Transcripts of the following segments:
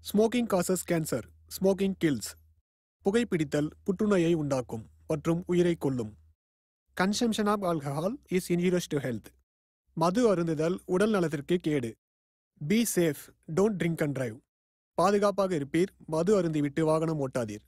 Smoking causes cancer, smoking kills. புகைப்பிடித்தல் புற்றுநோயை உண்டாக்கும் மற்றும் உயிரை கொல்லும். Consumption of alcohol is injurious to health. மது அருந்துதல் உடல் நலத்திற்கு கேடு. Be safe, don't drink and drive. பாதுகாப்பாக இருப்பீர், மது அருந்திவிட்டு வாகனம் ஓட்டாதீர்.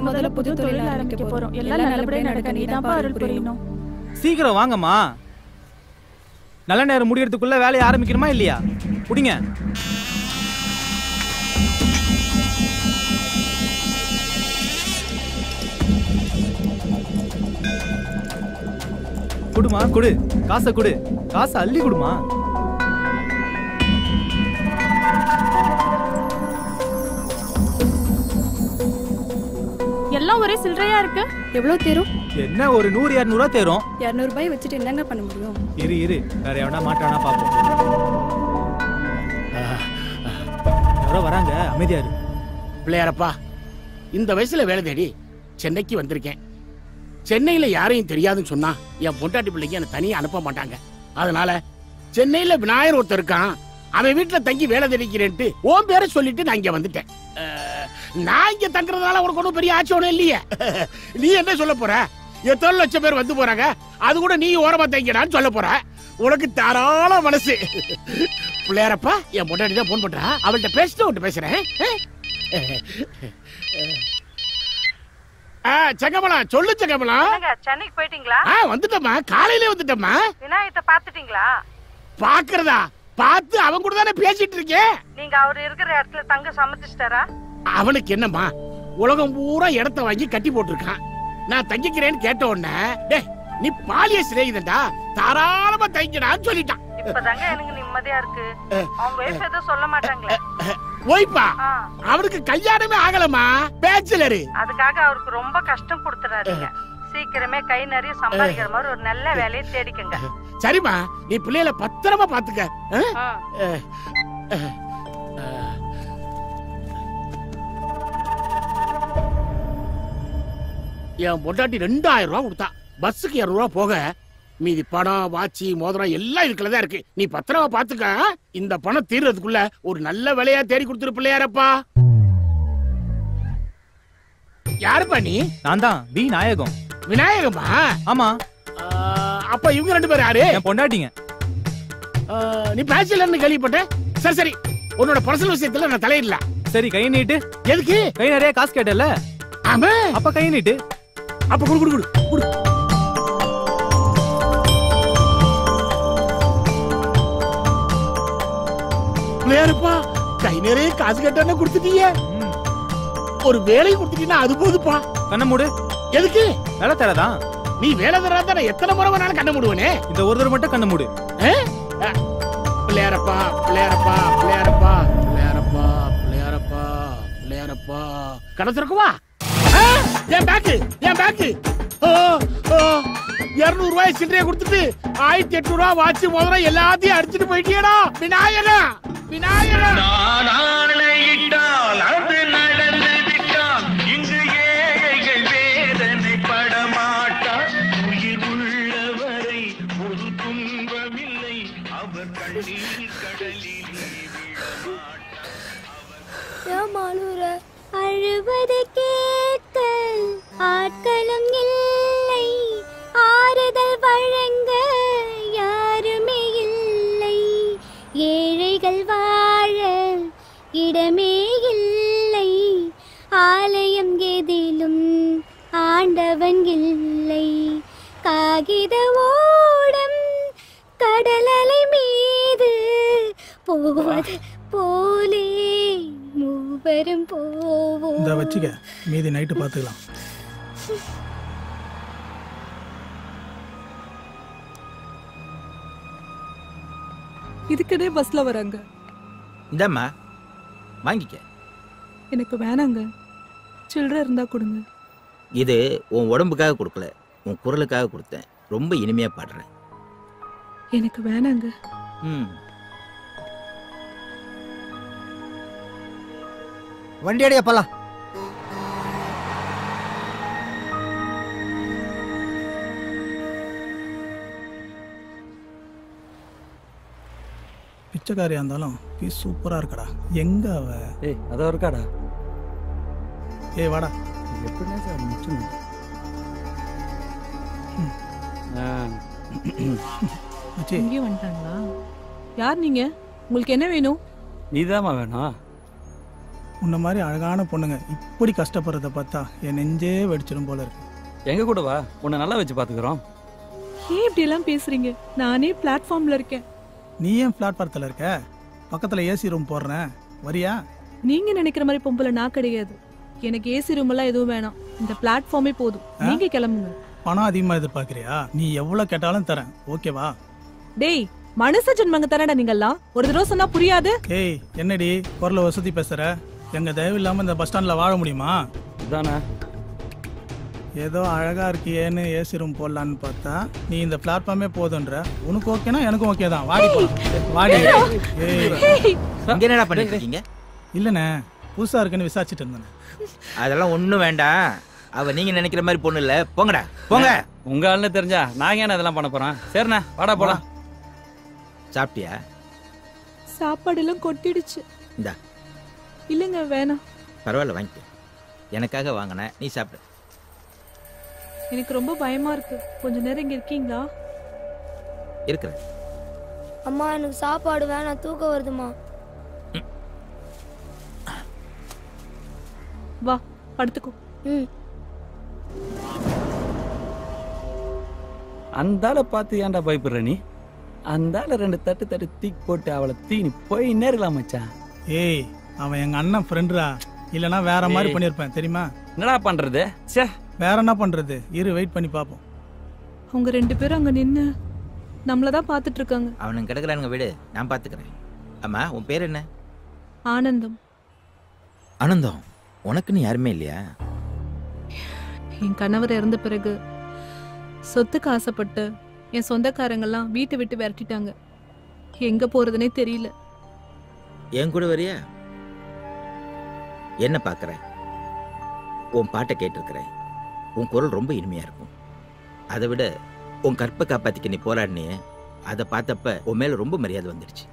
முதல்ல புது தொழில் ஆரம்பிக்க போறோம். எல்லாம் நல்லபடியா நடக்க நீதான்ப்பா அருள் புரியணும். சீக்கிரம் வாங்கம்மா. நல்ல நேரம் முடியறதுக்குள்ள வேலையை ஆரம்பிக்கணுமா இல்லையா? புடிங்க. குடுமா குடு, காசை குடு, காசை அள்ளி குடுமா. எல்லாம் ஒரே சில்லறையா இருக்கு. எவ்வளவு தேரும்? என்ன ஒரு 100-200 ரூபா தேரும். 200 ரூபாய் வச்சுட்டு என்னங்க பண்ண முடியும்? இரு வேற எவனா மாட்டானா பாப்போம். யாரோ வராங்க, அமைதியா இரு. பிள்ளையாரப்பா, இந்த வயசுல வேலை தேடி சென்னைக்கு வந்திருக்கேன். சென்னையில யாரையும் தெரியாதுன்னு சொன்னா என் பொண்டாட்டி பிள்ளைக்கு என்ன தனியா அனுப்ப மாட்டாங்க. அதனால சென்னையில விநாயகர் ஒருத்தர் இருக்கான், அவன் வீட்டுல தங்கி வேலை தேடிக்கிறேன்ட்டு ஓம் பேரை சொல்லிட்டு நான் இங்க வந்துட்டேன். நான் இங்க தங்குறதுனால உனக்கு ஒன்றும் பெரிய ஆட்சி ஒன்றும் இல்லையே. நீ என்ன சொல்ல போற? எத்தனை லட்சம் பேர் வந்து போறாங்க, அது கூட நீ ஓரமா தங்கிடான்னு சொல்ல போற. உனக்கு தாராள மனசு. பிள்ளையாரப்பா, என் பொண்டாட்டி தான் போன் பண்றா, அவள்கிட்ட பேசிட்டு உன்கிட்ட பேசுறேன். செங்கமலம், சொல்லு செங்கமலம். சென்னைக்கு போயிட்டீங்களா? வந்துட்டம்மா, காலையிலே வந்துட்டம்மா. விநாயகத்தை பாத்துட்டீங்களா? பாக்குறதா? பார்த்து அவன் கூட தானே பேசிட்டு இருக்கேன். நீங்க அவர் இருக்கிற இடத்துல தங்க சம்மதிச்சிட்டாரா? அவனுக்கு என்னம்மா, உலகம் பூரா இடத்த வாங்கி கட்டி போட்டிருக்கான். நான் தங்கிக்கிறேன்னு கேட்ட உடனே, டேய் நீ பாலிய சிநேகிதன்டா, தாராளமா தங்கிடான்னு சொல்லிட்டான். இப்பதாங்க எனக்கு நிம்மதியா இருக்கு. அவங்க வைஃப் எதுவும் சொல்ல மாட்டாங்களே? ஓய்ப்பா, அவனுக்கு கல்யாணமே ஆகலமா, பேச்சுலரு. அதுக்காக அவருக்கு ரொம்ப கஷ்டம் கொடுத்துறாதீங்க. சீக்கிரமே கை நிறைய சம்பாதிக்கிற மாதிரி ஒரு நல்ல வேலையை தேடிக்கங்க. சரிம்மா, நீ பிள்ளைகளை பத்திரமா பாத்துக்க. என் பொண்டாட்டி 2000 ரூபா கொடுத்தா, பஸ்ஸுக்கு 200 ரூபா போக மீதி பணம், வாட்சி, மோதிரம் எல்லாம் இதுக்குள்ளதான் இருக்கு. நீ பத்திரமா பாத்துக்க. இந்த பணம் தீர்றதுக்குள்ள ஒரு நல்ல வேலையா தேடி கொடுத்துரு பிள்ளையாரப்பா. யாருப்பா நீ? நான் தான் விநாயகம். விநாயகமா? ஆமா. அப்ப இவங்க 2 பேரும் யாரு? என் பொண்டாட்டிங்க. நீ பேச்சுலர்னு கேள்விப்பட்டேன். சரி, உன்னோட பர்சனல் விஷயத்துல நான் தலையிடல. சரி, கை நீட்டு. எதுக்கு? கை நிறைய காசு கேட்டல. ஆமா, அப்ப கை நீட்டு. அப்ப குடு குடு குடு குடு. பிள்ளையாரப்பா, கை நிறைய காசு கேட்டானே கொடுத்துட்டீங்க. ஒரு வேலை கொடுத்துட்டீங்கன்னா அது போதுப்பா. கண்ண மூடு. எதுக்கு? வேலை தரதான். நீ வேலை தராத எத்தனை முறை வேணாலும் கண்ண மூடுவனே. இந்த ஒரு தடவை மட்டும் கண்ண மூடு. பிள்ளையாரப்பா பிள்ளையாரப்பா பிள்ளையாரப்பா பிள்ளையாரப்பா பிள்ளையாரப்பா பிள்ளையாரப்பா கடை திறக்குவா என் பேக்கு 200 ரூபாய் சில்லறையை கொடுத்துட்டு 1800 ரூபாய் வாட்சி முதல்ல எல்லாத்தையும் அடிச்சுட்டு போயிட்டியடா விநாயகா விநாயகா. அது நடந்து விட்டால் இங்கு ஏழைகள் வேதனை படமாட்டா. உயிர் உள்ளவரை ஒரு துன்பமில்லை அவர் கண்ணீர் கடலில் விழமாட்டா. அழுவது கேட்க ஆட்களும் இல்லை, ஆறுதல் வழங்க யாருமே இல்லை. ஏழைகள் வாழ இடமே இல்லை, ஆலயம் எதிலும் ஆண்டவன் இல்லை. காகித ஓடம் கடலலை மீது போவது போலே மூவரும் போவோம். இத வச்சுக்க, மீதி நைட்டு பார்த்துக்கலாம். இதுக்கடே பஸ்ல வராங்க. இந்தம்மா வாங்கிக்க. எனக்கு வேணாங்க, சில்லறை இருந்தா கொடுங்க. இது உன் உடம்புக்காக கொடுக்கல, உன் குரலுக்காக கொடுத்தேன். ரொம்ப இனிமையா பாடுறேன். எனக்கு வேணாங்க. வண்டி அடைய போலாம். பிச்சைக்காரியா இருந்தாலும் பீஸ் சூப்பரா இருக்கடா. எங்க அவ? ஏய் அதோ இருக்காடா. ஏய் வாடா. எப்படின்னா சார் முச்சுங்க. இங்கே வந்துட்டாங்களா? யார் நீங்க? உங்களுக்கு என்ன வேணும்? நீதாம்மா வேணும். உன்ன மாதிரி அழகான பொண்ணுங்க இப்படி கஷ்டப்படுறத பார்த்தா என் நெஞ்சே வெடிச்சிடும் போல இருக்கு. எங்க கூட வா, உன்னை நல்லா வச்சு பாத்துக்கிறோம். ஏன் இப்படி எல்லாம் பேசுறீங்க? நானே பிளாட்ஃபார்ம்ல இருக்கேன். நீ ஏன் பிளாட்ஃபாரத்தில் இருக்க? பக்கத்துல ஏசி ரூம் போடுறேன், வரியா? நீங்க நினைக்கிற மாதிரி பொம்பளை நான் கிடையாது. எனக்கு ஏசி ரூம் எல்லாம் எதுவும் வேணாம். இந்த பிளாட்ஃபார்மே போதும். நீங்க கிளம்புங்க. பணம் அதிகமா எதிர்பார்க்கறியா? நீ எவ்வளவு கேட்டாலும் தரேன், ஓகேவா? டேய், மனுஷ ஜென்மங்க தானடா நீங்கெல்லாம். ஒரு தடவை சொன்னா புரியாது. ஏய் என்னடி குரல வசதி பேசுற? எங்க தயவு இல்லாம இந்த பஸ் ஸ்டாண்ட்ல வாழ முடியுமா? தானே ஏதோ அழகா இருக்கியேன்னு ஏசி ரூம் போடலான்னு பார்த்தா நீ இந்த பிளாட்ஃபார்மே போதுன்ற. உனக்கு ஓகேனா எனக்கும் ஓகே தான். வாடி வாடி. என்னடா பண்ணிட்டு இருக்கீங்க? இல்லண்ணே, புதுசா இருக்குன்னு விசாரிச்சுட்டு இருந்தேன். அதெல்லாம் ஒண்ணும் வேண்டாம். அவ நீங்க நினைக்கிற மாதிரி பொண்ணு இல்ல. போங்கடா போங்க. உங்க ஆளுன்னு தெரிஞ்சா நாங்க என்ன அதெல்லாம் பண்ண போறோம்? சரிண்ணா வாடா போலாம். சாப்பிட்டியா? சாப்பாடு எல்லாம் கொட்டிடுச்சு. இந்தா. இல்லங்க வேணாம். பரவாயில்ல வாங்கிக்க. எனக்காக வாங்கின, நீ சாப்பிடு. எனக்கு ரொம்ப பயமா இருக்கு. கொஞ்ச நேரம் இங்க இருக்கீங்களா? இருக்கிறேன். அம்மா எனக்கு சாப்பாடு வேணாம், தூக்கம் வருதுமா. வா படுத்துக்கோ. அந்தால பார்த்து ஏன்டா பயப்படுற நீ? அந்தால 2 தட்டு தீக்கு போட்டு அவளை தீனி போய் நேரலாம் மச்சான். ஏய் அவன் எங்க அண்ணன் ஃப்ரெண்டுடா. இல்லனா வேற மாதிரி பண்ணிருப்பேன் தெரியுமா? என்னடா பண்றது? ச்சே, வேற என்ன பண்றது? இரு வெயிட் பண்ணி பாப்போம். அவங்க 2 பேரும் அங்க நின்னு நம்மள தான் பாத்துட்டு இருக்காங்க. அவனுங்க கிடக்குறானுங்க, விடு, நான் பாத்துக்கிறேன். அம்மா உன் பேர் என்ன? ஆனந்தம். ஆனந்தம், உனக்குன்னு யாருமே இல்லையா? என் கணவர் இறந்த பிறகு சொத்துக்கு ஆசைப்பட்டு என் சொந்தக்காரங்கெல்லாம் வீட்டை விட்டு விரட்டிட்டாங்க. எங்க போறதுனே தெரியல. என் கூட வரியா? என்ன பாக்குற? உன் பாட்டை கேட்டிருக்கிறேன். உன் குரல் ரொம்ப இனிமையா இருக்கும். அதை விட உன் கற்பை காப்பாத்திக்க நீ போராடினியே, அதை பார்த்தப்ப உன் மேல ரொம்ப மரியாதை வந்துடுச்சு.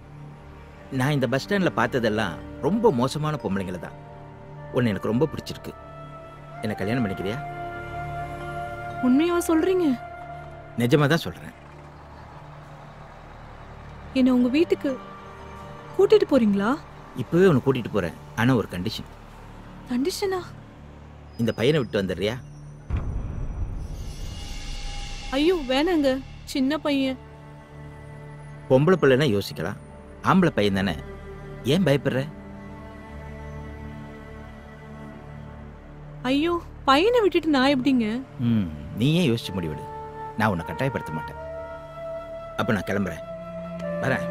நான் இந்த பஸ் ஸ்டாண்ட்ல பார்த்ததெல்லாம் ரொம்ப மோசமான பொம்பளைங்களை தான். உன்னை எனக்கு ரொம்ப பிடிச்சிருக்கு. என்ன கல்யாணம் பண்ணிக்கிறியா? உண்மையா சொல்றீங்க? நிஜமா தான் சொல்றேன். என்ன உங்க வீட்டுக்கு கூட்டிட்டு போறீங்களா? இப்பவே உன்னை கூட்டிட்டு போறேன். ஆனா ஒரு கண்டிஷன். கண்டிஷனா? இந்த பையனை விட்டு வந்துடுறியா? ஐயோ வேணாங்க, சின்ன பையன். பொம்பளை பிள்ளைன்னா யோசிக்கலாம், ஆம்பளை பையன் தானே, ஏன் பயப்படுற? ஐயோ பையனை விட்டுட்டு நான் எப்படிங்க? நீயே யோசிச்சு முடிவிடு. நான் உன்னை கட்டாயப்படுத்த மாட்டேன். அப்ப நான் கிளம்புறேன். வரேன்.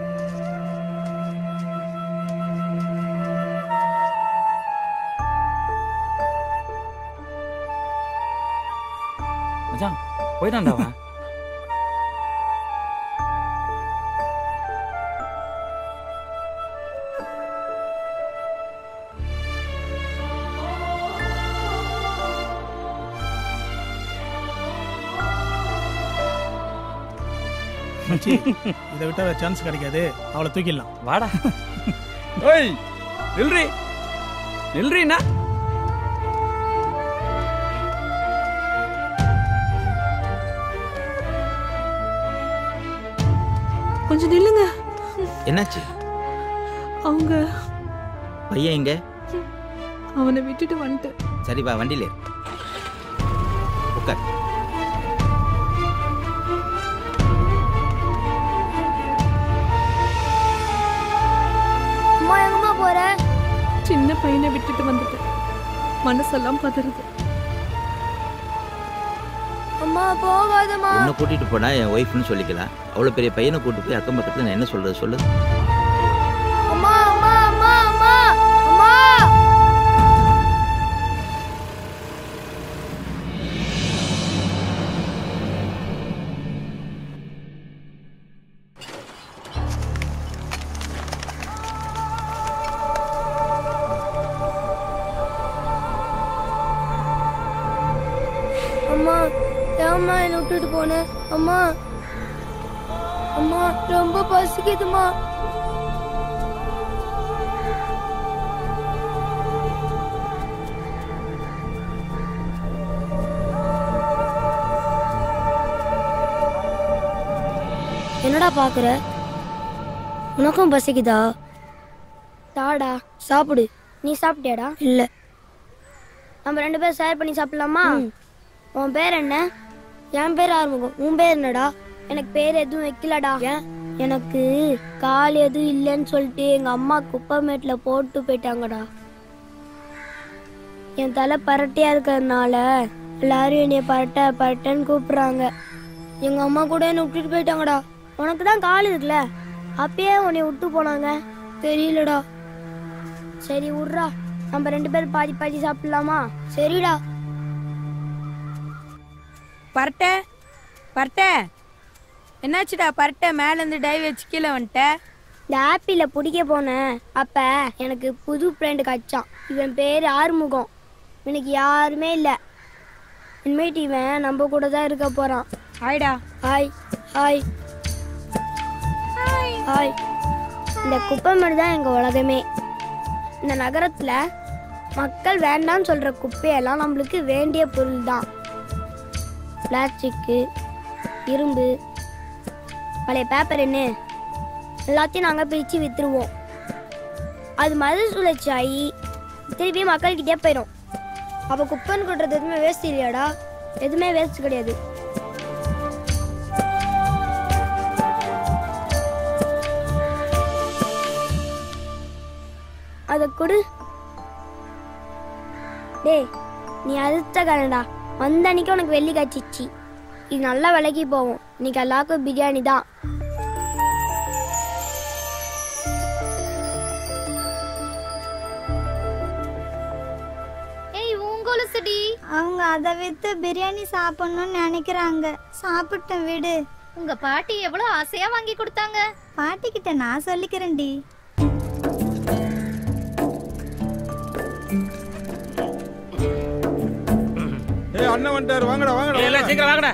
மச்சான் போயிட்டான்டா அவன். மச்சி இதை விட்டா சான்ஸ் கிடைக்காது, அவளை தூக்கிடலாம். வாடா. ஓய் நில்றி நில்றீண்ணா. கொஞ்சம் நில்லுங்க. என்னாச்சு? அவங்க பையன் எங்க? அவனை விட்டுட்டு வந்துட்டு. சரி வா, வண்டியில உட்கார். அம்மா எங்கம்மா போற? சின்ன பையனை விட்டுட்டு வந்துட்டு மனசெல்லாம் பதறுது. அம்மா போகாதம்மா. உன்னை கூட்டிட்டு போனா என் ஒய்ஃப்னு சொல்லிக்கலாம். அவ்வளவு பெரிய பையனை கூட்டு போய் அக்கம் பக்கத்துல நான் என்ன சொல்றது சொல்லு? அம்மா அம்மா அம்மா அம்மா அம்மா. அம்மா ஏம்மா என்னை விட்டுட்டு போன? அம்மா அம்மா ரொம்ப பசிக்குதுமா. என்னடா பாக்குற? உனக்கும் பசிக்குதா? தாடா சாப்பிடு. நீ சாப்பிட்டியாடா? இல்ல. நம்ம 2 பேரும் ஷேர் பண்ணி சாப்பிடலாமா? உன் பேர் என்ன? என் பேர் ஆறுமுகம். உன் பேர் என்னடா? எனக்கு பேர் எதுவும் வைக்கலடா. எனக்கு கால் எதுவும் இல்லைன்னு சொல்லிட்டு எங்க அம்மா குப்பைமேட்டில் போட்டு போயிட்டாங்கடா. என் தலை பரட்டையா இருக்கிறதுனால எல்லாரும் என்னைய பரட்டை பரட்டைன்னு கூப்பிடுறாங்க. எங்க அம்மா கூட என்னை விட்டுட்டு போயிட்டாங்கடா. உனக்கு தான் கால் இருக்குல்ல, அப்பயே உன்னை விட்டு போனாங்க. தெரியலடா. சரி விட்றா, நம்ம 2 பேரும் பாதி பாதி சாப்பிடலாமா? சரிடா. பரட்டை பரட்டை என்னாச்சுடா? பரட்டை மேல இருந்து டை வச்சு கீழே வந்துட்ட. இந்த ஆப்பிள பிடிக்க போனேன். அப்ப எனக்கு புது ஃப்ரெண்டு கிடைச்சான். இவன் பேரு ஆறுமுகம். எனக்கு யாருமே இல்லை. இனிமேட்டு இவன் நம்ம கூட தான் இருக்க போறான். ஹாய்டா. Hi hi hi. இந்த குப்பைமேடு தான் எங்க உலகமே. இந்த நகரத்துல மக்கள் வேண்டாம்னு சொல்ற குப்பையெல்லாம் நம்மளுக்கு வேண்டிய பொருள் தான். பிளாஸ்டிக்கு, இரும்பு, பழைய பேப்பர்னு எல்லாத்தையும் நாங்கள் பிரித்து விற்றுருவோம். அது மறுசுழற்சி ஆகி திருப்பி மக்கள்கிட்டே போயிடும். அப்போ குப்பைன்னு கொட்டுறது எதுவுமே வேஸ்ட் இல்லையாடா? எதுவுமே வேஸ்ட் கிடையாது. அதை கொடு. டேய் நீ அடுத்த கரண்டா வந்த அன்னைக்கு உனக்கு வெள்ளி காய்ச்சிச்சு. இது நல்லா விலைக்கு போகும். இன்னைக்கு எல்லாருக்கும் பிரியாணி தான். ஏய் உங்கொலுசுடி. அவங்க அதை வித்து பிரியாணி சாப்பிடணும்னு நினைக்கிறாங்க. சாப்பிட்டேன் விடு. உங்க பாட்டி எவ்வளவு ஆசையா வாங்கி கொடுத்தாங்க. பாட்டி கிட்ட நான் சொல்லிக்கிறேன்டி. ஏய் அண்ணன் வந்துட்டாரு, வாங்கடா வாங்கடா. எல்லாம் சீக்கிரம் வாங்கடா.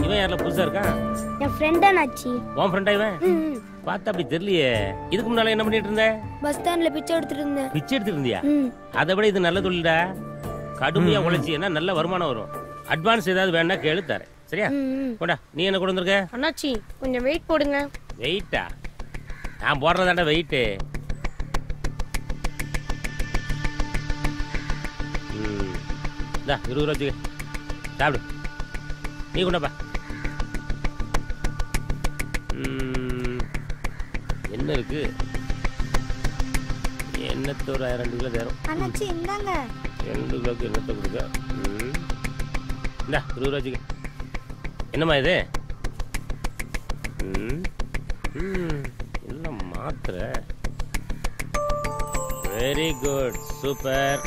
இவன் யார்ல புதுசா இருக்கான்? என் ஃப்ரெண்டா நாச்சி. உன் ஃப்ரெண்டா இவன்? பார்த்தா அப்படி தெரியலையே. இதுக்கு முன்னால என்ன பண்ணிட்டு இருந்த? பஸ் ஸ்டாண்ட்ல பிச்சை எடுத்துட்டு இருந்தேன். பிச்சை எடுத்துட்டு இருந்தியா? அதை விட இது நல்ல தொழில்டா. கடுமையா உழைச்சின்னா நல்ல வருமானம் வரும். அட்வான்ஸ் ஏதாவது வேணா கேளு தரேன். சரியா? போடா. நீ என்ன கொண்டு வந்திருக்க? அண்ணாச்சி கொஞ்சம் வெயிட் போடுங்க. வெயிட்டா? நான் போடுறதாண்டா வெயிட்டு. இந்தா 20 ரூபா வச்சுக்க. சாப்பிடு. நீ கொண்டப்பா. என்ன இருக்கு? எண்ணத்தை ஒரு 2 கிலோ தரும். அண்ணாச்சி இந்தாங்க. 2 கிலோக்கு எண்ணத்தை கொடுக்க. இந்தா 20 ரூபா வச்சுக்க. என்னம்மா இது? எல்லாம் மாத்திரை. Very good, super.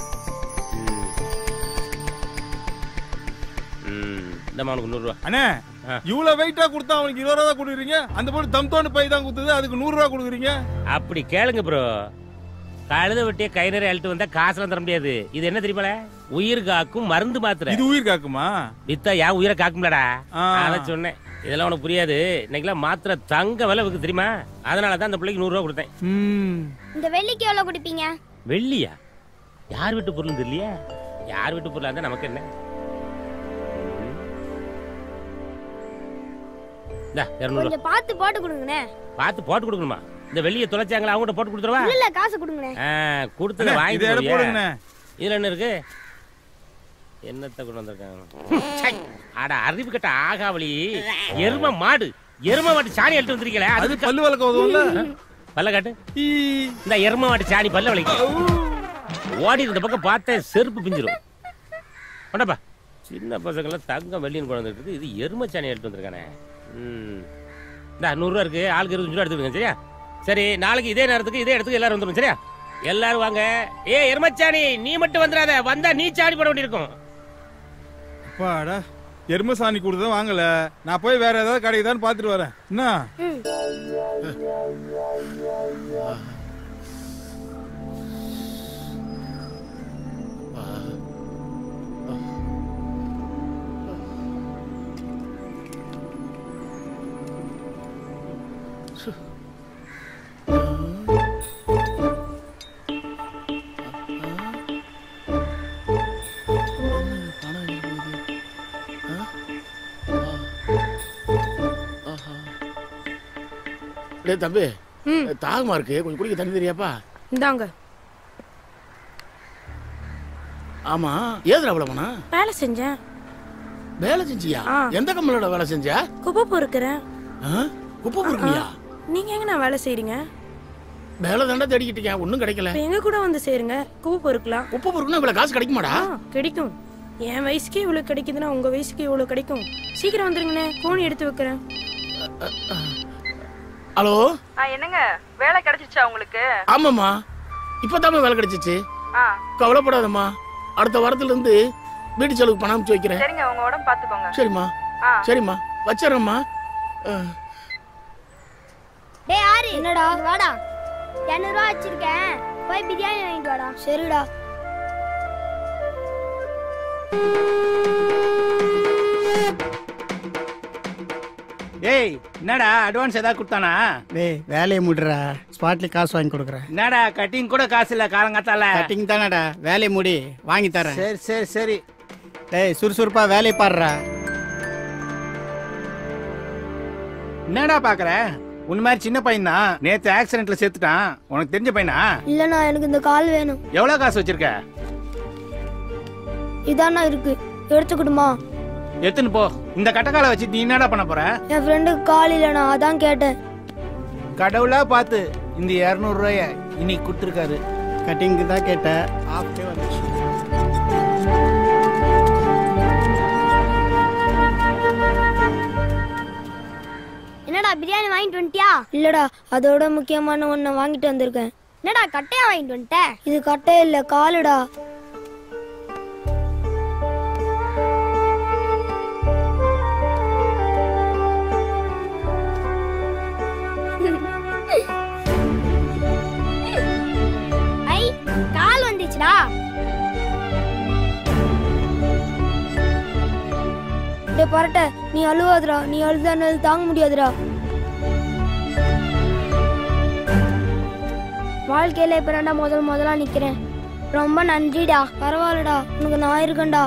இந்த அவனுக்கு 100 ரூபா. அண்ணே இவ்வளவு வெயிட்டா கொடுத்தா அவனுக்கு 20 ரூபா தான் கொடுக்குறீங்க. அந்த போல தம்தோன்னு பை தான் கொடுத்தது, அதுக்கு 100 ரூபா கொடுக்குறீங்க. அப்படி கேளுங்க ப்ரோ. கழுத வெட்டிய கை நிறைய அழுட்டு வந்தா காசுலாம் தர முடியாது. இது என்ன தெரியுமால? உயிர் காக்கும் மருந்து மாத்திரை. இது உயிர் காக்குமா? வித்தா ஏன் உயிரை காக்கும்லடா? அதான் சொன்னேன். இதெல்லாம் உனக்கு புரியாது. இன்னைக்கெல்லாம் மாத்திரை தங்க விலை விற்கு தெரியுமா? அதனால தான் அந்த பிள்ளைக்கு 100 ரூபா கொடுத்தேன். இந்த வெள்ளிக்கு எவ்வளவு கொடுப்பீங்க? வெள்ளியா? யார் வீட்டு பொருள் தெரியலையா? யார் வீட்டு பொருளா இருந்தா நமக்கு என்ன? கொஞ்சம் பார்த்து போட்டு கொடுங்கண்ணே. பார்த்து போட்டு கொடுக்கணுமா? இந்த வெள்ளியை தொலைச்சாங்களா, அவங்க போட்டு கொடுத்துருவா? இல்ல காசு கொடுங்கண்ணே. கொடுத்து வாங்கி போடுங்க. இதுல என்ன இருக்கு? என்னத்தை கொண்டு வந்திருக்காங்க? அட அறிவு கட்ட ஆகாவளி. எரும மாடு சாணி அழுட்டு வந்திருக்கல. அது பல்லு வளர்க்க உதவும்ல. பல்ல காட்டு. இந்த எரும மாட்டு சாணி பல்ல வளைக்க. ஓடி இந்த பக்கம் பார்த்தேன் செருப்பு பிஞ்சிரும். கொண்டப்பா. சின்ன பசங்களாம் தங்கம் வெள்ளின்னு கொண்டு வந்துருக்கு. இது எரும சாணி அழுட்டு வந்திருக்கானே. இந்த 100 ரூபா இருக்கு. ஆளுக்கு 25 ரூபா எடுத்துக்கங்க. சரியா? சரி, நாளைக்கு இதே நேரத்துக்கு இதே இடத்துக்கு எல்லாரும் வந்துடும். சரியா? எல்லாரும் வாங்க. எருமச்சாணி நீ மட்டும் வந்துடாத. வந்தா நீ சாணி போட வேண்டியிருக்கும். அப்பாடா, எரும சாணி கொடுத்தா வாங்கல. நான் போய் வேற ஏதாவது கடைக்கு தான் பாத்துட்டு வரேன். என்ன தம்பி, தாகமா இருக்கு, கொஞ்சம் குடிக்க தண்ணி தெரியாப்பா? இந்தாங்க. ஆமா, ஏதுல அவ்வளவு பணா? வேலை செஞ்சேன். வேலை செஞ்சியா? எந்த கம்பெனியோட வேலை செஞ்சா? குப்பை பொறுக்கிறேன். குப்பை பொறுக்கியா? நீங்க எங்க நான் வேலை செய்றீங்க? வேலை தாண்டா தேடிக்கிட்டு இருக்கேன், ஒன்னும் கிடைக்கல. எங்க கூட வந்து சேருங்க, குப்பை பொறுக்கலாம். குப்பை பொறுக்கணும் இவ்வளவு காசு கிடைக்குமாடா? கிடைக்கும். என் வயசுக்கே இவ்வளவு கிடைக்குதுன்னா உங்க வயசுக்கு இவ்வளவு கிடைக்கும். சீக்கிரம் வந்துருங்கண்ணே, கோணி எடுத்து வைக்கிறேன். ஹலோ, என்னங்க வேலை கிடைச்சிச்சா உங்களுக்கு? ஆமாம்மா, இப்பதாம்மா வேலை கிடைச்சிச்சு. கவலைப்படாதம்மா, அடுத்த வாரத்துல இருந்து வீட்டு செலவுக்கு பணம் அனுப்பிச்சு வைக்கிறேன். சரிங்க, உங்க உடம்பு பாத்துக்கோங்க. சரிம்மா. சரிம்மா, வச்சிடறேம்மா. டேய் ஆரி, என்னடா? வாடா, 200 ரூபா வச்சிருக்கேன், போய் பிரியாணி வாங்கிட்டு வாடா. சரிடா. ஏய், என்னடா அட்வான்ஸ் ஏதாவது கொடுத்தானா? டேய் வேலையை முடிறா, ஸ்பாட்ல காசு வாங்கி கொடுக்குறேன். என்னடா கட்டிங் கூட காசு இல்ல காலங்காத்தால? கட்டிங் தானடா, வேலையை முடி வாங்கி தரேன். சரி சரி சரி. டேய் சுறுசுறுப்பா வேலையை பாடுறா. என்னடா பாக்குற? உன்ன மாதிரி சின்ன பையன் தான், நேத்து ஆக்சிடென்ட்ல செத்துட்டான். உனக்கு தெரிஞ்ச பையனா? இல்லண்ணா, எனக்கு இந்த கால் வேணும். எவ்வளவு காசு வச்சிருக்க? இதானா இருக்கு, எடுத்துக்கிடுமா? எத்துன்னு போ. இந்த கட்டக்கால வச்சு நீ என்னடா பண்ண போற? என் ஃப்ரெண்டுக்கு கால் இல்லண்ணா, அதான் கேட்டேன். கடவுளா பார்த்து இந்த 200 ரூபாய இன்னைக்கு கொடுத்துருக்காரு. கட்டிங்க்கு தான் கேட்டேன், ஆஃப்டே வந்துச்சு. என்னடா பிரியாணி வாங்கிட்டு வந்துட்டியா? இல்லடா, அதோட முக்கியமான ஒன்றை வாங்கிட்டு வந்திருக்கேன். என்னடா கட்டையா வாங்கிட்டு வந்துட்ட? இது கட்டை இல்ல, காலுடா. ஐ, கால் வந்துச்சுடா. டேய் பரட்ட, நீ அழுவாதடா. நீ அழுதானே தாங்க முடியாதுடா. வாழ்க்கையில இப்ப நான் முதலா நிக்கிறேன். ரொம்ப நன்றிடா. பரவாயில்லடா, உனக்கு நான் இருக்கேன்டா.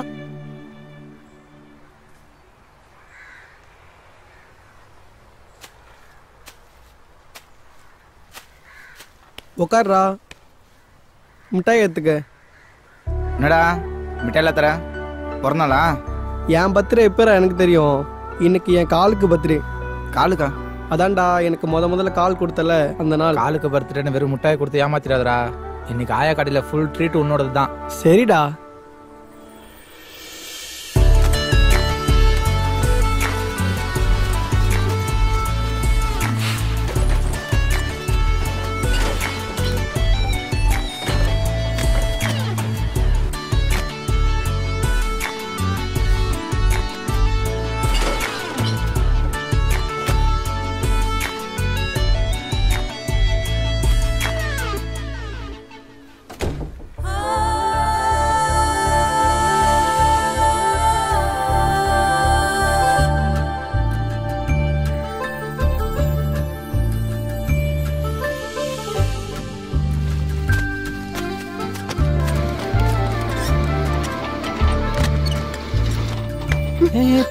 உட்கார்றா, மிட்டாய் எடுத்துக்க. என்னடா மிட்டாயெல்லாம் தர? பிறந்தாளா? என் பர்த்டே எப்போ எனக்கு தெரியும். இன்னைக்கு என் காலுக்கு பர்த்டே. காலுக்கா? அதான்டா, எனக்கு முதல்ல கால் கொடுத்தல அந்த நாள். காலுக்கு பர்த்டேன்னு வெறும் மிட்டாய் கொடுத்து ஏமாத்திராதடா. இன்னைக்கு ஆயா கடையில் ஃபுல் ட்ரீட் உன்னோடது தான். சரிடா.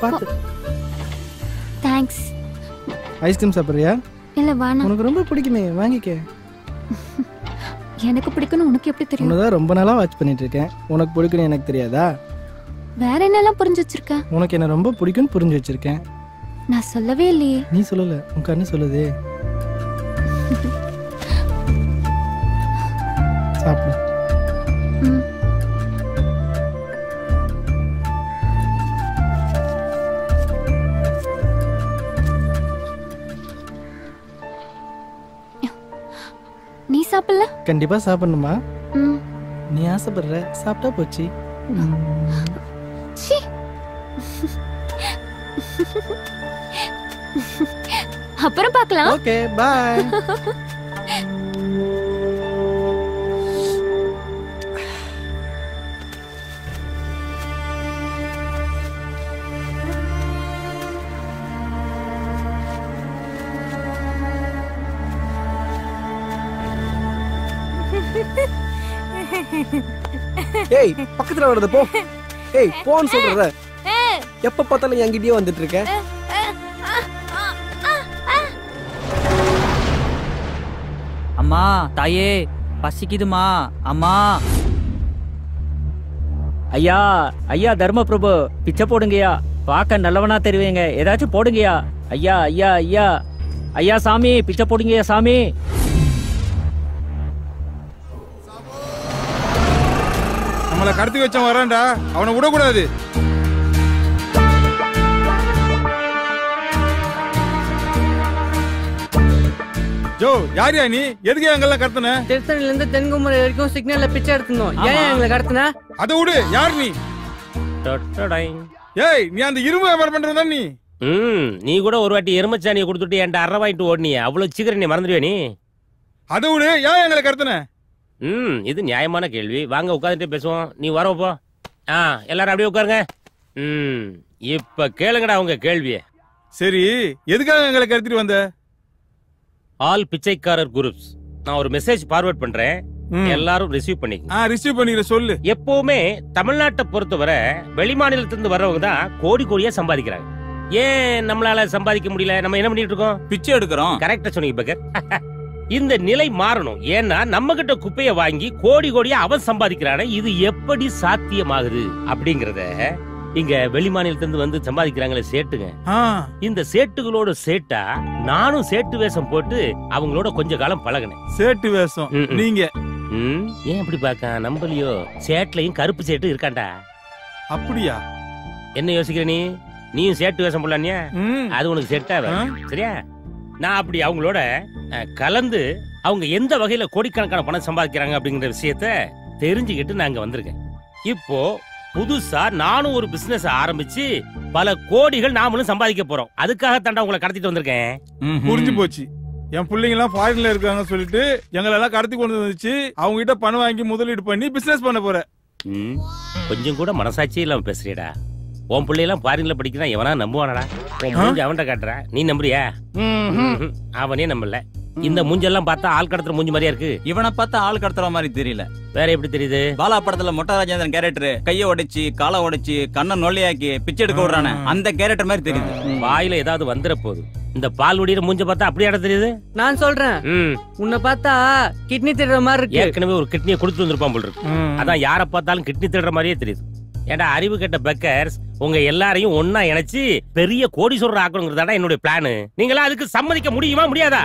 பார்த்து. தேங்க்ஸ். ஐஸ்கிரீம் சாப்பிட்றியா? இல்ல வேணாம். உனக்கு ரொம்ப பிடிக்குமே, வாங்கிக்க. எனக்கு பிடிக்கும்னு உனக்கு எப்படி தெரியும்? உன்னதான் ரொம்ப நாளா வாட்ச் பண்ணிட்டு இருக்கேன். உனக்கு பிடிக்கும்னு எனக்கு தெரியாதா? வேற என்னெல்லாம் புரிஞ்சு வச்சிருக்க? உனக்கு என்ன ரொம்ப பிடிக்கும்னு புரிஞ்சு வச்சிருக்கேன். நான் சொல்லவே இல்லையே. நீ சொல்லல, உன் கண்ணு சொல்லுதே. சாப்பிடு. நீ சாப்பிடல? கண்டிப்பா சாப்பிடணுமா? ம். நீ ஆசைப்படுற, சாப்பிட்டா போச்சு. சீ. அப்புறம் பார்க்கலாம். Okay, bye. ஏய், பக்கத்துல வரது போ. ஏய், போன்னு சொல்றத. எப்ப பார்த்தாலும் என்கிட்டயே வந்துட்டு இருக்க. அம்மா, தாயே, பசிக்குதுமா. அம்மா. ஐயா, ஐயா தர்மபிரபு, பிச்சை போடுங்கய்யா. பார்க்க நல்லவனா தெரிவிங்க, ஏதாச்சும் போடுங்கய்யா. ஐயா, ஐயா, ஐயா, ஐயா சாமி, பிச்சை போடுங்கய்யா சாமி. நம்மள கடத்தி வச்சவன் வரான்டா, அவனை விடக்கூடாது. ஜோ, யாரியா நீ? எதுக்கு எங்கெல்லாம் கடத்தின? திருத்தணில இருந்து தென்குமரி வரைக்கும் சிக்னல்ல பிச்சை எடுத்துனோம். ஏன் எங்களை கடத்தின? அதை விடு, யார் நீ? ஏய், நீ அந்த இரும்பு வியாபாரம் பண்றதா நீ? நீ கூட ஒரு வாட்டி எருமச்சாணியை கொடுத்துட்டு என்கிட்ட அரை வாங்கிட்டு ஓடுனிய, அவ்வளவு சீக்கிரம் நீ மறந்துடுவே நீ? அதை விடு, ஏன் எங்களை கடத்தின? இது நியாயமான கேள்வி. வாங்க உட்காந்துட்டு பேசுவோம். நீ வரப்போ. எல்லாரும் அப்படியே உட்காருங்க. இப்ப கேளுங்கடா உங்க கேள்விய. சரி, எதுக்காக எங்களை கடத்திட்டு வந்த? ஆல் பிச்சைக்காரர் குரூப்ஸ். நான் ஒரு மெசேஜ் ஃபார்வர்ட் பண்றேன், எல்லாரும் ரிசீவ் பண்ணிக்கங்க. ரிசீவ் பண்ணிக்கிற சொல்லு. எப்பவுமே தமிழ்நாட்டை பொறுத்தவரை வெளிமாநிலத்திலிருந்து வர்றவங்க தான் கோடி கோடியா சம்பாதிக்கிறாங்க. ஏன் நம்மளால சம்பாதிக்க முடியல? நம்ம என்ன பண்ணிட்டு இருக்கோம்? பிச்சை எடுக்கிறோம். கரெக்டா சொன்னீங்க பக்கர். இந்த நிலை மாறணும். ஏன்னா நம்ம கிட்ட குப்பைய வாங்கி கோடி கோடியா அவன் சம்பாதிக்கிறானே, இது எப்படி சாத்தியமாகுது அப்படிங்கறத இங்க வெளிமாநிலத்திலிருந்து வந்து சம்பாதிக்கிறாங்களே சேட்டுங்க, இந்த சேட்டுகளோட சேட்டா நானும் சேட்டு வேஷம் போட்டு அவங்களோட கொஞ்ச காலம் பழகினேன். சேட்டு வேஷம் நீங்க? ஏன் அப்படி பாக்க நம்பலையோ? சேட்லயும் கருப்பு சேட்டு இருக்காண்டா. அப்படியா? என்ன யோசிக்கிற நீ? நீயும் சேட்டு வேஷம் போடலானியா? அது உனக்கு செட்டா சரியா? நான் அப்படி அவங்களோட கலந்து அவங்க எந்த வகையில கோடிக்கணக்கான பணம் சம்பாதிக்கிறாங்க அப்படிங்கிற விஷயத்த தெரிஞ்சுக்கிட்டு நான் இங்க வந்திருக்கேன். இப்போ புதுசா நானும் ஒரு பிசினஸ் ஆரம்பிச்சு பல கோடிகள் நாமளும் சம்பாதிக்க போறோம். அதுக்காக தாண்டா உங்களை கடத்திட்டு வந்திருக்கேன். புரிஞ்சு போச்சு. என் பிள்ளைங்க எல்லாம் ஃபாரின்ல இருக்காங்க சொல்லிட்டு எங்களெல்லாம் கடத்தி கொண்டு வந்துச்சு. அவங்க கிட்ட பணம் வாங்கி முதலீடு பண்ணி பிசினஸ் பண்ண போற. கொஞ்சம் கூட மனசாட்சியே இல்லாம பேசுறியடா. உன் பிள்ளையெல்லாம் ஃபாரின்ல படிக்கிறான், எவனா நம்புவானடா? அவன்கிட்ட காட்டுற, நீ நம்புறியா? அவனே நம்பல. இந்த மூஞ்செல்லாம் பார்த்தா ஆள் கடத்துற மூஞ்சி மாதிரியா இருக்கு. இவனை பார்த்தா ஆள் கடத்துற மாதிரி தெரியல. வேற எப்படி தெரியுது? பாலா படத்துல மொட்டா ராஜேந்திரன் கேரக்டர் கைய உடைச்சு காலை உடைச்சு கண்ணை நொல்லையாக்கி பிச்சை எடுக்க விடுறானே, அந்த கேரக்டர் மாதிரி தெரியுது. வாயில ஏதாவது வந்துட போகுது. இந்த பால் உடிற மூஞ்ச பார்த்தா அப்படியே தெரியுது. நான் சொல்றேன், உன்னை பார்த்தா கிட்னி திடுற மாதிரி இருக்கு. ஏற்கனவே ஒரு கிட்னியை கொடுத்து வந்திருப்பான் போல இருக்கு. அதான் யாரை பார்த்தாலும் கிட்னி திடுற மாதிரியே தெரியுது. ஏண்டா அறிவு கெட்ட பெக்கர்ஸ், உங்க எல்லாரையும் ஒன்னா இணைச்சு பெரிய கோடீஸ்வரர் ஆக்கணுங்கிறதா என்னுடைய பிளான். நீங்களா அதுக்கு சம்மதிக்க முடியுமா முடியாதா?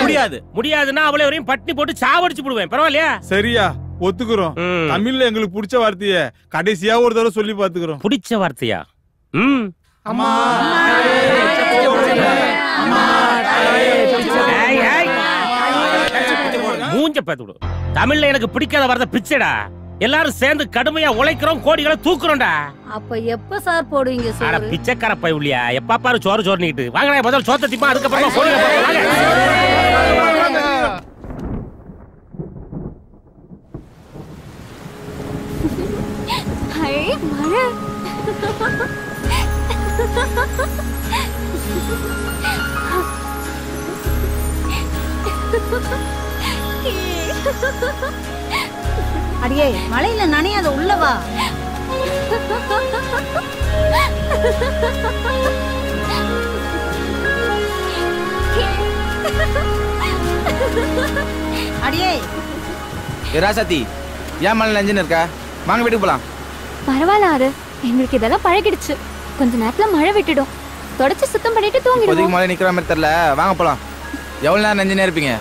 முடியாது. முடியாதுன்னா அவளை வரையும் பட்டினி போட்டு சாவடிச்சு போடுவேன். பரவாயில்லையா? சரியா, ஒத்துக்குறோம். தமிழ்ல எங்களுக்கு பிடிச்ச வார்த்தைய கடைசியா ஒரு தடவை சொல்லி பாத்துக்கிறோம். பிடிச்ச வார்த்தையா? மூஞ்ச பாத்து. தமிழ்ல எனக்கு பிடிக்காத வார்த்தை பிச்சைடா. எல்லாரும் சேர்ந்து கடுமையா உழைக்கிறோம், கோடிகளை தூக்குறோம்டா. அப்ப எப்ப சார் போடுவீங்க சார்? பிச்சைக்கார பையலியா, எப்ப பாரு சோறு சோறுனிட்டு. வாங்க முதல்ல சோத்த திப்பா, அதுக்கப்புறமா கோடிகளை அடியே மழையில நனையாத உள்ளவா. அடியே ராசாத்தி ஏன் மழை நஞ்சுன்னு இருக்கா? வாங்க வீட்டுக்கு போலாம். பரவாயில்ல ஆறு, எங்களுக்கு இதெல்லாம் பழகிடுச்சு. கொஞ்ச நேரத்துல மழை விட்டுடும். தொடச்சு சுத்தம் பண்ணிட்டு இப்போதைக்கு தூங்கிடுவோம். மழை நிக்கிற மாதிரி தெரியல. வாங்க போலாம். எவ்வளவு நேரம் நஞ்சுனே இருப்பீங்க?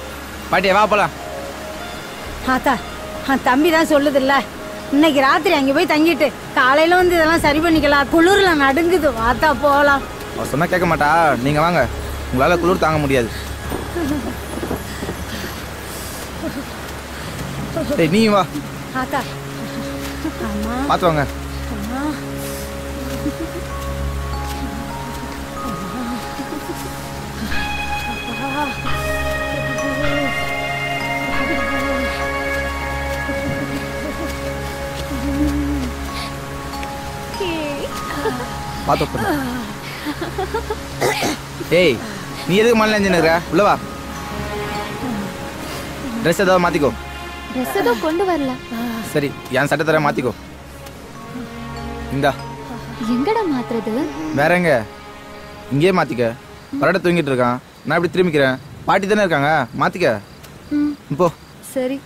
பாட்டியா வா போலாம். ஆத்தா தம்பி தான் சொல்லுதுல்ல, இன்னைக்கு ராத்திரி அங்கே போய் தங்கிட்டு காலையில வந்து இதெல்லாம் சரி பண்ணிக்கலாம். குளிர்ல நடுங்குது. வாத்தா போலாம். அவ சொன்னா கேட்க மாட்டா. நீங்க வாங்க, உங்களால குளிர் தாங்க முடியாது. டேய் நீ வா. ஆத்தா அம்மா பாத்து வாங்க. அம்மா பாத்து உட்காரு. டேய் நீ எதுக்கு மழை நஞ்சுன்னு இருக்க? உள்ள வா. ட்ரெஸ் ஏதாவது மாத்திக்கோ. ட்ரெஸ் ஏதோ கொண்டு வரல. சரி என் சட்டை தர மாத்திக்கோ. இந்தா. எங்கடா மாத்துறது? வேற எங்க? இங்கேயே மாத்திக்க. பரட தூங்கிட்டு இருக்கான், நான் இப்படி திரும்பிக்கிறேன். பாட்டி தானே இருக்காங்க, மாத்திக்க. இப்போ சரி.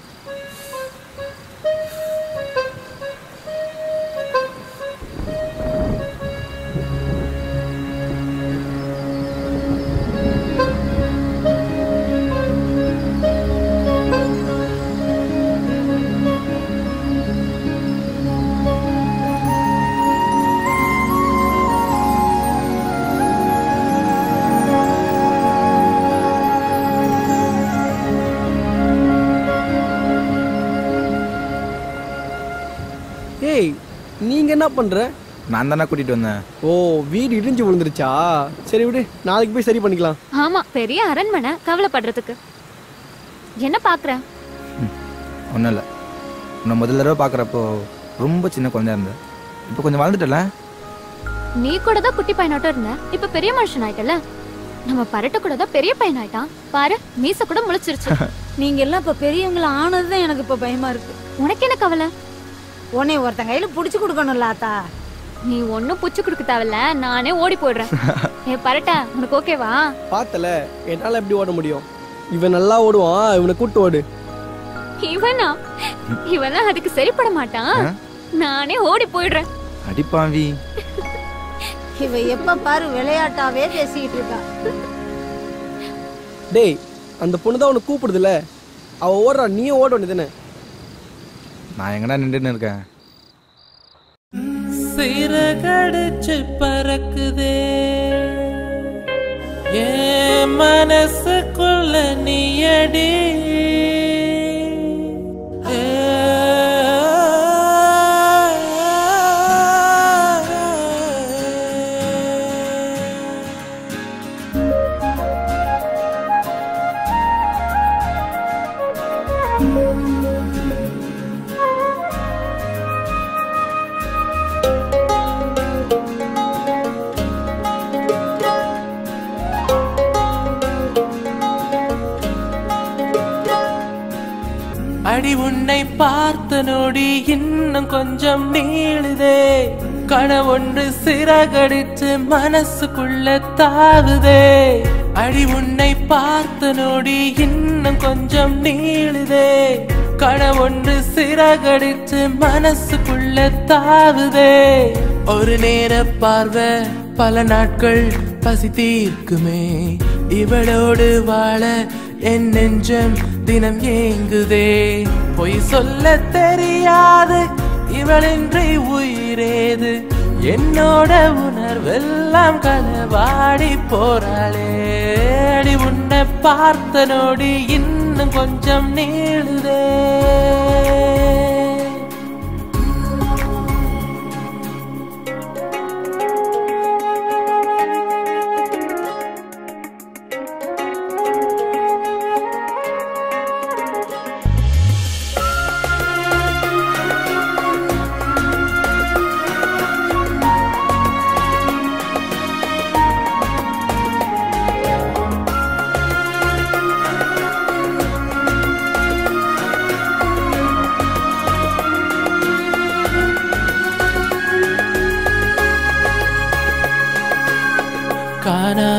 ஏய் நீங்க என்ன பண்ற? நான் தானே கூட்டிட்டு வந்தேன். ஓ வீடு இடிஞ்சு விழுந்துருச்சா? சரி விடு, நாளைக்கு போய் சரி பண்ணிக்கலாம். ஆமா, பெரிய அரண்மனை, கவலைப்படுறதுக்கு. என்ன பாக்குற? ஒன்றும் இல்லை. உன்னை முதல் தடவை பார்க்குறப்போ ரொம்ப சின்ன குழந்தையா இருந்த. இப்போ கொஞ்சம் வளர்ந்துட்டல. நீ கூட தான் குட்டி பையனாட்டம் இருந்த, இப்ப பெரிய மனுஷன் ஆயிட்டல. நம்ம பரட்ட கூட தான் பெரிய பையன் ஆயிட்டான். பாரு, மீச கூட முளைச்சிருச்சு. நீங்க எல்லாம் இப்ப பெரியவங்கள ஆனதுதான் எனக்கு இப்ப பயமா இருக்கு. உனக்கு என்ன கவலை? உன்னை ஒருத்தன் கையில புடிச்சு கொடுக்கணும்ல ஆத்தா. நீ ஒன்னும் புடிச்சு கொடுக்க தேவையில்ல, நானே ஓடி போயிடுறேன். ஏ பரட்ட, உனக்கு ஓகேவா? பார்த்தல, என்னால எப்படி ஓட முடியும்? இவன் நல்லா ஓடுவான், இவனை கூட்டு ஓடு. இவனா? இவெல்லாம் அதுக்கு சரிப்பட மாட்டான். நானே ஓடி போயிடுறேன். அடிப்பாவி. இவ எப்ப பாரு விளையாட்டாவே பேசிட்டு இருக்கா. டேய், அந்த பொண்ணு தான் உன்னை கூப்பிடுதுல, அவ ஓடுறா, நீயும் ஓட வேண்டியதானே? நான் எங்கடா நின்றுன்னு இருக்கேன். சிறகடிச்சு பறக்குதே என் மனசுக்குள்ள நீயடி. அடி உன்னை பார்த்த நொடி இன்னும் கொஞ்சம் நீளுதே. கனவொன்று சிறகடிச்சு மனசுக்குள்ள தாவுதே. அடி உன்னை பார்த்த நொடி இன்னும் கொஞ்சம் நீளுதே. கனவொன்று சிறகடிச்சு மனசுக்குள்ள தாவுதே. ஒரு நேர பார்வை பல நாட்கள் பசி தீர்க்குமே. இவளோடு வாழ என் நெஞ்சம் தினம் ஏங்குதே. பொய் சொல்ல தெரியாது இவளின்றி உயிரேது. என்னோட உணர்வெல்லாம் களவாடி போறாளே. அடி உன்னை பார்த்த நொடி இன்னும் கொஞ்சம் நீளுதே.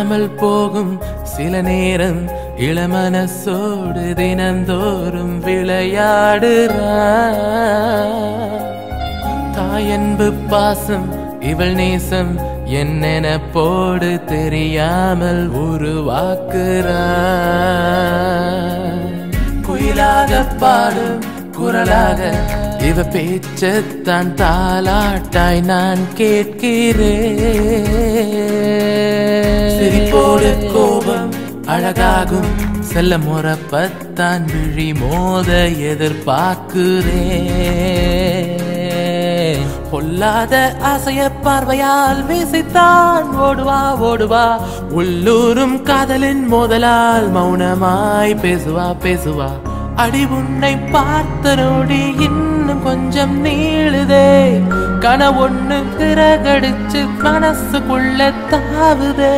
புரியாமல் போகும் சில நேரம் இளமனசோடு தினந்தோறும் விளையாடுறான். தாயன்பு பாசம் இவள் நேசம் என்னென போடு தெரியாமல் உருவாக்குறான். குயிலாக பாடும் குரலாக இவ பேச்சத்தான் தாலாட்டாய் நான் கேட்கிறேன். சிரிப்போடு கோபம் அழகாகும் செல்ல முறப்பத்தான் விழி மோத எதிர்பார்க்கிறேன். பொல்லாத ஆசைய பார்வையால் வீசித்தான் ஓடுவா ஓடுவா. உள்ளூரும் காதலின் மோதலால் மௌனமாய் பேசுவா பேசுவா. அடி உன்னை பார்த்த நொடி இன்னும் கொஞ்சம் நீளுதே. கனவொன்னு திரகடிச்சு மனசுக்குள்ள தாவுதே.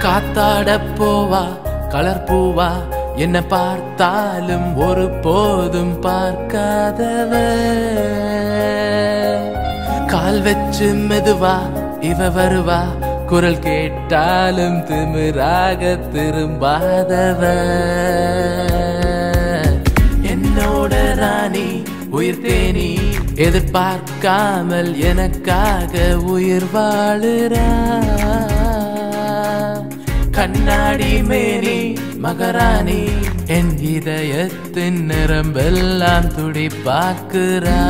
காத்தாட போவா கலர் பூவா என்ன பார்த்தாலும் ஒரு போதும் பார்க்காதவ. கால் வச்சு மெதுவா இவ வருவா. குரல் கேட்டாலும் திமிராக திரும்பாதவ. என்னோட ராணி உயிர் தேனி எதிர்பார்க்காமல் எனக்காக உயிர் வாழுறா. கண்ணாடி மேனி மகராணி என் இதயத்தின் நிரம்பெல்லாம் துடிப்பாக்குறா.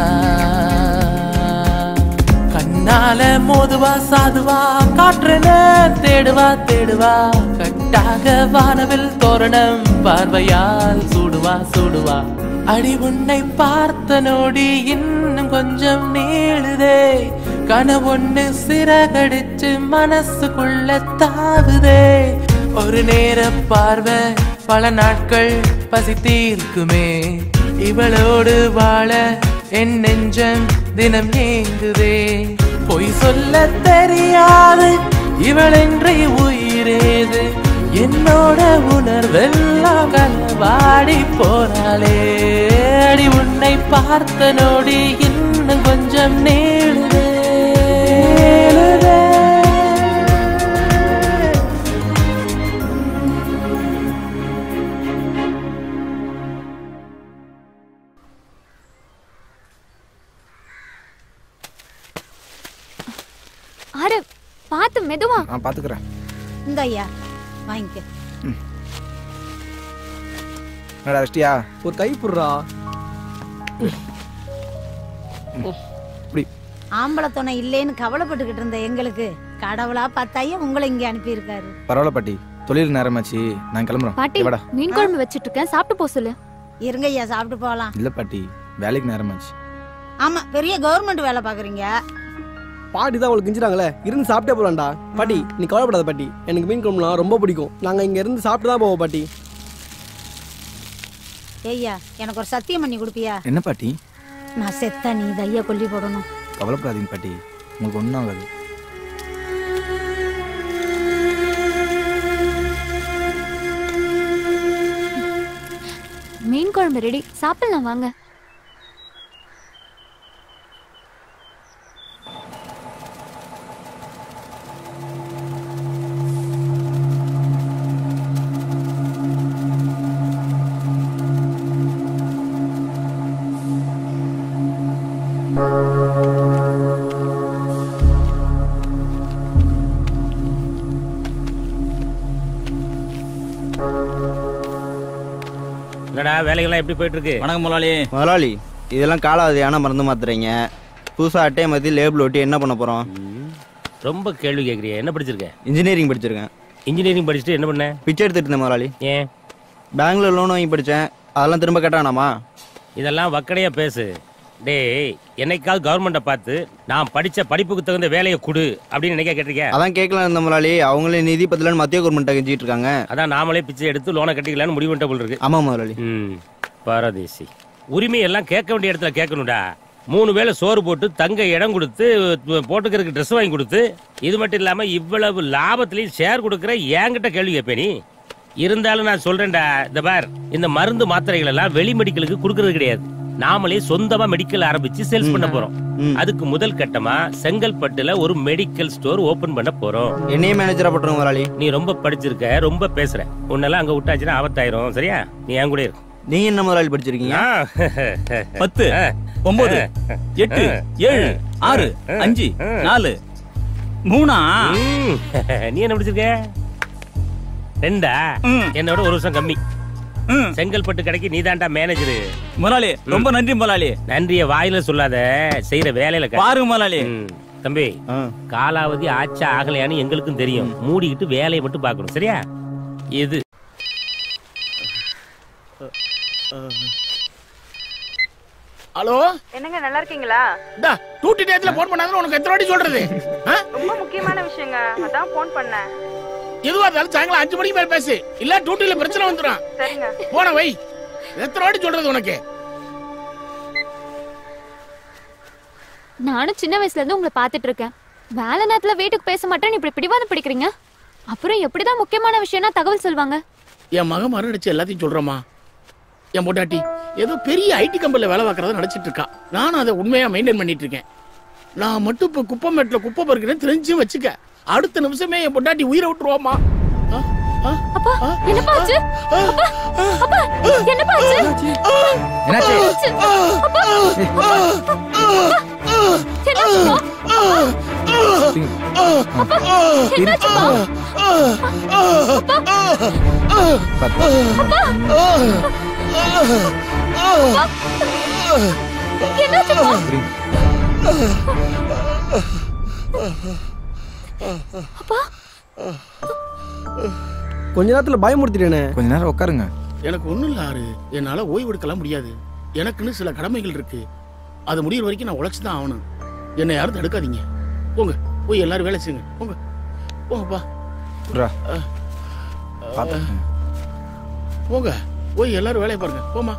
கண்ணால மோதுவா சாதுவா காற்றுன தேடுவா தேடுவா. கட்டாக வானவில் தோரணம் பார்வையால் சூடுவா சூடுவா. அடி உன்னை பார்த்த நோடி இன்னும் கொஞ்சம் நீளுதே. கனவொன்னு சிறகடிச்சு மனசுக்குள்ள தாவுதே. ஒரு நேர பார்வை பல நாட்கள் பசி தீர்க்குமே. இவளோடு வாழ என் நெஞ்சம் தினம் ஏங்குதே. பொய் சொல்ல தெரியாது இவளென்றே உயிரேது. என்னோட உணர்வெல்லாம் கலவாடி போனாலே. அடி உன்னை பார்த்த நோடி இன்னும் கொஞ்சம் நீளுதே. அरे பாத்து மெதுவா. நான் பாத்துக்கிறேன். இந்த ஐயா வாங்கிக்க. என்னடா வெஸ்டியா? ஒரு கை புடுறா. ஆம்பளை துணை இல்லைன்னு கவலைப்பட்டுக்கிட்டு இருந்த எங்களுக்கு கடவுளா பார்த்தாயா உங்களை இங்க அனுப்பியிருக்காரு. பரவாயில்ல பாட்டி, தொழில் நேரமாச்சு, நான் கிளம்புறேன். பாட்டி மீன் குழம்பு வச்சிட்டு இருக்கேன், சாப்பிட்டு போ சொல்லு. இருங்க ஐயா சாப்பிட்டு போகலாம். இல்ல பாட்டி, வேலைக்கு நேரமாச்சு. ஆமா பெரிய கவர்மெண்ட் வேலை பாக்குறீங்க. பாட்டி தான் அவளுக்கு கிஞ்சிட்டாங்களே, இருந்து சாப்பிட்டே போலாம்டா. பாட்டி நீ கவலைப்படாத பாட்டி, எனக்கு மீன் குழம்புலாம் ரொம்ப பிடிக்கும். நாங்க இங்க இருந்து சாப்பிட்டு தான் போவோம் பாட்டி. ஐயா எனக்கு ஒரு சத்தியம் பண்ணி கொடுப்பியா? என்ன பாட்டி? நான் செத்தா நீ தையா கொல்லி போடணும். கவலைப்படாதீங்க பாட்டி, உங்களுக்கு ஒன்றும் ஆகாது. மீன் குழம்பு ரெடி, சாப்பிடலாம் வாங்க. என்னடா வேலைகள்லாம் எப்படி போயிட்டு இருக்கு? வணக்கம் முதலாளி. முதலாளி இதெல்லாம் காலாவதியான மருந்து மாத்துறீங்க. புதுசாக அட்டையை மாற்றி லேபிள் ஒட்டி என்ன பண்ண போகிறோம்? ரொம்ப கேள்வி கேட்குறிய. என்ன படிச்சிருக்க? இன்ஜினியரிங் படிச்சிருக்கேன். இன்ஜினியரிங் படிச்சுட்டு என்ன பண்ண? பிச்சை எடுத்துட்டு இருந்தேன் முதலாளி. ஏன்? பேங்க்ல லோன் வாங்கி படித்தேன், அதெல்லாம் திரும்ப கேட்டானாமா? இதெல்லாம் வக்கடையா பேசு. டேய் என்னைக்காவது கவர்மெண்ட்டை பார்த்து நான் படிச்ச படிப்புக்கு தகுந்த வேலையை கொடு அப்படின்னு நினைக்க கேட்டிருக்கேன். அதான் கேட்கலாம் இருந்த முதலாளி. அவங்களே நிதி பத்தலன்னு மத்திய கவர்மெண்ட்டை கெஞ்சிட்டு இருக்காங்க. அதான் நாமளே பிச்சை எடுத்து லோனை கட்டிக்கலான்னு முடிவு பண்ணிட்ட போல இருக்கு. ஆமா முதலாளி. பாரதேசி உரிமையெல்லாம் கேட்க வேண்டிய இடத்துல கேட்கணும்டா. 3 வேளை சோறு போட்டு தங்க இடம் கொடுத்து போட்டுக்கிறதுக்கு ட்ரெஸ் வாங்கி கொடுத்து இது மட்டும் இல்லாம இவ்வளவு லாபத்திலையும் ஷேர் கொடுக்குற என்கிட்ட கேள்வி கேட்பேன் நீ. இருந்தாலும் நான் சொல்றேன்டா, இந்த பார் இந்த மருந்து மாத்திரைகள் எல்லாம் வெளி மெடிக்கலுக்கு கொடுக்கறது கிடையாது. நாமளே சொந்தமா மெடிக்கல் ஆரம்பிச்சு சேல்ஸ் பண்ண போறோம். அதுக்கு முதல் கட்டமா செங்கல்பட்டுல ஒரு மெடிக்கல் ஸ்டோர் ஓபன் பண்ண போறோம். என்னையே மேனேஜரா போட்டுருங்க முதலாளி. நீ ரொம்ப படிச்சிருக்க, ரொம்ப பேசுற. உன்னெல்லாம் அங்க விட்டாச்சுன்னா ஆபத்தாயிரும். சரியா? நீ என் கூட இருக்கும். நீங்க என்ன முதலாளி படிச்சிருக்கீங்க? 10 9 8 7 6 5 4 3. நீ என்ன படிச்சிருக்க? 2. என்னோட 1 வருஷம் கம்மி. செங்கல்பட்டு கடைக்கு நீதான்டா மேனேஜர். முதலாளி ரொம்ப நன்றி முதலாளி. நன்றிய வாயில சொல்லாத, செய்யற வேலையில பாருங்க முதலாளி. தம்பி காலாவதி ஆச்சா ஆகலையான்னு எங்களுக்கும் தெரியும். மூடிக்கிட்டு வேலையை மட்டும் பார்க்கணும். சரியா? இது ஹலோ என்னங்க நல்லா இருக்கீங்களா? டூட்டி டேட்ல போன் பண்ணாத உனக்கு எத்தனை வாட்டி சொல்றது? ரொம்ப முக்கியமான விஷயங்க, அதான் போன் பண்ணேன். எதுவா இருந்தாலும் சாயங்காலம் 5 மணிக்கு மேல பேசு, இல்ல டூட்டில பிரச்சனை வந்துடும். சரிங்க. போன வை. எத்தனை வாட்டி சொல்றது உனக்கு? நானும் சின்ன வயசுல இருந்து உங்களை பாத்துட்டு இருக்கேன். வேலை நேரத்துல வீட்டுக்கு பேச மாட்டேன்னு இப்படி பிடிவாதம் பிடிக்கிறீங்க. அப்புறம் எப்படிதான் முக்கியமான விஷயம்னா தகவல் சொல்வாங்க? என் மகன் மறுநடிச்சு எல்லாத்தையும் சொல்றமா. என் பொண்டாட்டி ஏதோ பெரிய ஐடி கம்பெனில வேலை பார்க்கறத நினைச்சிட்டு இருக்கா. நானும் அதை உண்மையா மெயின்டைன் பண்ணிட்டு இருக்கேன். நான் மட்டும் இப்ப குப்பமேட்ல குப்பை பறிக்கிறேன்னு தெரிஞ்சு வச்சுக்க, அடுத்த நிமிஷமே என் பொண்டாட்டி உயிரை விட்டுருவாமா. அப்பா என்னப்பா ஆச்சு? அப்பா அப்பா என்னப்பா ஆச்சு? என்னாச்சு? அப்பா என்னாச்சுப்பா? கொஞ்ச நேரத்துல பயமுறுத்திட்டேனே. கொஞ்ச நேரம் உட்காருங்க. எனக்கு ஒண்ணும் இல்ல ஆறு, என்னால ஓய்வு எடுக்கலாம் முடியாது. எனக்குன்னு சில கடமைகள் இருக்கு. அது முடியிற வரைக்கும் நான் உழைச்சுதான் ஆகணும். என்னை யாரும் தடுக்காதீங்க. போங்க போய் எல்லாரும் வேலை செய்யுங்க. போங்க போங்கப்பா. போங்க போய் எல்லாரும் வேலையை பாருங்க. போமா.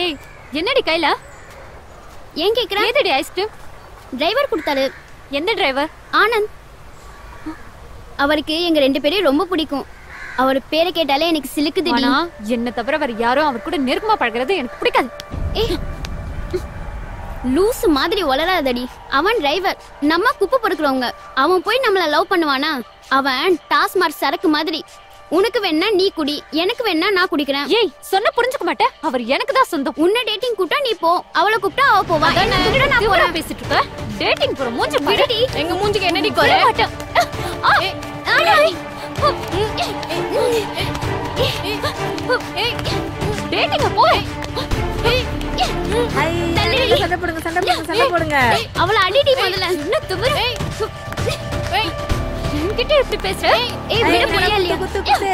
ஏய் என்னடி கையில? ஏன் கேக்குற? ஏதடி ஐஸ்கிரீம்? டிரைவர் கொடுத்தாரு. எந்த டிரைவர்? ஆனந்த். அவருக்கு எங்க 2 பேரையும் ரொம்ப பிடிக்கும். அவர் பேரை கேட்டாலே எனக்கு சிலுக்குது. ஆனா என்ன தவிர வேற யாரும் அவர் கூட நெருக்கமா பழகிறது எனக்கு பிடிக்காது. ஏய் லூசு மாதிரி வளராதடி. அவன் டிரைவர், நம்ம குப்பை பொறுக்குறவங்க. அவன் போய் நம்மள லவ் பண்ணுவானா? அவன் டாஸ்மார்க் சரக்கு மாதிரி. உனக்கு வேணா நீ குடி, எனக்கு வேணா நான் குடிக்கிறேன். ஏய் சொன்ன புரிஞ்சுக்க மாட்டேன். அவர் எனக்கு தான் சொந்தம். உன்னை டேட்டிங் கூட்டா நீ போ, அவளை கூப்பிட்டா அவ போவா. நான் போறேன் பேசிட்டு இருக்க. டேட்டிங் போற மூஞ்சி பாருடி. எங்க மூஞ்சிக்கு என்னடி குறை? டேட்டிங்க போ. சண்டை போடுங்க சண்டை போடுங்க சண்டை போடுங்க. அவளை அடிடி முதல்ல. என்ன துமுறு? என்கிட்ட எப்படி பேசுற? ஏய் விட முடியல இல்லையா? குத்து குத்து.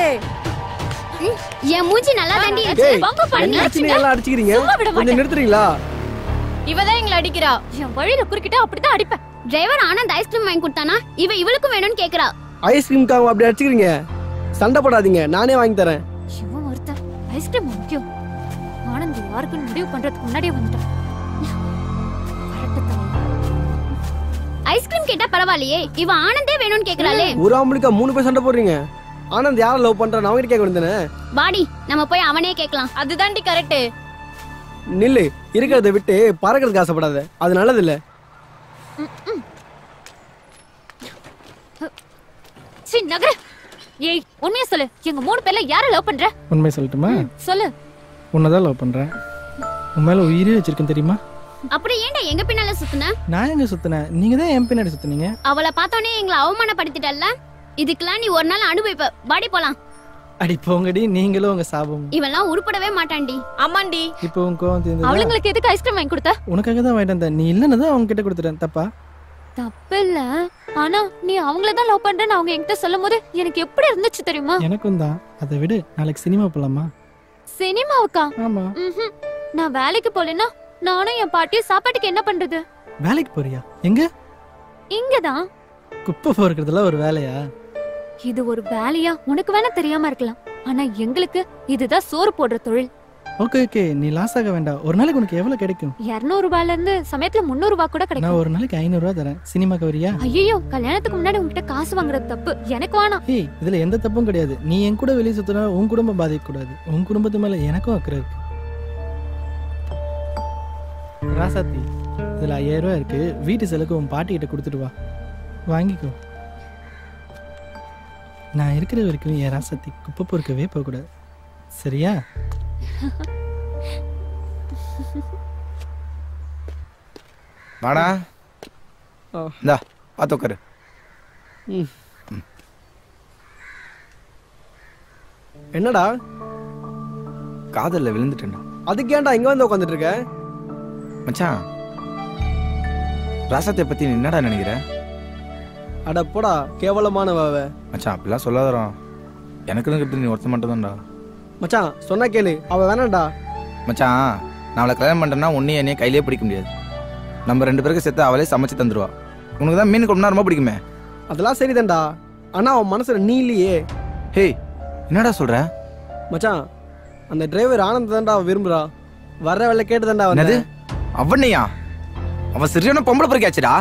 என் மூஞ்சி நல்லா தாண்டி இருக்கு. வாங்க பண்ணி எல்லாம் அடிச்சிக்கிறீங்க. கொஞ்சம் நிறுத்துறீங்களா? இவதான் எங்களை அடிக்கிறா. என் வழியில குறுக்கிட்டா அப்படிதான் அடிப்பேன். டிரைவர் ஆனந்த் ஐஸ்கிரீம் வாங்கி கொடுத்தானா? இவளுக்கும் வேணும்னு கேக்குறா. ஐஸ்கிரீம்காக அப்படி அடிச்சிக்கிறீங்க. சண்டை போடாதீங்க, நானே வாங்கி தரேன். இவன் ஒருத்தன் ஐஸ்கிரீம் முக்கியம். ஆனந்த் யாருக்குன்னு முடிவு பண்றதுக்கு முன்னாடியே வந்துட்டான். ஐஸ்கிரீம் கேட்டா பரவாயில்லையே, இவ ஆனந்தே வேணும்னு கேக்குறாளே. ஒரு ஆம்பளைக்கா 3 பேர் சண்டை போடுறீங்க. ஆனந்த் யார லவ் பண்றான் அவங்க கேட்க வேண்டியதானே? பாடி நம்ம போய் அவனே கேட்கலாம். அதுதான்டி கரெக்ட். நில்லு, இருக்கிறத விட்டு பறக்கிறதுக்கு ஆசைப்படாத, அது நல்லது இல்ல. சீ நகர. ஏய் உண்மையா சொல்லு, எங்க 3 பேர்ல யார லவ் பண்ற? உண்மை சொல்லட்டுமா? சொல்லு. உன்னதான் லவ் பண்றேன். உன் மேல உயிரே வச்சிருக்கேன் தெரியுமா? அப்புறம் ஏன்டா எங்க பின்னால சுத்துன? நான் எங்க சுத்தினேன்? நீங்க தான் என் பின்னாடி சுத்துனீங்க. அவளை பார்த்தோன்னே எங்களை அவமானப்படுத்திட்டல்ல. இதுக்கெல்லாம் நீ ஒரு நாள் அனுபவிப்ப. பாடி போலாம். அடி போங்கடி, நீங்களும் உங்க சாபம். இவெல்லாம் உருப்படவே மாட்டான்டி. ஆமாண்டி. இப்போ உன் கோவம் தீர்ந்ததா? அவளுங்களுக்கு எதுக்கு ஐஸ்கிரீம் வாங்கி கொடுத்த? உனக்காக தான் வாங்கிட்டு வந்தேன். நீ இல்லைன்னு அவங்க கிட்ட கொடுத்துட்டேன். தப்பா? தப்பு இல்ல. ஆனா நீ அவங்கள தான் லவ் பண்றேன்னு அவங்க என்கிட்ட சொல்லும் போது எனக்கு எப்படி இருந்துச்சு தெரியுமா? எனக்கும் தான். அதை விடு, நாளைக்கு சினிமா போலாமா? சினிமாவுக்கா? ஆமா. நான் வேலைக்கு போலனா நானும் என் பாட்டியும் சாப்பாட்டுக்கு என்ன பண்றது? வேலைக்கு போறியா? எங்க? இங்கதான். குப்பை பொறுக்கிறதுல ஒரு வேலையா? இது ஒரு வேலையா உனக்கு வேணா தெரியாம இருக்கலாம், ஆனா எங்களுக்கு இதுதான் சோறு போடுற தொழில். ஓகே ஓகே, நீ லாஸ் ஆக வேண்டாம். ஒரு நாளைக்கு உனக்கு எவ்வளவு கிடைக்கும்? 200 ரூபாயில இருந்து சமயத்துல 300 ரூபாய் கூட கிடைக்கும். நான் ஒரு நாளைக்கு 500 ரூபாய் தரேன். சினிமாக்கு வரியா? ஐயோ, கல்யாணத்துக்கு முன்னாடி உன்கிட்ட காசு வாங்குறது தப்பு. எனக்கு வேணாம். ஏய், இதுல எந்த தப்பும் கிடையாது. நீ என் கூட வெளியே சுத்தினா உன் குடும்பம் பாதிக்க கூடாது. உன் குடும்பத்து மேல எனக்கும் அக்கறை இருக்கு. ராசாத்தி, இதுல 5000 ரூபாய் இருக்கு. வீட்டு செலவுக்கு உன் பாட்டி கிட்ட கொடுத்துட்டு வா, வாங்கிக்கோ. நான் இருக்கிற வரைக்கும் என் ராசாத்தி குப்பை பொறுக்கவே போக கூடாது, சரியா? வாடா. இந்தா பார்த்து உட்காரு. என்னடா? காதல்ல விழுந்துட்டேன்டா. அதுக்கு ஏன்டா இங்க வந்து உட்காந்துட்டு இருக்க? மச்சான், ராசாத்தை பத்தி நீ என்னடா நினைக்கிற? அட போடா, கேவலமான வாவ. மச்சான் அப்படிலாம் சொல்லாதடா. எனக்குன்னு கிட்ட நீ ஒருத்த மட்டும் தான்டா. மச்சான் சொன்னா கேளு, அவ வேணாம்டா. மச்சான், நான் அவளை கல்யாணம் பண்ணுறேன்னா ஒன்றையும் என்னையே கையிலே பிடிக்க முடியாது. நம்ம 2 பேருக்கு சேர்த்து அவளே சமைச்சு தந்துடுவா. உனக்கு தான் மீன் குழம்புனா ரொம்ப பிடிக்குமே. அதெல்லாம் சரிதான்டா, ஆனா அவன் மனசுல நீ இல்லையே. ஹே, என்னடா சொல்ற? மச்சான், அந்த டிரைவர் ஆனந்த் தான்டா விரும்புறா. வர வேலை கேட்டு தான்டா வந்தது. அவனையா? அவன் சரியான பொம்பளை பொறுக்காச்சுடா.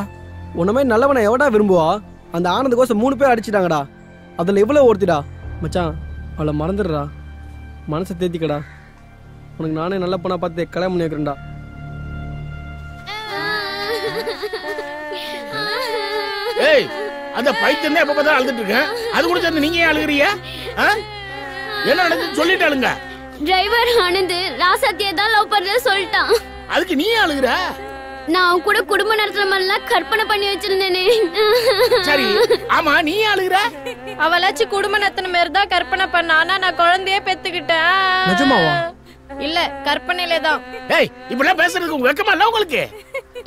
உன்ன மாதிரி நல்லவனை எவடா விரும்புவா? அந்த ஆனந்த் கோசம் 3 பேர் அடிச்சிட்டாங்கடா. அதுல இவ்வளவு ஒருத்திடா. மச்சான், அவளை மறந்துடுறா. மனசை தேத்திக்கடா. உனக்கு நானே நல்ல பொண்ணா பார்த்து கல்யாணம் பண்ணி வைக்கிறேன்டா. ஏய், அந்த பைத்தியம் எப்ப பார்த்தாலும் அழுதுட்டு இருக்கேன். அது கூட சேர்ந்து நீங்க ஏன் அழுகுறீங்க? என்ன நடந்துச்சு சொல்லிட்டு அழுங்க. டிரைவர் ஆனந்த் ராசாத்தியை தான் லவ் பண்றேன்னு சொல்லிட்டான். அதுக்கு நீ அழுகுற? நான் அவன் கூட குடும்ப நடத்துற மாதிரிலாம் கற்பனை பண்ணி வச்சிருந்தேனே. சரி, ஆமா, நீ அழுகுற? அவளாச்சு குடும்ப நடத்தின மாதிரி தான் கற்பனை பண்ணா, ஆனா நான் குழந்தையே பெத்துக்கிட்டேன். நிஜமாவா? இல்ல, கற்பனையிலே தான். ஏய், இப்படிலாம் பேசுறதுக்கு உங்களுக்கு வெக்கமா இல்ல உங்களுக்கு?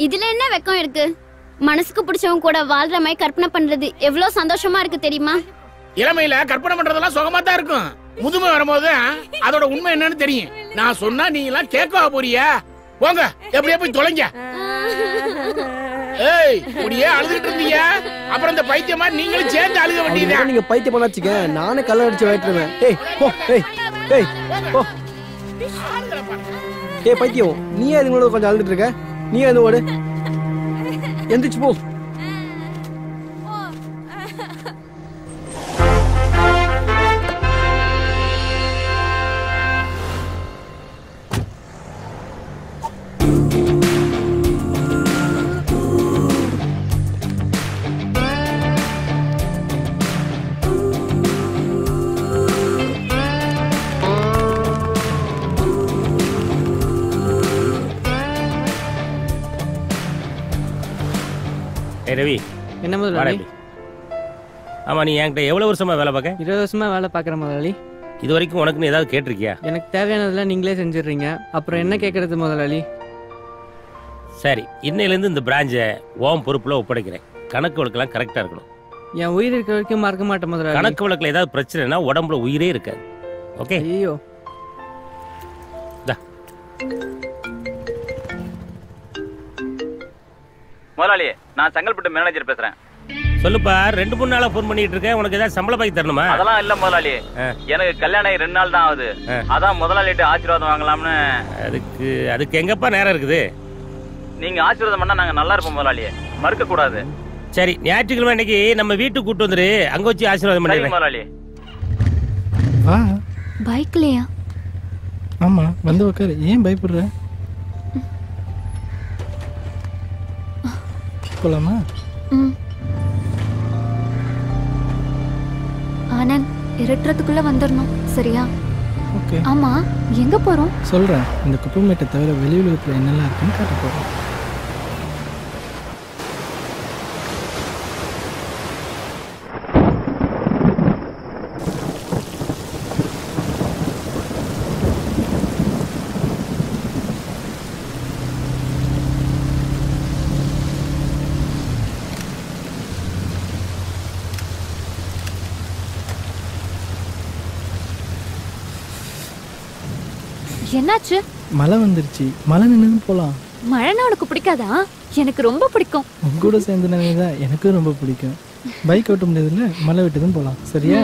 இதுல என்ன வெக்கம் இருக்கு? மனசுக்கு பிடிச்சவங்க கூட வாழ்ற மாதிரி கற்பனை பண்றது எவ்வளவு சந்தோஷமா இருக்கு தெரியுமா? இளமையில கற்பனை பண்றதெல்லாம் சுகமா தான் இருக்கும். முதுமை வரும்போது அதோட உண்மை என்னன்னு தெரியும். நான் சொன்னா நீங்க எல்லாம் கேட்கவா போறியா? போங்க, எப்படியா போய் தொலைங்க. ஏய், இப்படியே அழுதுட்டு இருந்தீங்க, அப்புறம் இந்த பைத்தியமா நீங்களும் சேர்ந்து அழுக வேண்டியதா? நீங்க பைத்தியம் பண்ணாச்சுக்க, நானே கல்ல அடிச்சு வைட்டுருவேன். ஏய் போ, ஏய் ஏய் போ. ஏய் பைத்தியம், நீயே இதுங்களோட கொஞ்சம் அழுதுட்டு இருக்க. நீயே அது ஓடு, எந்திரிச்சு போ. ரவி, என்ன முதலாளி? ஆமா, நீ என்கிட்ட எவ்வளவு வருஷமா வேலை பார்க்க? 20 வருஷமா வேலை பார்க்குற முதலாளி. இது வரைக்கும் உனக்குன்னு ஏதாவது கேட்டிருக்கியா? எனக்கு தேவையானதெல்லாம் நீங்களே செஞ்சிடுறீங்க, அப்புறம் என்ன கேட்கறது முதலாளி? சரி, இன்னையிலேருந்து இந்த பிரான்ச்சை ஓம் பொறுப்புல ஒப்படைக்கிறேன். கணக்கு வழக்கெல்லாம் கரெக்டா இருக்கணும். என் உயிர் இருக்கிற வரைக்கும் மறக்க மாட்டேன் முதலாளி. கணக்கு வழக்கில் ஏதாவது பிரச்சனைனா உடம்புல உயிரே இருக்காது. ஓகே? ஐயோ, முதலாளி, நான் செங்கல்பட்டு மேனேஜர் பேசுறேன். சொல்லுப்பா. 2-3 நாளா போன் பண்ணிட்டு இருக்கேன். உனக்கு ஏதாவது சம்பள பாக்கி தரணுமா? அதெல்லாம் இல்ல முதலாளி, எனக்கு கல்யாணம் ஆகி 2 நாள் தான் ஆகுது. அதான் முதலாளிட்ட ஆசீர்வாதம் வாங்கலாம்னு. அதுக்கு எங்கப்பா நேரம் இருக்குது? நீங்க ஆசீர்வாதம் பண்ணா நாங்க நல்லா இருப்போம் முதலாளி, மறுக்க கூடாது. சரி, ஞாயிற்றுக்கிழமை இன்னைக்கு நம்ம வீட்டுக்கு கூட்டு வந்துரு, அங்க வச்சு ஆசீர்வாதம் பண்ணிடுறேன் முதலாளி. வா. பைக்லயா? ஆமா, வந்து உட்காரு. ஏன் பயப்படுற? போலாமா? ஆனந்த், இருட்டுறதுக்குள்ள வந்துடணும், சரியா? ஓகே. ஆமா, எங்க போறோம்? சொல்றேன். இந்த குப்பைமேட்டை தவிர வெளி உலகத்துல என்னெல்லாம் இருக்குன்னு காட்ட போறோம். என்னாச்சு? மழை வந்துருச்சு. மழை நின்று போலாம். மழைனா உனக்கு பிடிக்காதா? எனக்கு ரொம்ப பிடிக்கும். உங்க கூட சேர்ந்து தான் எனக்கும் ரொம்ப பிடிக்கும். பைக் ஓட்ட முடியாதுல்ல, மழை விட்டுதான் போலாம். சரியா?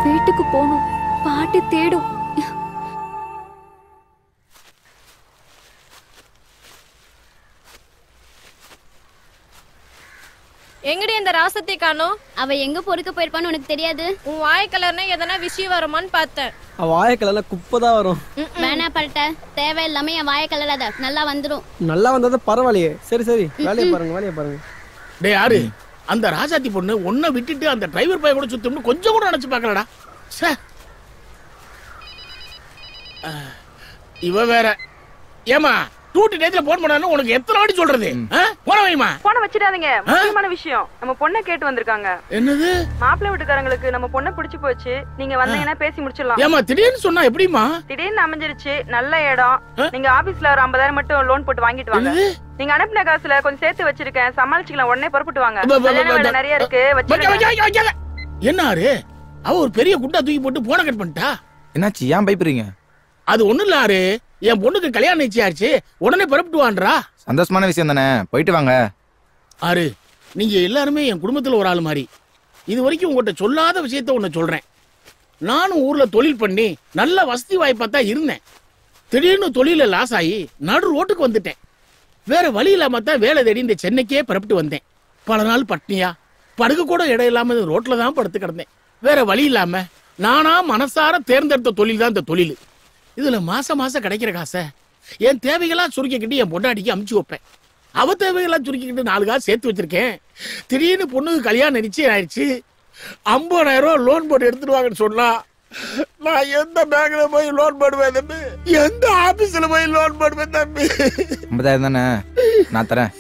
வீட்டுக்கு போகணும். பாட்டி தேடும். எங்கடி அந்த ராசத்தை காணோம்? அவ எங்க பொறுக்க போயிருப்பான்னு உனக்கு தெரியாது? உன் வாய் கலர்னா எதனா விஷயம் வருமான்னு பார்த்தேன். அவ வாய கலர்ல குப்பை தான் வரும். வேணா பரட்ட, தேவையில்லாம என் வாய கலராத, நல்லா வந்துடும். நல்லா வந்தது பரவாயில்லையே. சரி சரி, வேலையை பாருங்க, வேலையை பாருங்க. டேய் யாரு அந்த ராஜாத்தி பொண்ணு? ஒன்ன விட்டுட்டு அந்த டிரைவர் பைய கூட சுத்தம்னு கொஞ்சம் கூட நினைச்சு பாக்கலடா. இவ வேற. ஏமா டூட்டி டேட்ல போன் பண்ணானே உனக்கு எத்தனை வாட்டி சொல்றது? போன வைமா. போன வச்சிடாதீங்க. முக்கியமான விஷயம். நம்ம பொண்ணை கேட்டு வந்திருக்காங்க. என்னது? மாப்பிள்ளை வீட்டுக்காரங்களுக்கு நம்ம பொண்ணை பிடிச்சு போச்சு. நீங்க வந்தீங்கன்னா பேசி முடிச்சிடலாம். ஏமா திடீர்னு சொன்னா எப்படிமா? திடீர்னு அமைஞ்சிருச்சு. நல்ல இடம். நீங்க ஆபீஸ்ல ஒரு 50,000 மட்டும் லோன் போட்டு வாங்கிட்டு வாங்க. நீங்க அனுப்பின காசுல கொஞ்சம் சேர்த்து வச்சிருக்கேன். சமாளிச்சுக்கலாம். உடனே புறப்பட்டு வாங்க. கல்யாண வேலை நிறைய இருக்கு. என்னாரு? அவ ஒரு பெரிய குண்டா தூக்கி போட்டு போன கட் பண்ணிட்டா. என்னாச்சு? ஏன் பயப்படுறீங்க? அது ஒண்ணும் இல்ல ஆறு. என் பொண்ணுக்கு கல்யாணம் நிச்சயாச்சு. உடனே புறப்பட்டு வான்றா. சந்தோஷமான விஷயம் தானே, போயிட்டு வாங்க. ஆறு, நீங்க எல்லாருமே என் குடும்பத்துல ஒரு ஆள் மாதிரி. இது வரைக்கும் உங்ககிட்ட சொல்லாத விஷயத்த ஒண்ணு சொல்றேன். நானும் ஊர்ல தொழில் பண்ணி நல்ல வசதி வாய்ப்பா தான் இருந்தேன். திடீர்னு தொழில லாஸ் ஆகி நடு ரோட்டுக்கு வந்துட்டேன். வேற வழி இல்லாம தான் வேலை தேடி இந்த சென்னைக்கே புறப்பட்டு வந்தேன். பல நாள் பட்னியா, படுக்க கூட இடம் இல்லாம ரோட்ல தான் படுத்து கிடந்தேன். வேற வழி இல்லாம நானா மனசார தேர்ந்தெடுத்த தொழில் தான் இந்த தொழில். இதுல மாசம் மாசம் கிடைக்கிற காசை என் தேவைகளா சுருக்கிக்கிட்டு என் பொண்டாட்டிக்கு அமுச்சு வைப்பேன். அவ தேவைகளா சுருக்கிக்கிட்டு 4 காசு சேர்த்து வச்சிருக்கேன். திடீர்னு பொண்ணுக்கு கல்யாணம் நிச்சயம் ஆயிடுச்சு. 50,000 ரூபாய் லோன் போட்டு எடுத்துடுவாங்கன்னு சொன்னா நான் எந்த பேங்க்ல போய் லோன் போடுவேன் தம்பி? எந்த ஆபீஸ்ல போய் லோன் போடுவேன் தம்பி? 50,000 தானே, நான் தரேன்.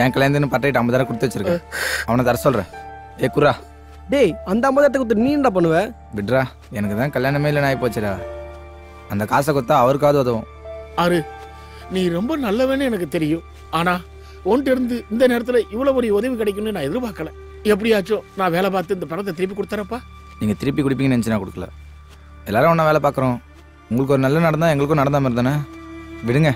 என் கல்யாணத்துன்னு பட்டையிட்டு 50,000 கொடுத்து வச்சிருக்கேன். அவனை தர சொல்றேன். ஏ குரா. டேய், அந்த 50,000 கொடுத்து நீ என்ன பண்ணுவ? விட்ரா, எனக்கு தான் கல்யாணமே இல்லை ஆகி போச்சுடா. அந்த காசை கொடுத்தா அவருக்காவது உதவும். ஆறு, நீ ரொம்ப நல்லவன்னு எனக்கு தெரியும். ஆனா ஒன்ட்டு இருந்து இந்த நேரத்துல இவ்வளவு ஒரு உதவி கிடைக்கும்னு நான் எதிர்பார்க்கல. எப்படியாச்சும் நான் வேலை பார்த்து இந்த பணத்தை திருப்பி கொடுத்துறப்பா. நீங்க திருப்பி கொடுப்பீங்கன்னு நினைச்சு நான் கொடுக்கல. எல்லாரும் ஒன்றா வேலை பார்க்குறோம். உங்களுக்கு ஒரு நல்ல நடந்தா எங்களுக்கும் நடந்த மாதிரி தானே. விடுங்க.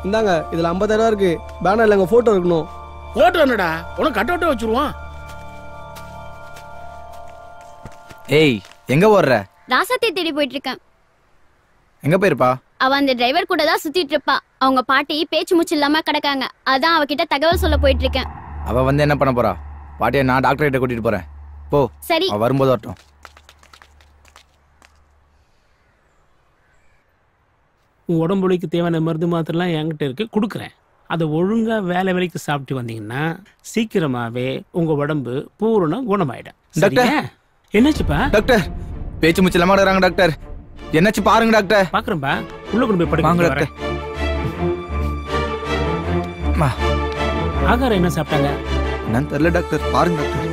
இந்தாங்க, இதுல 50,000 இருக்கு. பேனர்ல எங்க போட்டோ இருக்கணும். போட்டோ என்னடா? உனக்கு கட் அவுட்டே வச்சிருவான். ஏய், எங்க ஓடுற? ராசாத்தி தேடி போயிட்டு இருக்கேன். எங்க போயிருப்பா? அவ அந்த டிரைவர் கூட தான் சுத்திட்டு இருப்பா. அவங்க பாட்டி பேச்சு மூச்சு இல்லாம கிடக்காங்க. அதான் அவகிட்ட தகவல் சொல்ல போயிட்டு இருக்கேன். அவ வந்து என்ன பண்ண போறா? பாட்டியை நான் டாக்டர் கிட்ட கூட்டிட்டு போறேன். போ. சரி. அவ வரும்போது வரட்டும். உன் உடம்புக்கு தேவையான மருந்து மாத்திரலாம் என்கிட்ட இருக்கு, கொடுக்குறேன். அதை ஒழுங்கா வேலைக்கு சாப்பிட்டு வந்தீங்கன்னா சீக்கிரமாவே உங்க உடம்பு பூரண குணமாயிடும். டாக்டர், என்னாச்சுப்பா? டாக்டர், பேச்சு மூச்சு இல்லாம இருக்காங்க டாக்டர். என்னாச்சு பாருங்க டாக்டர். பாக்குறேன்பா, உள்ள கொண்டு போய் படுங்க டாக்டர். ஆகாரம் என்ன சாப்பிட்டாங்க? என்னன்னு தெரியல டாக்டர், பாருங்க டாக்டர்.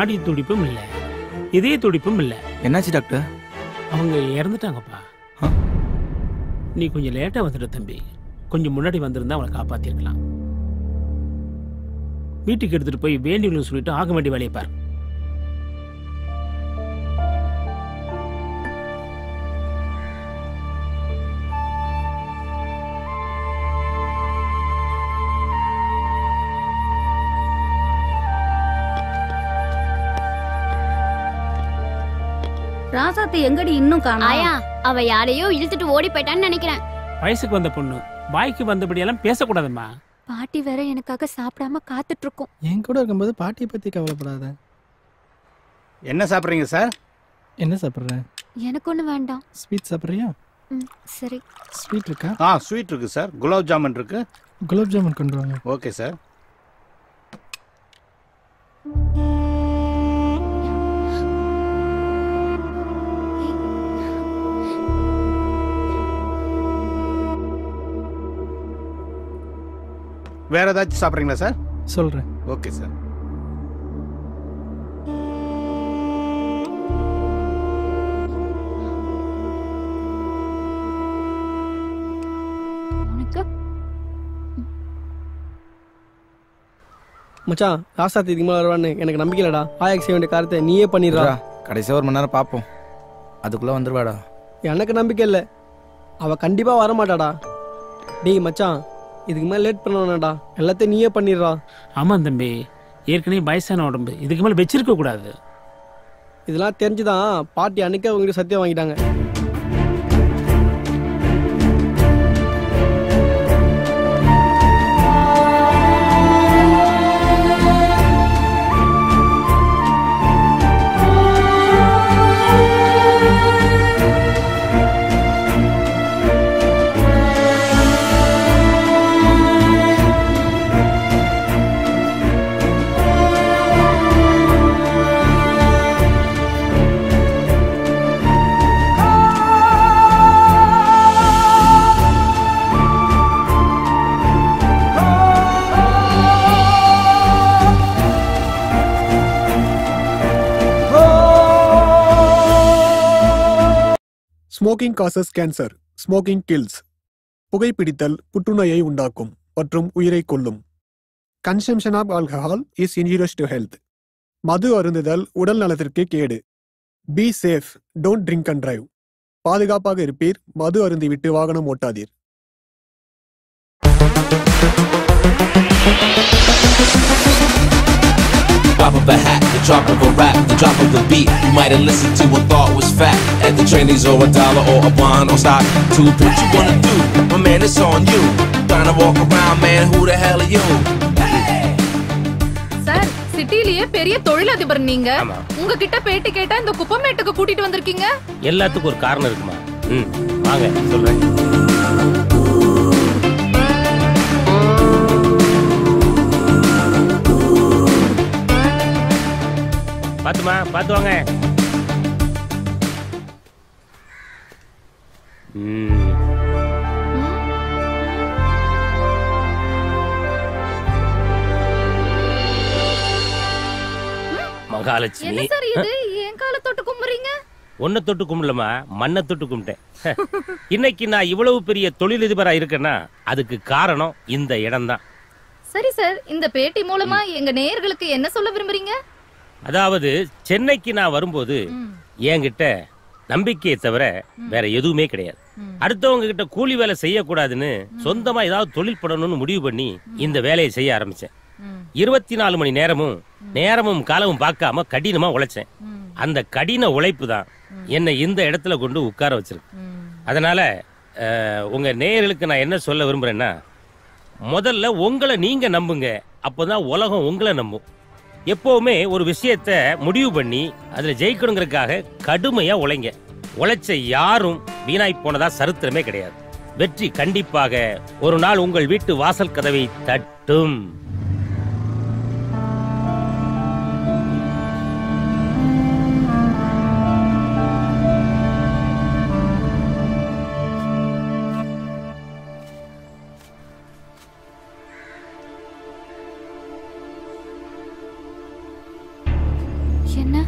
ஆடி துடிப்பும் இல்ல, இதய துடிப்பும் இல்ல. என்னாச்சு டாக்டர்? அவங்க இறந்துட்டாங்கப்பா. நீ கொஞ்சம் லேட்டா வந்துட்ட தம்பி. கொஞ்சம் முன்னாடி வந்திருந்தா அவளை காப்பாத்திருக்கலாம். வீட்டுக்கு எடுத்துட்டு போய் வேண்டியவங்களுக்கு சொல்லிட்டு ஆக வேண்டிய வேலையை பாரு. ராசாத்தி எங்கடி இன்னும் காணோம்? ஆயா அவ யாரையோ இழுத்துட்டு ஓடி போயிட்டான்னு நினைக்கிறேன். வயசுக்கு வந்த பொண்ணு வாய்க்கு வந்தபடி எல்லாம் பேசக்கூடாதும்மா. பாட்டி வேற எனக்காக சாப்பிடாம காத்துட்டு இருக்கோம். என் கூட இருக்கும்போது பாட்டியை பத்தி கவலைப்படாத. என்ன சாப்பிட்றீங்க சார்? என்ன சாப்பிட்றேன்? எனக்கு ஒண்ணு வேண்டாம். ஸ்வீட் சாப்பிட்றியா? சரி. ஸ்வீட் இருக்கா? ஸ்வீட் இருக்கு சார். குலாப் ஜாமுன் இருக்கு. குலாப் ஜாமுன் கொண்டு வாங்க. Okay sir. வேற ஏதாச்சும் சாப்பிட்றீங்களா சார்? சொல்றேன். Okay sir. மச்சான் ராசாத்தி இதுக்கு மேலே வருவான்னு எனக்கு நம்பிக்கை இல்லடா. ஆயாக்கு செய்ய வேண்டிய காரியத்தை நீயே பண்ணிடுறா. கடைசியாக 1 மணி நேரம் பார்ப்போம், அதுக்குள்ளே வந்துருவாடா. எனக்கு நம்பிக்கை இல்லை, அவள் கண்டிப்பாக வரமாட்டாடா. டேய் மச்சான், இதுக்கு மேலே லேட் பண்ண எல்லாத்தையும் நீயே பண்ணிடுறா. ஆமாம் தம்பி, ஏற்கனவே வயசான உடம்பு, இதுக்கு மேலே வச்சிருக்க கூடாது. இதெல்லாம் தெரிஞ்சுதான் பாட்டி அன்னைக்கே அவங்ககிட்ட சத்தியம் வாங்கிட்டாங்க. Smoking causes cancer, smoking kills. புகைப்பிடித்தல் புற்றுநோயை உண்டாக்கும் மற்றும் உயிரை கொல்லும். Consumption of alcohol is injurious to health. மது அருந்துதல் உடல் நலத்திற்கு கேடு. Be safe, don't drink and drive. பாதுகாப்பாக இருப்பீர், மது அருந்திவிட்டு வாகனம் ஓட்டாதீர். Pop of a hat, the drop of a rap, the drop of the beat. You might have listened to and thought was fact. At the trainees or $1 or a bond or stock. To what you wanna do, my man, it's on you. Trying to walk around, man, who the hell are you? Sir, சிட்டிலேயே பெரிய தொழிலதிபர் நீங்க. உங்ககிட்ட பேட்டி கேட்டா இந்த குப்பமேட்டுக்கு கூட்டிட்டு வந்திருக்கீங்க. எல்லாத்துக்கும் ஒரு காரணம் இருக்குமா? வாங்க சொல்றேன். பாத்துமா, பாத்து வாங்க. மகாலட்சுமி, என்ன சார் இது? என் காலை தொட்டு கும்புறீங்க? ஒன்ன தொட்டு கும்பலமா, மண்ணை தொட்டு கும்பிட்டேன். இன்னைக்கு நான் இவ்வளவு பெரிய தொழிலதிபரா இருக்கேன்னா அதுக்கு காரணம் இந்த இடம் தான். சரி சார், இந்த பேட்டி மூலமா எங்க நேயர்களுக்கு என்ன சொல்ல விரும்புறீங்க? அதாவது சென்னைக்கு நான் வரும்போது என்கிட்ட நம்பிக்கையை தவிர வேற எதுவுமே கிடையாது. அடுத்தவங்க கிட்ட கூலி வேலை செய்யக்கூடாதுன்னு சொந்தமா ஏதாவது தொழில் பண்ணணும்னு முடிவு பண்ணி இந்த வேலையை செய்ய ஆரம்பிச்சேன். 24 மணி நேரமும் காலமும் பார்க்காம கடினமா உழைச்சேன். அந்த கடின உழைப்பு தான் என்னை இந்த இடத்துல கொண்டு உட்கார வச்சிருக்கு. அதனால உங்க நேயர்களுக்கு நான் என்ன சொல்ல விரும்புறேன்னா, முதல்ல உங்களை நீங்க நம்புங்க, அப்பதான் உலகம் உங்களை நம்பும். எப்பவுமே ஒரு விஷயத்த முடிவு பண்ணி அதுல ஜெயிக்கணுங்கிறதுக்காக கடுமையா உழைங்க. உழைச்ச யாரும் வீணாய் போனதா சரித்திரமே கிடையாது. வெற்றி கண்டிப்பாக ஒரு நாள் உங்கள் வீட்டு வாசல் கதவை தட்டும். என்ன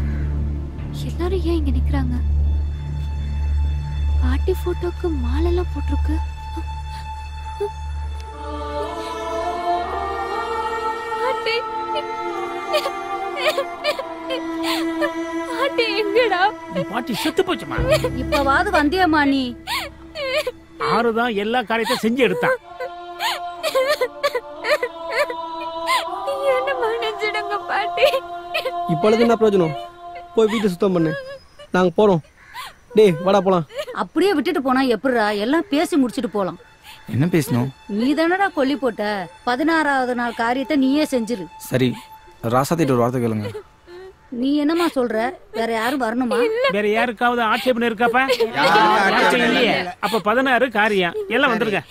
எல்லாரும் ஏன் இங்க நிக்கிறாங்க? பாட்டி போட்டோக்கு மாலெல்லாம் போட்டிருக்கு. பாட்டி பாட்டி எங்கடா? பாட்டி செத்து போச்சுமா. இப்பவாது வந்தியம்மா நீ? ஆறுதான் எல்லா காரியத்தையும் செஞ்சு எடுத்தான். என்ன மன்னிச்சிடுங்க பாட்டி. இப்பொழுது என்ன பிரயோஜனம்? போய் வீட்டை சுத்தம் பண்ணு, நாங்க போறோம். டேய் வாடா போலாம். அப்படியே விட்டுட்டு போனா எப்படிடா? எல்லாம் பேசி முடிச்சிட்டு போலாம். என்ன பேசணும்? நீ தானடா கொல்லி போட்ட. 16வது நாள் காரியத்தை நீயே செஞ்சிரு. சரி, ராசாத்திட்டு ஒரு வார்த்தை கேளுங்க. நீ என்னமா சொல்ற? வேற யாரும் வரணுமா? வேற யாருக்காவது ஆட்சேபனை இருக்காப்பா? இல்லையே. அப்ப 16 காரியம் எல்லாம் வந்துருங்க.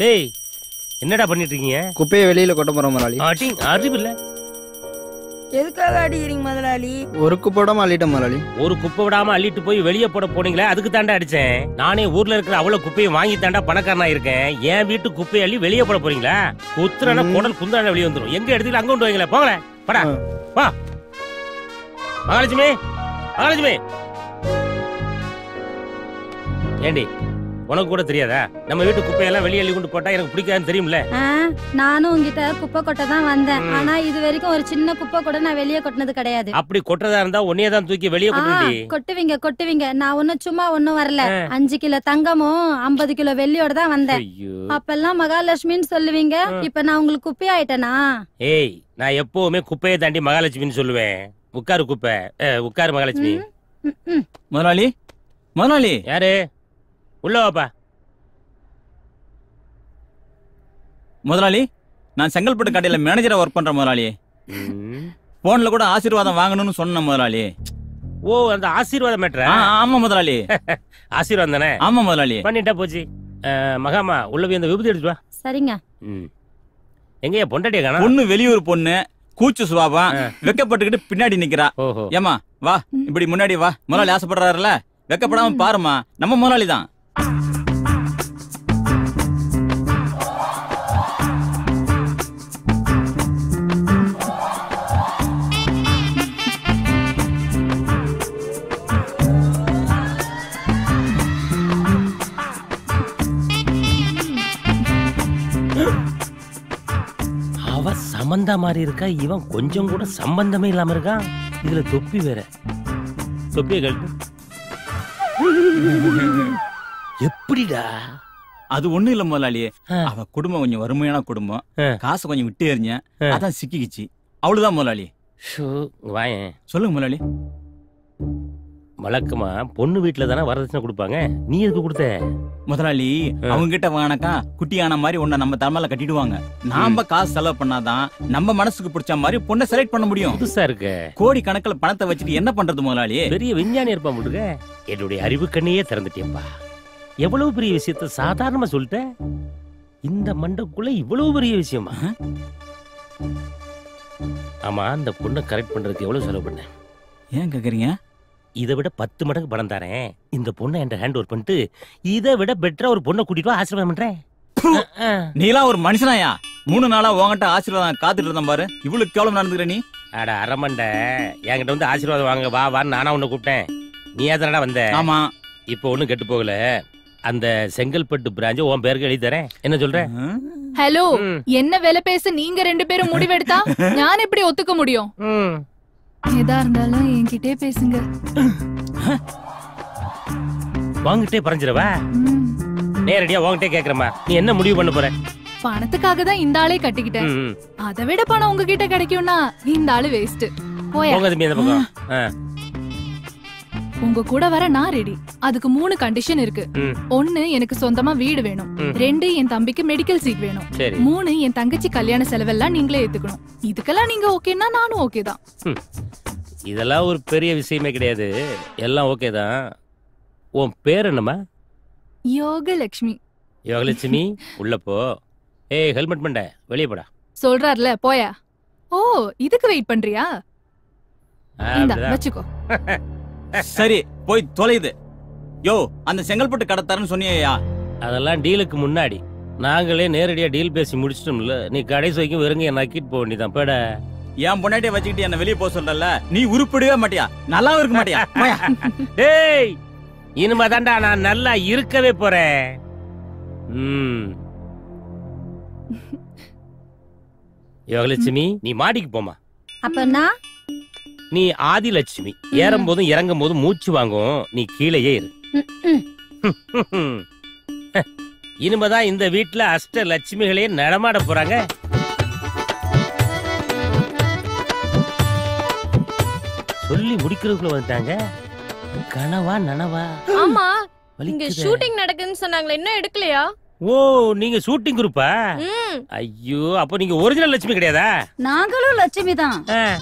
டேய், என்னடா பண்ணிட்டு இருக்கீங்க? குப்பையை வெளியில கொட்ட போறோம் முதலாளி. அறிவு இல்ல. எதுக்காக அடிக்கிறீங்க முதலாளி? ஒரு குப்பை விடாம அள்ளிட்டோம் முதலாளி. ஒரு குப்பை விடாம அள்ளிட்டு போய் வெளியே போட போனீங்களே, அதுக்கு தாண்டா அடிச்சேன். நானே ஊர்ல இருக்கிற அவ்வளவு குப்பையை வாங்கி தாண்டா பணக்காரனா இருக்கேன். என் வீட்டு குப்பையை அள்ளி வெளியே போட போறீங்களா? குத்துறனா குடல் குந்தாட வெளியே வந்துடும். எங்க எடுத்து அங்க கொண்டு வைங்களேன். போங்களே, படா வா. மகாலட்சுமி, மகாலட்சுமி, ஏண்டி உனக்கு கூட தெரியாதா? நம்ம வீட்டு குப்பையெல்லாம் வெளியே அள்ளி கொண்டு போட்டா எனக்கு பிடிக்காதுன்னு தெரியும்ல. நானும் உங்ககிட்ட குப்பை கொட்ட தான் வந்தேன். ஆனா இது வரைக்கும் ஒரு சின்ன குப்பை கூட நான் வெளியே கொட்டினது கிடையாது. அப்படி கொட்டுறதா இருந்தா உன்னையே தான் தூக்கி வெளியே கொட்டுடி. கொட்டுவீங்க கொட்டுவீங்க. நான் ஒன்னும் சும்மா ஒன்னும் வரல. 5 கிலோ தங்கமும் 50 கிலோ வெள்ளியோட தான் வந்தேன். அப்பெல்லாம் மகாலட்சுமின்னு சொல்லுவீங்க. இப்ப நான் உங்களுக்கு குப்பை ஆயிட்டேனா? ஏய், நான் எப்பவுமே குப்பையை தாண்டி மகாலட்சுமின்னு சொல்லுவேன். உட்காரு குப்பை, உட்காரு மகாலட்சுமி. முதலாளி, முதலாளி. யாரு? உள்ள வாப்பா. முதலாளி, நான் செங்கல்பட்டு கடையில மேனேஜரா ஒர்க் பண்றேன் முதலாளி. போன்ல கூட ஆசீர்வாதம் வாங்கணும்னு சொன்ன முதலாளி. ஓ, அந்த ஆசீர்வாதம் மேட்டரா? ஆமா முதலாளி. ஆசீர்வாதம் தானே? ஆமா முதலாளி. பண்ணிட்டா போச்சு. மகாமா, உள்ள போய் அந்த விபூதி எடுத்து வா. சரிங்க. எங்கயா பொண்டாட்டிய காணோம்? பொண்ணு வெளியூர் பொண்ணு, கூச்சு சுபாவம், வெக்கப்பட்டுக்கிட்டு பின்னாடி நிக்கிறா. ஏமா வா, இப்படி முன்னாடி வா. முதலாளி ஆசைப்படுறாருல, வெக்கப்படாம பாருமா, நம்ம முதலாளி தான். அவ சம்பந்தா மாதிரி இருக்கா, இவன் கொஞ்சம் கூட சம்பந்தமே இல்லாம இருக்கான். இதுல தொப்பி வேற. தொப்பியை கழட்டு. எப்படிடா? அது ஒண்ணும் இல்ல முதலாளி, அவ குடும்பம் கொஞ்சம் வறுமையான குடும்பம், காசு கொஞ்சம் விட்டு எறிஞ்ச, அதான் சிக்கிக்கிச்சு. அவ்வளவுதான் முதலாளி. வாயேன். சொல்லுங்க முதலாளி. வழக்கமா பொண்ணு வீட்டுல தானே வரதட்சணை கொடுப்பாங்க, நீ எதுக்கு கொடுத்த? முதலாளி, அவங்க கிட்ட வாங்கினாக்கா குட்டியான மாதிரி உன்னை நம்ம தலைமையில கட்டிடுவாங்க. நாம காசு செலவு பண்ணாதான் நம்ம மனசுக்கு பிடிச்ச மாதிரி பொண்ணை செலக்ட் பண்ண முடியும். புதுசா இருக்கு. கோடி கணக்குல பணத்தை வச்சுட்டு என்ன பண்றது முதலாளி? பெரிய விஞ்ஞானி இருப்பா முடுங்க. என்னுடைய அறிவு கண்ணையே திறந்துட்டேன்பா. எவ்வளவு பெரிய விஷயத்த சாதாரணமா சொல்லிட்ட. இந்த மண்டக்குள்ள இவ்வளவு பெரிய விஷயமா? ஆமா, அந்த பொண்ணை கரெக்ட் பண்றதுக்கு எவ்வளவு செலவு பண்ண? ஏன் கேக்குறீங்க? இதை விட 10 மடங்கு பணம் தரேன். இந்த பொண்ணை என்கிட்ட ஹேண்ட் ஓவர் பண்ணிட்டு இதை விட பெட்டரா ஒரு பொண்ணை கூட்டிட்டு வா, ஆசீர்வாதம் பண்றேன். நீலாம் ஒரு மனுஷனாயா? 3 நாளா உங்ககிட்ட ஆசீர்வாதம் காத்துட்டு இருந்தேன் பாரு. இவ்வளவு கேவலம் நடந்துக்கிற நீ. அட அரமண்ட, என்கிட்ட வந்து ஆசீர்வாதம் வாங்க வா வான்னு நானா உன்னை கூப்பிட்டேன். நீ ஏதானடா வந்த? ஆமா. இப்போ ஒண்ணும் கெட்டு போகல. அந்த செங்கல்பட்டு பிரான்ச் உன் பேருக்கு எழுதி தரேன். என்ன சொல்ற? ஹலோ, என்ன வேலை பேச நீங்க 2 பேரும் முடிவெடுத்தா நான் எப்படி ஒத்துக்க முடியும்? எதா இருந்தாலும் என்கிட்டே பேசுங்க. வாங்கிட்டே பறஞ்சிரவா? நேரடியா வாங்கிட்டே கேக்குறமா. நீ என்ன முடிவு பண்ண போற? பணத்துக்காக தான் இந்த ஆளே கட்டிக்கிட்டேன். அதை விட பணம் உங்ககிட்ட கிடைக்கும்னா இந்த ஆளு வேஸ்ட். போயா. உங்க கூட வர நான் ரெடி. அதுக்கு 3 கண்டிஷன் இருக்கு. 1, எனக்கு சொந்தமா வீடு வேணும். 2, என் தம்பிக்கு மெடிக்கல் சீட் வேணும். 3, என் தங்கச்சி கல்யாண செலவெல்லாம் நீங்களே ஏத்துக்கணும். இதுக்கெல்லாம் நீங்க ஓகேன்னா நானும் ஓகே தான். இதெல்லாம் ஒரு பெரிய விஷயமே கிடையாது. எல்லாம் ஓகே தான். உன் பேர் என்னம்மா? யோகலட்சுமி. யோகலட்சுமி, உள்ள போ. ஏய், ஹெல்மெட் பண்ண வெளியே போடா. சொல்றாருல, போயா. ஓ, இதுக்கு வெயிட் பண்றியா? இந்தா வச்சுக்கோ. சரி, போய் தொலைது. யோ, அந்த செங்கல்பட்டு கடத்தாருன்னு சொன்னியா? அதெல்லாம் டீலுக்கு முன்னாடி. நாங்களே நேரடியா டீல் பேசி முடிச்சிட்டோம்ல. நீ கடைசி வரைக்கும் வெறுங்க நக்கிட்டு போக வேண்டியதான். பேட என் பொண்டாட்டிய வச்சுக்கிட்டு என்ன வெளியே போக சொல்றல, நீ உருப்படவே மாட்டியா? நல்லாவும் இருக்க மாட்டியா? டேய், இனிமே தாண்டா நான் நல்லா இருக்கவே போறேன். யோகலட்சுமி நீ மாடிக்கு போமா. அப்ப நான் நீ ஆதிலட்சுமி. ஏறும் போதும் இறங்கும் போதும் மூச்சு வாங்கும். நீ கீழேயே இரு. இனிமேதான் இந்த வீட்டுல அஷ்ட லட்சுமிகளே நடமாட போறாங்க. சொல்லி முடிக்கிறதுக்குள்ள வந்துட்டாங்க. கனவா நனவா? ஆமா, இங்க ஷூட்டிங் நடக்குதுன்னு சொன்னாங்களே, இன்னும் எடுக்கலையா? ஓ, நீங்க ஷூட்டிங் குரூப்பா? ஐயோ, அப்போ நீங்க ஒரிஜினல் லட்சுமி கிடையாதா? நாங்களும் லட்சுமி தான்.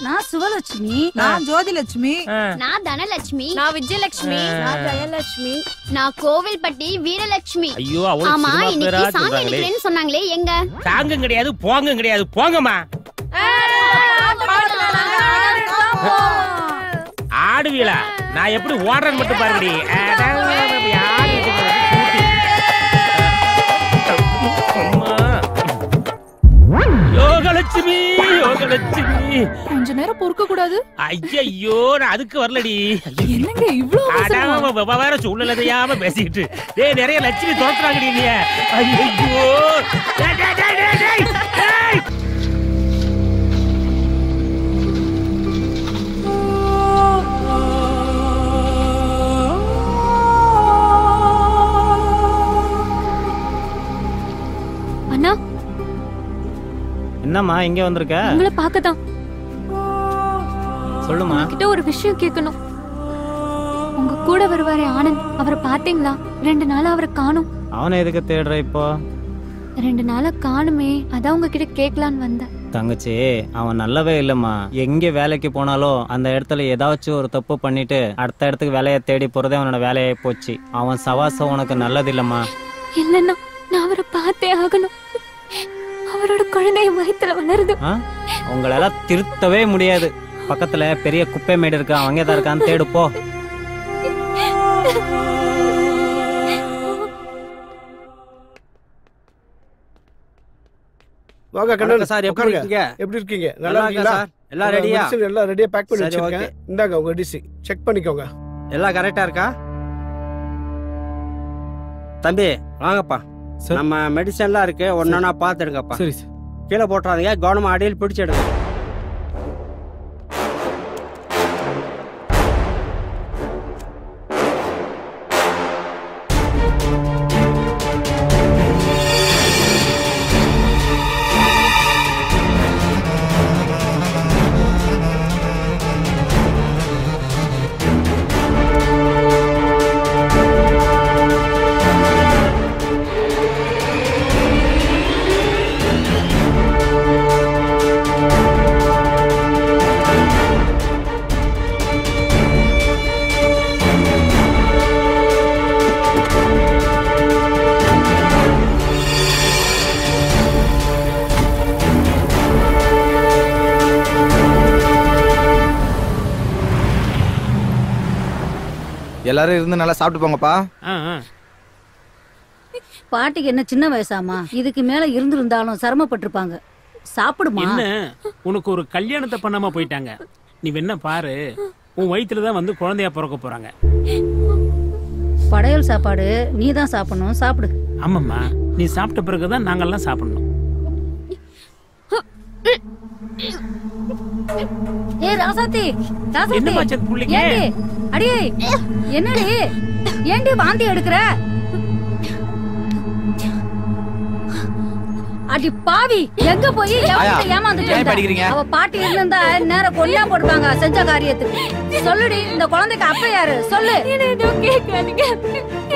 நான் சுவலட்சுமி. நான் ஜோதிலட்சுமி. நான் தனலட்சுமி. நான் விஜயலட்சுமி. நான் ஜெயலட்சுமி. நான் கோவில்பட்டி வீரலட்சுமி. ஐயோ, அவளோ ஆமா, சினிமா இன்னைக்கு பேரா சாங் சொல்றாங்களே. எடுக்கிறேன்னு சொன்னாங்களே, எங்க? சாங்கும் கிடையாது, போங்கும் கிடையாது. போங்கம்மா. ஆடுவீளா? நான் எப்படி ஓடுறேன்னு மட்டும் பாருங்கடி. யோகலட்சுமி, யோகலட்சுமி. கொஞ்ச நேரம் பொறுக்க கூடாது? ஐயோ, நான் அதுக்கு வரலடி. என்னங்க இவ்ளோ வேற சூழ்நிலை தெரியாம பேசிக்கிட்டு. டேய், நிறைய லட்சுமி தோத்துறாங்கடி நீ. ஐயோ, அண்ணா, என்னம்மா இங்க வந்திருக்க? உங்களை பார்க்கதான். சொல்லுமா. கிட்ட ஒரு விஷயம் கேட்கணும். உங்க கூட வருவாரே ஆனந்த், அவரை பாத்தீங்களா? 2 நாளா அவரை காணும். அவனை எதுக்கு தேடுற இப்போ? 2 நாளா காணுமே, அதான் உங்ககிட்ட கேட்கலான்னு வந்தேன். தங்கச்சி, அவன் நல்லவே இல்லம்மா. எங்க வேலைக்கு போனாலும் அந்த இடத்துல ஏதாச்சும் ஒரு தப்பு பண்ணிட்டு அடுத்த இடத்துக்கு வேலையை தேடி போறதே அவனோட வேலையாயி போச்சு. அவன் சவாசம் உனக்கு நல்லது இல்லம்மா. இல்லன்னா நான் அவரை பார்த்தே ஆகணும். அவரோட குழந்தைய வயித்துல வளருது. உங்களெல்லாம் திருத்தவே முடியாது. பக்கத்துல பெரிய குப்பை மேடு இருக்கு, அவங்க தான் இருக்கான்னு தேடு போ. வாங்க கண்ணன் சார், எப்படி இருக்கீங்க? எப்படி இருக்கீங்க? நல்லா இருக்கீங்களா சார்? எல்லாம் ரெடியா? எல்லாம் ரெடியா பேக் பண்ணி சரி, வச்சிருக்கேன். இந்தாங்க உங்க டிசி செக் பண்ணிக்கோங்க. எல்லாம் கரெக்டா இருக்கா? தம்பி வாங்கப்பா. நம்ம மெடிசன்லாம் இருக்கு, ஒன்னொன்னா பாத்துடுங்கப்பா. சரி சார். கீழே போட்டுறாதீங்க, கவனமா அடியில் பிடிச்சிடுங்க. எல்லாரும் இருந்து நல்லா சாப்பிட்டு போங்கப்பா. பாட்டிக்கு என்ன சின்ன வயசாமா? இதுக்கு மேல இருந்திருந்தாலும் சிரமப்பட்டிருப்பாங்க. சாப்பிடுமா. என்ன உனக்கு ஒரு கல்யாணத்தை பண்ணாம போயிட்டாங்க. நீ வேணா பாரு, உன் வயிற்றுலதான் வந்து குழந்தையா பிறக்க போறாங்க. படையல் சாப்பாடு நீ தான் சாப்பிடணும், சாப்பிடு. ஆமாம்மா, நீ சாப்பிட்ட பிறகுதான் நாங்கெல்லாம் சாப்பிடணும். ஏ ராசாத்தி, என்னம்மா செக் புள்ளிங்க? அடியே, என்னடி ஏண்டி வாந்தி எடுக்கிற? அடி பாவி, எங்க போய் ஏமாந்துட்டு? அவ பாட்டி இருந்தா நேரம் கொல்லா போடுவாங்க செஞ்ச காரியத்துக்கு. சொல்லுடி, இந்த குழந்தைக்கு அப்ப யாரு? சொல்லு. எதுவும் கேட்காதீங்க,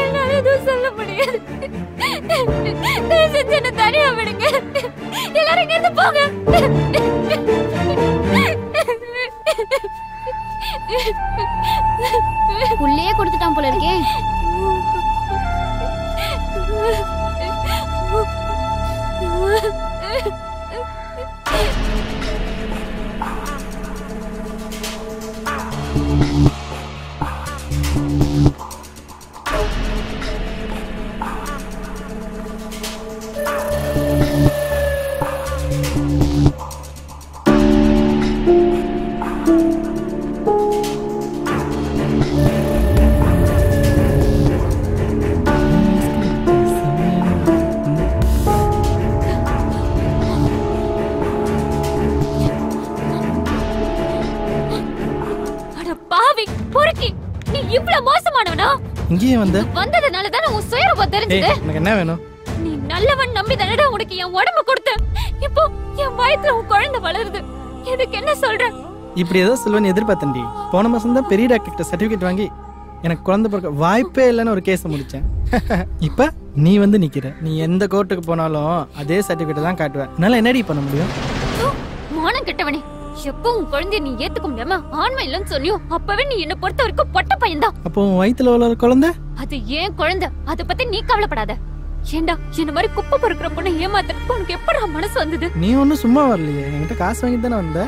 என்னால எதுவும் சொல்ல முடியாது. செஞ்சு தனியா விடுங்க. எல்லாரும் இங்க இருந்து போங்க. உள்ளே கொடுத்துட்டான் போல இருக்கே. கேவலமானவனா? இங்கேயே வந்த வந்ததுனால தானே உன் சுயரூபம் தெரிஞ்சது. எனக்கு என்ன வேணும்? நீ நல்லவன் நம்பி தானடா உனக்கு என் உடம்பு கொடுத்தேன். இப்போ என் வயித்துல உன் குழந்தை வளருது. இதுக்கு என்ன சொல்ற? இப்படி ஏதோ சொல்லுவேன்னு எதிர்பார்த்தேன்டி. போன மாசம் தான் பெரிய டாக்டர் கிட்ட சர்டிபிகேட் வாங்கி எனக்கு குழந்தை பிறக்க வாய்ப்பே இல்லைன்னு ஒரு கேஸை முடிச்சேன். இப்ப நீ வந்து நிக்கிற. நீ எந்த கோர்ட்டுக்கு போனாலும் அதே சர்டிபிகேட் தான் காட்டுவேன். என்னால என்னடி பண்ண முடியும்? மானம் கெட்டவனே, எப்போ உன் குழந்தைய நீ ஏத்துக்க முடியாம ஆண்மை இல்லைன்னு சொல்லியும் அப்பவே நீ என்ன பொறுத்த வரைக்கும் பொட்ட பையன்தான். அப்போ உன் வயித்துல உள்ள குழந்தை அது ஏன் குழந்தை, அதை பத்தி நீ கவலைப்படாத. ஏண்டா என்ன மாதிரி குப்பை பொறுக்கிற பொண்ணை ஏமாத்துறதுக்கு உனக்கு எப்படா மனசு வந்தது? நீ ஒன்னும் சும்மா வரலையே, என்கிட்ட காசு வாங்கி தானே வந்த.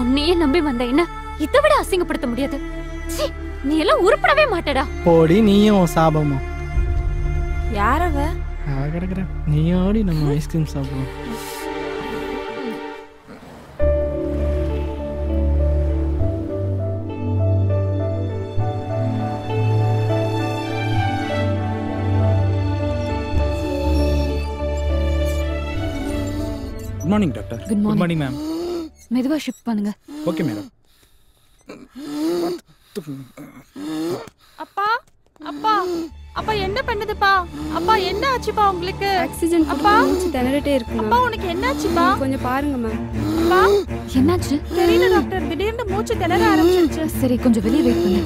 உன்னையே நம்பி வந்த என்ன இதை விட அசிங்கப்படுத்த முடியாது. சீ, நீ எல்லாம் உருப்படவே மாட்டடா. போடி நீயும் சாபமும். யாரவ? அவ கிடக்குற. நீயோடி நம்ம ஐஸ்கிரீம் சாப்பிடுவோம். Good morning doctor. Good good morning ma'am. மெதுவா ஷிஃப்ட் பண்ணுங்க. Okay madam. அப்பா அப்பா அப்பா என்ன பண்ணுதுப்பா? அப்பா என்ன ஆச்சுப்பா உங்களுக்கு? ஆக்சிஜன் அப்பா மூச்சு திணறிட்டே இருக்கு. அப்பா உனக்கு என்னாச்சுப்பா? கொஞ்சம் பாருங்க மேம். அப்பா என்னாச்சு? தெரியல டாக்டர், திடீர்னு மூச்சு திணற ஆரம்பிச்சிருச்சு. சரி கொஞ்சம் வெளியே வெயிட் பண்ணு.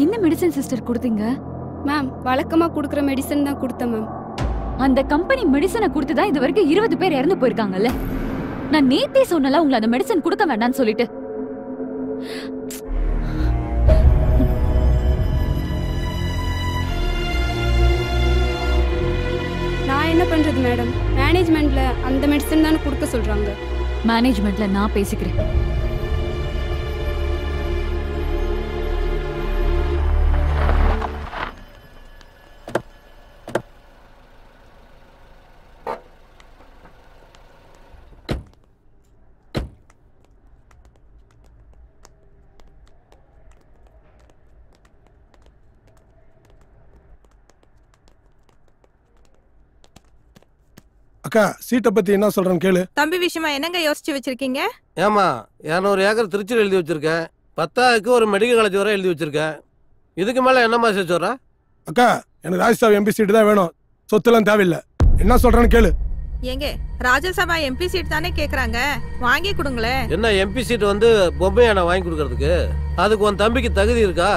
என்ன மெடிசன் சிஸ்டர் கொடுத்தீங்க? மேம் வழக்கமா கொடுக்குற மெடிசன் தான் கொடுத்தேன் மேம். அந்த கம்பெனி மெடிசனை கொடுத்துதா இது வரைக்கும் 20 பேர் இறந்து போயிருக்காங்கல்ல. நான் நேத்தே சொன்னல உங்களை அந்த மெடிசன் கொடுக்க வேண்டாம்னு சொல்லிட்டு. நான் என்ன பண்றது மேடம்? மேனேஜ்மெண்ட்ல அந்த மெடிசன் தானே கொடுக்க சொல்றாங்க. மேனேஜ்மெண்ட்ல நான் பேசிக்கிறேன். அக்கா சீட்டை பத்தி என்ன சொல்றேன்னு கேளு. தம்பி விஷயமா என்னங்க யோசிச்சு வச்சிருக்கீங்க? ஏமா 200 ஏக்கர் திருச்சியில் எழுதி வச்சிருக்கேன். 10,000க்கு ஒரு மெடிக்கல் காலேஜ் வரை எழுதி வச்சிருக்கேன். இதுக்கு மேல என்னமா சொல்ற? அக்கா எனக்கு ராஜ்யசபா எம்பி சீட்டு தான் வேணும். சொத்துலாம் தேவையில்லை. என்ன சொல்றேன்னு கேளு. ஏங்க ராஜ்யசபா எம்பி சீட் தானே கேக்குறாங்க, வாங்கி கொடுங்களே. என்ன எம்பி சீட் வந்து பொம்மையான வாங்கி கொடுக்கறதுக்கு? அதுக்கு உன் தம்பிக்கு தகுதி இருக்கா?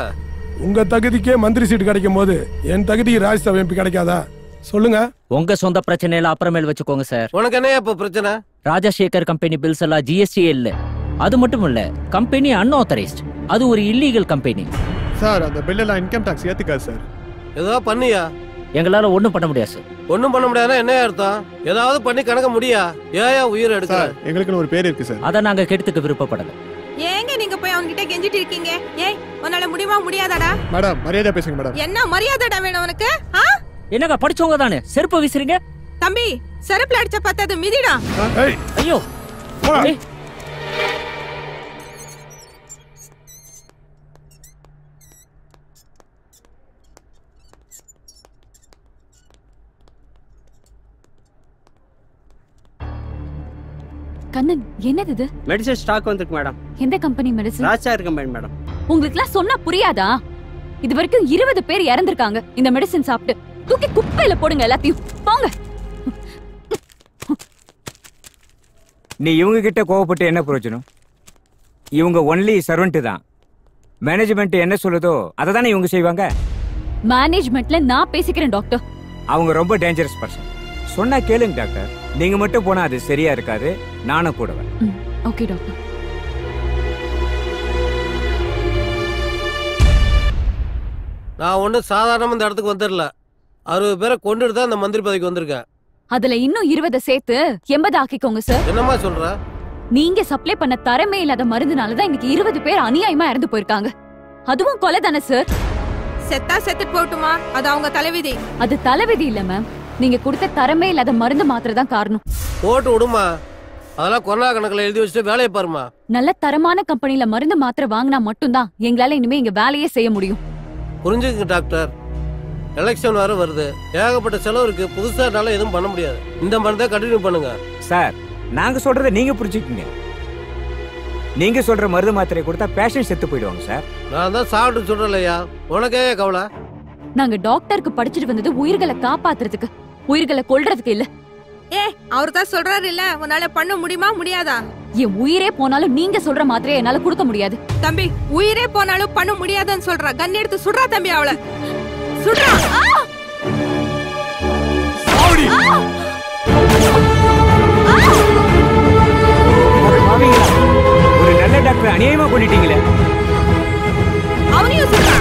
உங்க தகுதிக்கே மந்திரி சீட்டு கிடைக்கும் போது என் தகுதிக்கு ராஜ்யசபா எம்பி கிடைக்காதா? சொல்லுங்க. உங்க சொந்த பிரச்சனையில அப்புறமேல் வச்சுக்கோங்க சார். உனக்கு என்ன இப்ப பிரச்சனை? ராஜசேகர் கம்பெனி பில்ஸ் எல்லாம் ஜிஎஸ்டி இல்ல. அது மட்டும் இல்ல, கம்பெனி அன்ஆத்தரைஸ்ட். அது ஒரு இல்லீகல் கம்பெனி. சார் அந்த பில் எல்லாம் இன்கம் டாக்ஸ் ஏத்துக்காது சார். ஏதோ பண்ணியா? எங்களால ஒண்ணும் பண்ண முடியாது சார். ஒண்ணும் பண்ண முடியாதுன்னா என்ன அர்த்தம்? ஏதாவது பண்ணி கணக்க முடியா? ஏன் உயிர் எடுக்க? எங்களுக்குன்னு ஒரு பேர் இருக்கு சார். அத நாங்க கெடுத்துக்க விருப்பப்படல. ஏங்க நீங்க போய் அவங்க கிட்ட கெஞ்சிட்டு இருக்கீங்க? ஏய் உன்னால முடியுமா முடியாதாடா? மேடம் மரியாதை பேசுங்க மேடம். என்ன மரியாதைடா வேணும் உனக்கு? என்னங்க படிச்சவங்க தானே செருப்பு வீசுறீங்க? தம்பி செருப்புல அடிச்ச பத்தாது மிதிடா. ஐயோ கண்ணன் என்னது இது? மெடிசன் ஸ்டாக் வந்திருக்கு மேடம். எந்த company medicine? Rajsagar company madam. உங்களுக்குலாம் சொன்னா புரியாதா? இது வரைக்கும் 20 பேர் இறந்திருக்காங்க இந்த மெடிசன் சாப்பிட்டு. தூக்கி குப்பையில போடுங்க எல்லாத்தையும். போங்க. நீ இவங்க கிட்ட கோவப்பட்டு என்ன பிரயோஜனம்? இவங்க ஒன்லி சர்வெண்ட் தான். மேனேஜ்மெண்ட் என்ன சொல்லுதோ அதை தானே இவங்க செய்வாங்க. மேனேஜ்மெண்ட்ல நான் பேசிக்கிறேன் டாக்டர். அவங்க ரொம்ப டேஞ்சரஸ் பர்சன். சொன்னா கேளுங்க டாக்டர். நீங்க மட்டும் போனா அது சரியா இருக்காது. நானும் கூட வரேன். Okay doctor. நான் ஒன்றும் சாதாரணமாக இந்த இடத்துக்கு வந்துடல. 60 பேரை கொண்டுட்டு தான் இந்த மந்திரி பதவிக்கு வந்திருக்கேன். அதுல இன்னும் 20 சேர்த்து 80 ஆக்கிக்கோங்க சார். என்னம்மா சொல்ற? நீங்க சப்ளை பண்ண தரமே இல்லாத மருந்துனாலதான் இன்னைக்கு 20 பேர் அநியாயமா இறந்து போயிருக்காங்க. அதுவும் கொலை தானே சார்? செத்தா செத்துட்டு போட்டுமா, அது அவங்க தலைவிதி. அது தலைவிதி இல்ல மேம், நீங்க கொடுத்த தரமே இல்லாத மருந்து மாத்திரை தான் காரணம். போட்டு விடுமா, அதெல்லாம் கொரோனா கணக்குல எழுதி வச்சுட்டு வேலையை பாருமா. நல்ல தரமான கம்பெனில மருந்து மாத்திரை வாங்கினா மட்டும்தான் எங்களால இனிமே இங்க வேலையே செய்ய முடியும். புரிஞ்சுங்க டாக்டர், எலெக்ஷன் வேற வருது, ஏகப்பட்ட செலவு இருக்கு, புதுசா எதுவும் பண்ண முடியாது. இந்த மருந்தை கண்டினியூ பண்ணுங்க சார். நாங்க சொல்றதை நீங்க புரிஞ்சுக்கீங்க. நீங்க சொல்ற மருந்து மாத்திரை கொடுத்தா பேஷண்ட் செத்து போயிடுவாங்க சார். நான் தான் சாப்பிட்டு சொல்றேன்லையா, உனக்கே கவலை. நாங்க டாக்டருக்கு படிச்சுட்டு வந்தது உயிர்களை காப்பாத்துறதுக்கு, உயிர்களை கொல்றதுக்கு இல்ல. அவர் தான் சொல்றாரு இல்ல, உன்னால பண்ண முடியுமா முடியாதா? என் உயிரே போனாலும் நீங்க சொல்ற மாதிரியே என்னால கொடுக்க முடியாது. தம்பி, உயிரே போனாலும் பண்ண முடியாதுன்னு சொல்றா. கன் எடுத்து சுடுறா தம்பி, அவளை சுடுறா. ஒரு நல்ல டாக்டர் அநியாயமா பண்ணிட்டீங்களே. அவனையும் சுடுறா.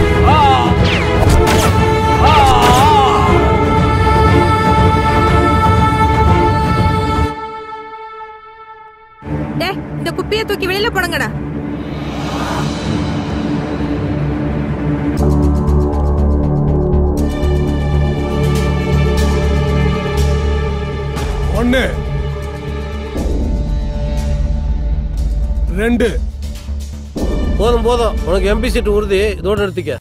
இந்த குப்பியை தூக்கி வெளியில போடுங்கடா. ஒன்னு 2 போதும் போதும், உனக்கு எம்பி சீட் உறுதி, இதோட நிறுத்திக்க.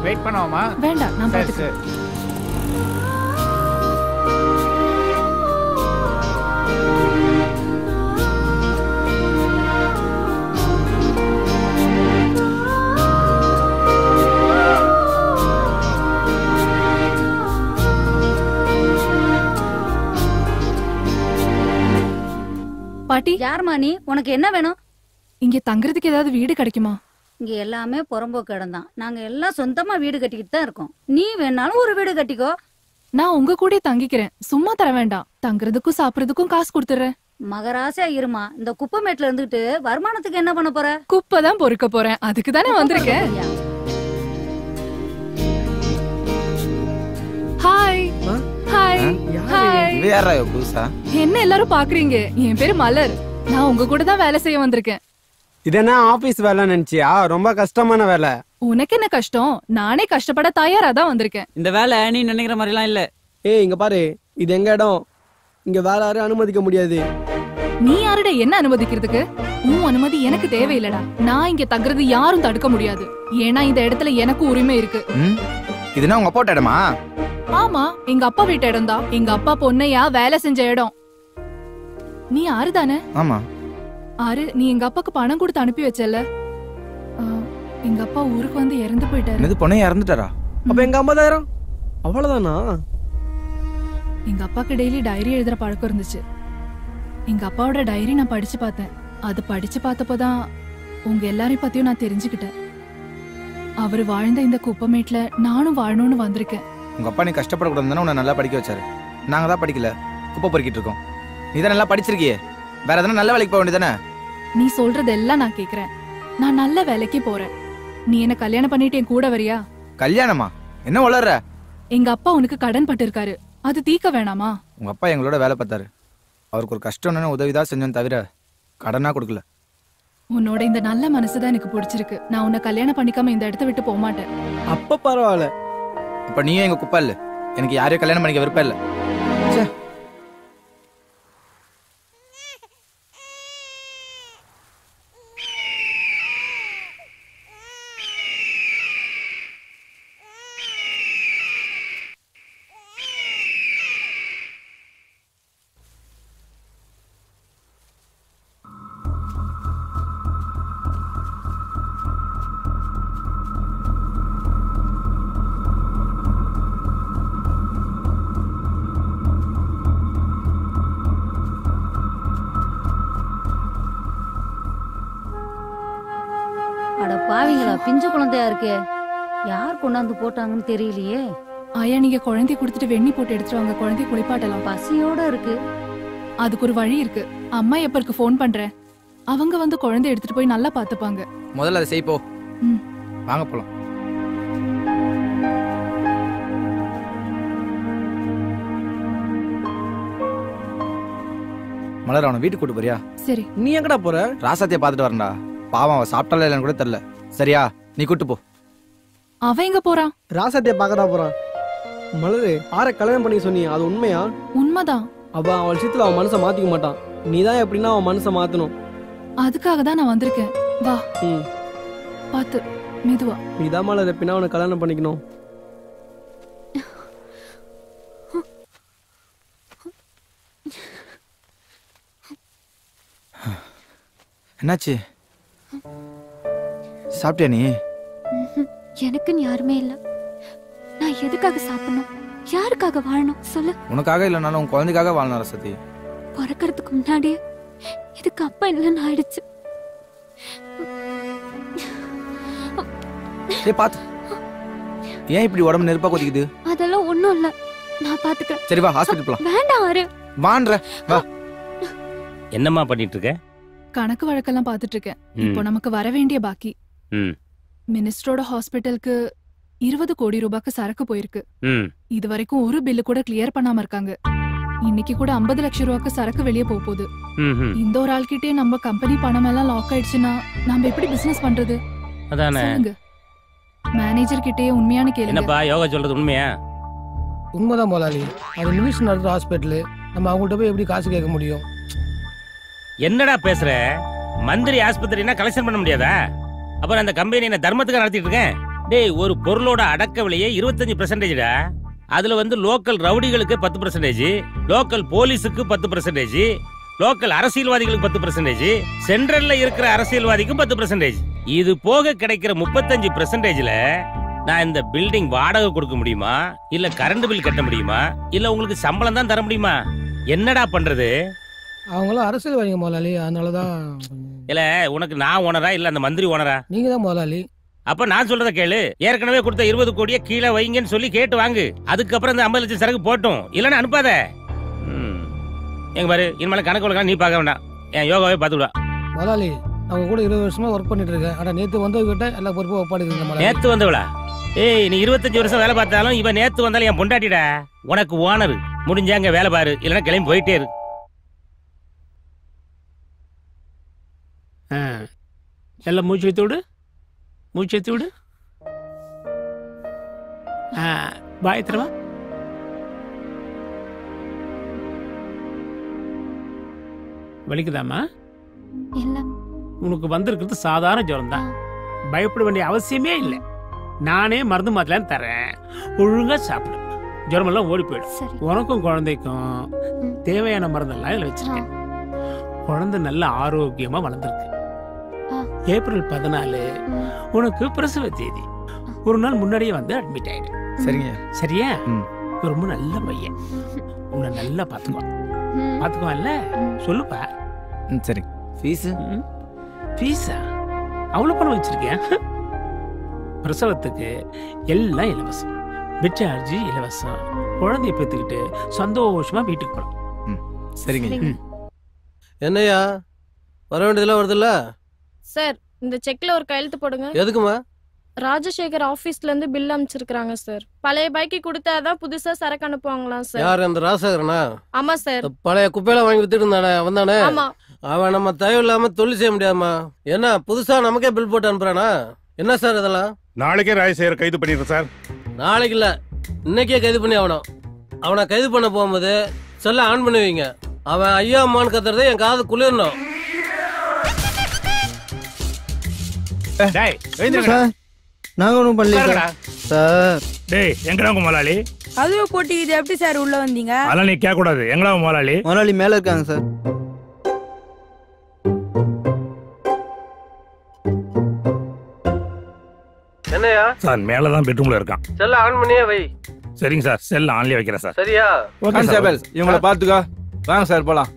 வெயிட் பண்ணுவோமா? வேண்டாம், நான் பாத்துக்கிறேன். பாட்டி, யாருமா நீ? உனக்கு என்ன வேணும்? இங்க தங்குறதுக்கு ஏதாவது வீடு கிடைக்குமா? இங்க எல்லாமே புறம்போக்கு இடம் தான். நாங்க எல்லாம் சொந்தமா வீடு கட்டிக்கிட்டு தான் இருக்கோம். நீ வேணாலும் ஒரு வீடு கட்டிக்கோ. நான் உங்க கூட தங்கிக்கிறேன், சும்மா தர வேண்டாம். தங்குறதுக்கும் சாப்பிடுறதுக்கும் காசு கொடுத்துறேன். மகராசா இருமா. இந்த குப்பமேட்ல இருந்துட்டு வருமானத்துக்கு என்ன பண்ண போற? குப்பை தான் பொறுக்க போறேன், அதுக்கு தானே வந்திருக்கேன். Hi hi hi. என்ன எல்லாரும் பாக்குறீங்க? என் பேரு மலர், நான் உங்க கூட தான் வேலை செய்ய வந்திருக்கேன். இது என்ன ஆபீஸ் வேலை நினைச்சியா? ரொம்ப கஷ்டமான வேலை. உனக்கு என்ன கஷ்டம்? நானே கஷ்டப்பட தயாரா தான் வந்திருக்கேன். இந்த வேலை நீ நினைக்கிற மாதிரி எல்லாம் இல்ல. ஏய், இங்க பாரு, இது எங்க இடம். இங்க வேற யாரும் அனுமதிக்க முடியாது. நீ யாருட என்ன அனுமதிக்கிறதுக்கு? உன் அனுமதி எனக்கு தேவையில்லடா. நான் இங்க தங்குறது யாரும் தடுக்க முடியாது. ஏன்னா இந்த இடத்துல எனக்கு உரிமை இருக்கு. இதுனா உங்க அப்பா இடமா? ஆமா, எங்க அப்பா வீட்டு இடம் தான். எங்க அப்பா பொண்ணையா வேலை செஞ்ச இடம். நீ ஆறு தானே? ஆமா. ஆறு, நீ எங்க அப்பாக்கு பணம் கொடுத்து அனுப்பி வச்சல. எங்க அப்பா ஊருக்கு வந்து இறந்து போயிட்டாரு. இது பொண்ணே இறந்துட்டாரா? அப்ப எங்க 50,000 அவ்வளவுதானா? எங்க அப்பாக்கு டெய்லி டைரி எழுதுற பழக்கம் இருந்துச்சு. எங்க அப்பாவோட டைரி நான் படிச்சு பார்த்தேன். அது படிச்சு பார்த்தப்போதான் உங்க எல்லாரையும் பத்தியும் நான் தெரிஞ்சுக்கிட்டேன். அவரு வாழ்ந்த இந்த குப்பமேட்ல நானும் வாழணும்னு வந்திருக்கேன். உங்க அப்பா நீ கஷ்டப்படக்கூடாதுன்னு உன்னை நல்லா படிக்க வச்சாரு. நாங்க தான் படிக்கல, குப்பை பொறுக்கிட்டு இருக்கோம். நீ தான் நல்லா படிச்சிருக்கியே, வேற எதனா நல்ல வேலைக்கு போக வேண்டியதானே? நீ சொல்றதெல்லாம் நான் கேக்குறேன். நான் நல்ல வேலைக்கு போறேன். நீ என்ன கல்யாணம் பண்ணிட்டு என் கூட வரியா? கல்யாணமா? என்ன வளர்ற? எங்க அப்பா உனக்கு கடன் பட்டு இருக்காரு, அது தீக்க வேணாமா? உங்க அப்பா எங்களோட வேலை பார்த்தாரு. அவருக்கு ஒரு கஷ்டம்னு உதவிதான் செஞ்சோம் தவிர கடனா கொடுக்கல. உன்னோட இந்த நல்ல மனசுதான் எனக்கு பிடிச்சிருக்கு. நான் உன்னை கல்யாணம் பண்ணிக்காம இந்த இடத்த விட்டு போக மாட்டேன். அப்ப பரவாயில்ல. இப்ப நீயும் எங்க குப்பா இல்ல. எனக்கு யாரையும் கல்யாணம் பண்ணிக்க விருப்பம் இல்ல. அட பாவிங்களா, பிஞ்சு குழந்தையா இருக்கே, யார் கொண்டாந்து போட்டாங்கன்னு தெரியலையே. ஆயா நீங்க குழந்தைய கொடுத்துட்டு வெண்ணி போட்டு எடுத்துட்டு வாங்க, குழந்தைய குளிப்பாட்டலாம். பசியோட இருக்கு. அதுக்கு ஒரு வழி இருக்கு. அம்மா எப்பருக்கு ஃபோன் பண்றேன், அவங்க வந்து குழந்தைய எடுத்துட்டு போய் நல்லா பாத்துப்பாங்க. முதல்ல அதை செய் போ. வாங்க போலாம். மலர் அவனை வீட்டுக்கு கூட்டு போறியா? சரி. நீ எங்கடா போற? ராசாத்திய பாத்துட்டு வரேன்டா. பாவம் அவன் சாப்பிட்டால இல்லைன்னு கூட தெரியல. சரியா, நீ கூட்டு போ. அவன் எங்க போறான்? ராசாத்திய பார்க்கதா போறான். மலரு ஆற கல்யாணம் பண்ணி சொன்னி அது உண்மையா? உண்மைதான். அவன் அவள் விஷயத்துல அவன் மனசை மாத்திக்க மாட்டான். நீதான் எப்படின்னா அவன் மனசை மாத்தணும். அதுக்காக தான் நான் வந்திருக்கேன். வா. பாத்து மெதுவா. நீதான் மலர் எப்படின்னா அவனை கல்யாணம் பண்ணிக்கணும். என்னாச்சு? சாப்பிட்டியா நீ? எனக்குன்னு யாருமே இல்ல. நான் எதுக்காக சாப்பிடணும், யாருக்காக வாழணும் சொல்லு? உனக்காக இல்லைனாலும் உன் குழந்தைக்காக வாழணும் ரசதி. பிறக்கிறதுக்கு முன்னாடியே இதுக்கு அப்பா இல்லைன்னு ஆயிடுச்சு. பாத்து ஏன் இப்படி உடம்பு நெருப்பா கொதிக்குது? அதெல்லாம் ஒண்ணும் இல்ல, நான் பாத்துக்கிறேன். சரி வா, ஹாஸ்பிடல் போலாம். வேண்டாம் ஆறு. வான்ற வா. என்னம்மா பண்ணிட்டு இருக்க? கணக்கு வழக்கெல்லாம் பாத்துட்டு இருக்கேன். இப்போ நமக்கு வர வேண்டிய பாக்கி. மினிஸ்டரோட ஹாஸ்பிட்டலுக்கு 20 கோடி ரூபாய்க்கு சரக்கு போயிருக்கு. இது வரைக்கும் ஒரு பில்லு கூட கிளியர் பண்ணாம இருக்காங்க. இன்னைக்கு கூட 50 லட்சம் ரூபாய்க்கு சரக்கு வெளியே போகுது. இந்த ஒரு ஆள்கிட்டே நம்ம கம்பெனி பணம் எல்லாம் லாக் ஆயிடுச்சுன்னா நம்ம எப்படி பிசினஸ் பண்றது? அதானே. மேனேஜர் கிட்டே உண்மையான கேளுங்க. என்னப்பா யோகா சொல்றது உண்மையா? உண்மைதான் முதலாளி. அது மினிஸ்டர் நடத்துற ஹாஸ்பிட்டல், நம்ம அவங்கள்ட்ட போய் எப்படி காசு கேட்க முடியும்? என்னடா பேசுற? மந்திரி ஆஸ்பத்திரினா கலெக்ஷன் பண்ண முடியாதா? அப்புறம் அந்த கம்பெனி என்ன தர்மத்துக்கு நடத்திட்டு இருக்கேன்? டேய், ஒரு பொருளோட அடக்க விலையே 25%டா. அதுல வந்து லோக்கல் ரவுடிகளுக்கு 10%, லோக்கல் போலீஸுக்கு 10%, லோக்கல் அரசியல்வாதிகளுக்கு 10%, சென்ட்ரல்ல இருக்கிற அரசியல்வாதிக்கும் 10%. இது போக கிடைக்கிற 35%ல நான் இந்த பில்டிங் வாடகை கொடுக்க முடியுமா, இல்ல கரண்ட் பில் கட்ட முடியுமா, இல்ல உங்களுக்கு சம்பளம் தான் தர முடியுமா? என்னடா பண்றது? அவங்களும் அரசியல்வாதிங்க முதலாளி, அதனாலதான். இல்ல உனக்கு நான் ஓனரா இல்ல அந்த மந்திரி ஓனரா? நீங்க தான் முதலாளி. அப்ப நான் சொல்றத கேளு. ஏற்கனவே கொடுத்த 20 கோடியை கீழே வைங்கன்னு சொல்லி கேட்டு வாங்கு. அதுக்கப்புறம் இந்த 50 லட்சம் சரக்கு போட்டும், இல்லன்னா அனுப்பாத. எங்க பாரு, இனிமேல கணக்கு வழக்கம் நீ பார்க்க வேண்டாம், என் யோகாவே பார்த்துடுவா. முதலாளி அவங்க கூட 20 வருஷமா ஒர்க் பண்ணிட்டு இருக்கேன். ஆனா நேத்து வந்தவங்கிட்ட எல்லா பொறுப்பும் ஒப்பாடுங்க. நேத்து வந்தவளா? ஏய், நீ 25 வருஷம் வேலை பார்த்தாலும் இவன் நேத்து வந்தாலும் என் பொண்டாட்டிடா. உனக்கு ஓனர். முடிஞ்சாங்க வேலை பாரு, இல்லன்னா கிளம்பி போயிட்டே இரு. எல்லாம் மூச்சு வைத்து விடு, மூச்சு வைத்து விடு. பாய் தரவா. வலிக்குதாமா? உனக்கு வந்திருக்கிறது சாதாரண ஜுரம் தான், பயப்பட வேண்டிய அவசியமே இல்லை. நானே மருந்து மாத்தலாம் தரேன், ஒழுங்கா சாப்பிடு, ஜுரம் எல்லாம் ஓடி போயிடும். உனக்கும் குழந்தைக்கும் தேவையான மருந்தெல்லாம் இதுல வச்சிருக்கேன். குழந்தை நல்ல ஆரோக்கியமா வளர்ந்துருக்கு. ஏப்ரல் 14 உனக்கு பிரசவ தேதி. ஒரு நாள் முன்னாடியே வந்து அட்மிட் ஆயிடு. சரிங்க. சரியா? ரொம்ப நல்ல பையன், உன்னை நல்லா பாத்துக்குவான். பாத்துக்குவான்ல? சொல்லுப்பா. சரி. ஃபீஸ்? ஃபீஸா? அவ்வளவு பணம் வச்சிருக்கேன். பிரசவத்துக்கு எல்லாம் இலவசம், பெட் சார்ஜ் இலவசம். குழந்தைய பெற்றுக்கிட்டு சந்தோஷமா வீட்டுக்கு போலாம். சரிங்க. என்னையா வர வேண்டியதெல்லாம் வருதுல்ல? சார், இந்த செக்ல ஒரு கையெழுத்து போடுங்க. எதுக்குமா? ராஜசேகர் ஆபீஸ்ல இருந்து பில் அனுப்பிச்சிருக்காங்க சார். பழைய பைக்கு கொடுத்தாதான் புதுசா சரக்கு அனுப்புவாங்களாம் சார். யார் அந்த ராஜசேகரனா? ஆமா சார். பழைய குப்பையில வாங்கி வித்துட்டு இருந்தானே வந்தானே? ஆமா. அவன் நம்ம தயவு இல்லாம தொழில் செய்ய முடியாதுமா. என்ன புதுசா நமக்கே பில் போட்டு அனுப்புறானா? என்ன சார் இதெல்லாம்? நாளைக்கே ராஜசேகர் கைது பண்ணிடுறேன் சார். நாளைக்கு இல்ல, இன்னைக்கே கைது பண்ணி ஆகணும். அவனை கைது பண்ண போகும்போது செல்ல ஆன் பண்ணி வைங்க. அவன் ஐயா அம்மான்னு கத்துறதை என் காது குளிரணும். நாங்க ஒண்ணும் பண்ணல சார். டேய், எங்கடா உங்க முதலாளி? அதுவே போட்டி இது எப்படி சார் உள்ள வந்தீங்க? அதெல்லாம் நீ கேட்க கூடாது. எங்கடா உங்க முதலாளி? முதலாளி மேல இருக்காங்க சார். என்னையா? சார் மேலதான் பெட்ரூம்ல இருக்கான். செல்ல ஆன் பண்ணியே வை. சரிங்க சார், செல்ல ஆன்லயே வைக்கிறேன் சார். சரியா? Okay sir. இவங்கள பாத்துக்கோ. வாங்க சார் போலாம்.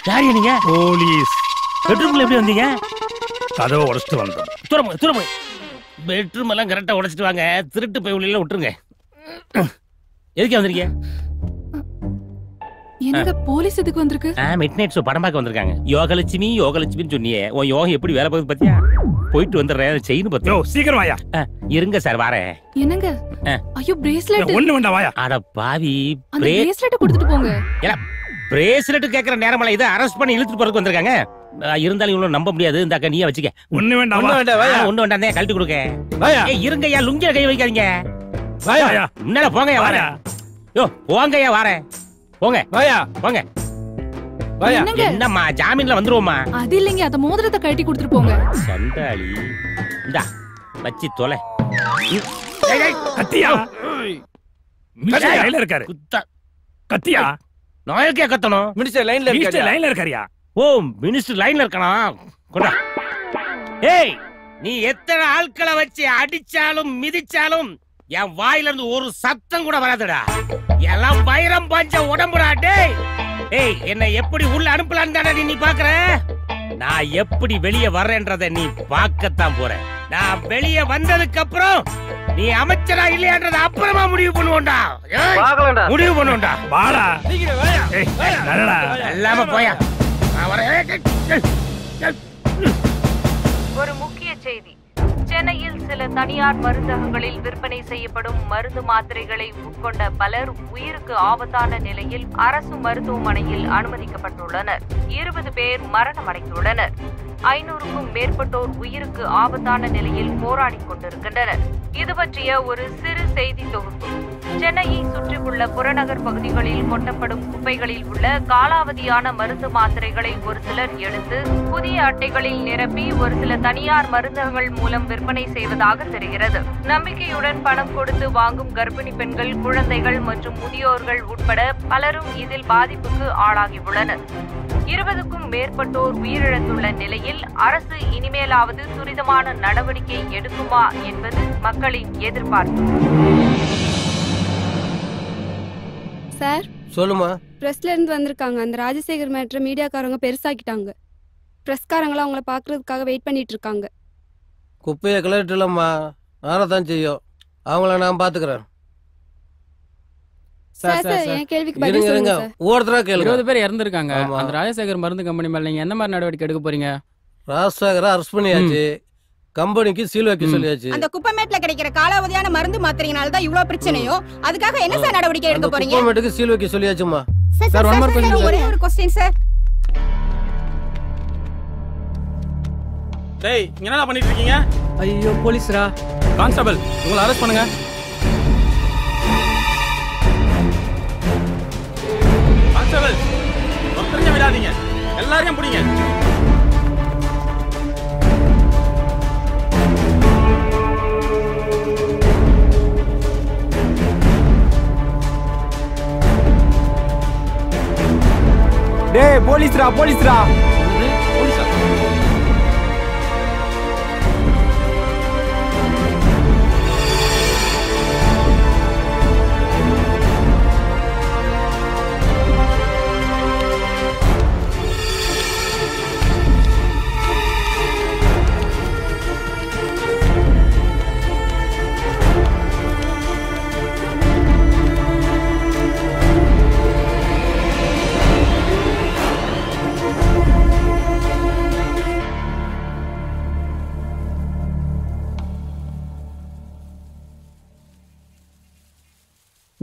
யாரு நீங்க? போலீஸ். பெட்ரூம்ல எப்படி வந்தீங்க? கதவை உடைச்சிட்டு வந்தோம். தூரம் பெட்ரூம் எல்லாம் கரெக்டா உடைச்சிட்டு வாங்க. திருட்டு போய் உள்ள விட்டுருங்க. எதுக்கு வந்திருக்கீங்க? என்னங்க போலீஸ் எதுக்கு வந்திருக்கு? மிட் நைட் ஷோ படம் பார்க்க வந்திருக்காங்க. யோகலட்சுமின்னு சொன்னியே, உன் யோகம் எப்படி வேலை பார்க்குது பத்தியா? போயிட்டு வந்துடுறேன். செயின் பத்தியா? சீக்கிரம் வாயா. இருங்க சார் வரேன். என்னங்க? ஐயோ பிரேஸ்லெட். ஒண்ணு வேண்டாம் வாயா. அட பாவி, அந்த பிரேஸ்லெட் கொடுத்துட்டு போங்க. ஏல பிரேஸ்லெட் கேக்குற நேரமல இத அரெஸ்ட் பண்ணி இழுத்துட்டு போறதுக்கு வந்திருக்காங்க. இருந்தாலும் இவ்வளவு நம்ப முடியாது. இந்த அக்கா நீயே வச்சுக்க. ஒண்ணு வேண்டாம். ஒண்ணு வேண்டாம் கழட்டி கொடுங்க. ஏய் இருங்கய்யா, லுங்கில கை வைக்காதீங்க. வாயா. முன்னால போங்கய்யா வரேன். யோ போங்கய்யா வரேன். போங்க வாயா. போங்க வாயா. என்னம்மா ஜாமீன்ல வந்துருவோமா? அது இல்லைங்க, அத மோதிரத்தை கழட்டி கொடுத்துட்டு போங்க. சண்டாளி இந்தா வச்சி தொலை. கத்தியா? மினிஸ்டர் லைன்ல இருக்காரு. கத்தியா? நாயக்கே கத்தணும். மினிஸ்டர் லைன்ல இருக்காரியா? ஓ மினிஸ்டர் லைன்ல இருக்கானா? கொண்டா. ஏய் நீ எத்தனை ஆட்களை வச்சு அடிச்சாலும் மிதிச்சாலும் என் வாயில இருந்து ஒரு சத்தம் கூட வராதுடா. எல்லாம் வைரம் பஞ்ச உடம்புடா. ஏய் என்னை எப்படி உள்ள அனுப்பலான்னு தானே நீ பாக்குற? நான் எப்படி வெளியே வர்றேன்றத நீ பார்க்கத்தான் போற. நான் வெளியே வந்ததுக்கு அப்புறம் நீ அமைச்சரா இல்லையான்றத அப்புறமா முடிவு பண்ணுவோம்டா. முடிவு பண்ணுவோம்டா. வாடா. எல்லாம போயா. ஒரு முக்கிய செய்தி. சென்னையில் சில தனியார் மருந்தகங்களில் விற்பனை செய்யப்படும் மருந்து மாத்திரைகளை உட்கொண்ட பலர் உயிருக்கு ஆபத்தான நிலையில் அரசு மருத்துவமனையில் அனுமதிக்கப்பட்டுள்ளனர். 20 பேர் மரணமடைந்துள்ளனர். 500க்கும் மேற்பட்டோர் உயிருக்கு ஆபத்தான நிலையில் போராடி கொண்டிருக்கின்றனர். இது பற்றிய ஒரு சிறு செய்தி தொகுப்பு. சென்னையை சுற்றியுள்ள புறநகர் பகுதிகளில் கொட்டப்படும் குப்பைகளில் உள்ள காலாவதியான மருந்து மாத்திரைகளை ஒரு சிலர் எடுத்து புதிய அட்டைகளில் நிரப்பி ஒரு சில தனியார் மருந்தகங்கள் மூலம் விற்பனை செய்வதாக தெரிகிறது. நம்பிக்கையுடன் பணம் கொடுத்து வாங்கும் கர்ப்பிணி பெண்கள், குழந்தைகள் மற்றும் முதியோர்கள் உட்பட பலரும் இதில் பாதிப்புக்கு ஆளாகியுள்ளனர். 20க்கும் மேற்பட்டோர் உயிரிழந்துள்ள நிலையில் அரசு இனிமேலாவது துரிதமான நடவடிக்கை எடுக்குமா என்பது மக்களின் எதிர்பார்ப்பு. சார் சொல்லுமா. பிரஸ்ல இருந்து வந்திருக்காங்க. அந்த ராஜசேகர் மேட்ரை மீடியாக்காரங்க பெருசாக்கிட்டாங்க. பிரஸ்காரங்களாம் அவங்கள பாக்குறதுக்காக வெயிட் பண்ணிட்டு இருக்காங்க. குப்பையை கிளறிட்டுலம்மா, ஆறதான் செய்யும். அவங்கள நான் பாத்துக்கிறேன். பேர் இறந்திருக்காங்க. அந்த ராஜசேகர் மருந்து கம்பெனி மேல நீங்க என்ன மாதிரி நடவடிக்கை எடுக்க போறீங்க? ராஜசேகரை அரெஸ்ட் பண்ணியாச்சு. கம்பெனிக்கு சீல் வைக்க சொல்லியாச்சு. அந்த குப்பைமேட்ல கிடைக்கிற காலாவதியான மருந்து மாத்திரையினால தான் இவ்வளவு பிரச்சனையோ. அதுக்காக என்ன சார் நடவடிக்கை எடுக்க போறீங்க? குப்பைமேட்டுக்கு சீல் வைக்க சொல்லியாச்சுமா. சார் ஒரே ஒரு क्वेश्चन சார். டேய் இங்க என்ன பண்ணிட்டு இருக்கீங்க? ஐயோ போலீஸ்ரா. கான்ஸ்டபிள் உங்களை அரெஸ்ட் பண்ணுங்க. கான்ஸ்டபிள் ஒருத்தரையும் விடாதீங்க, எல்லாரையும் பிடிங்க. டேய் போலீஸ்ரா போலீஸ்ரா.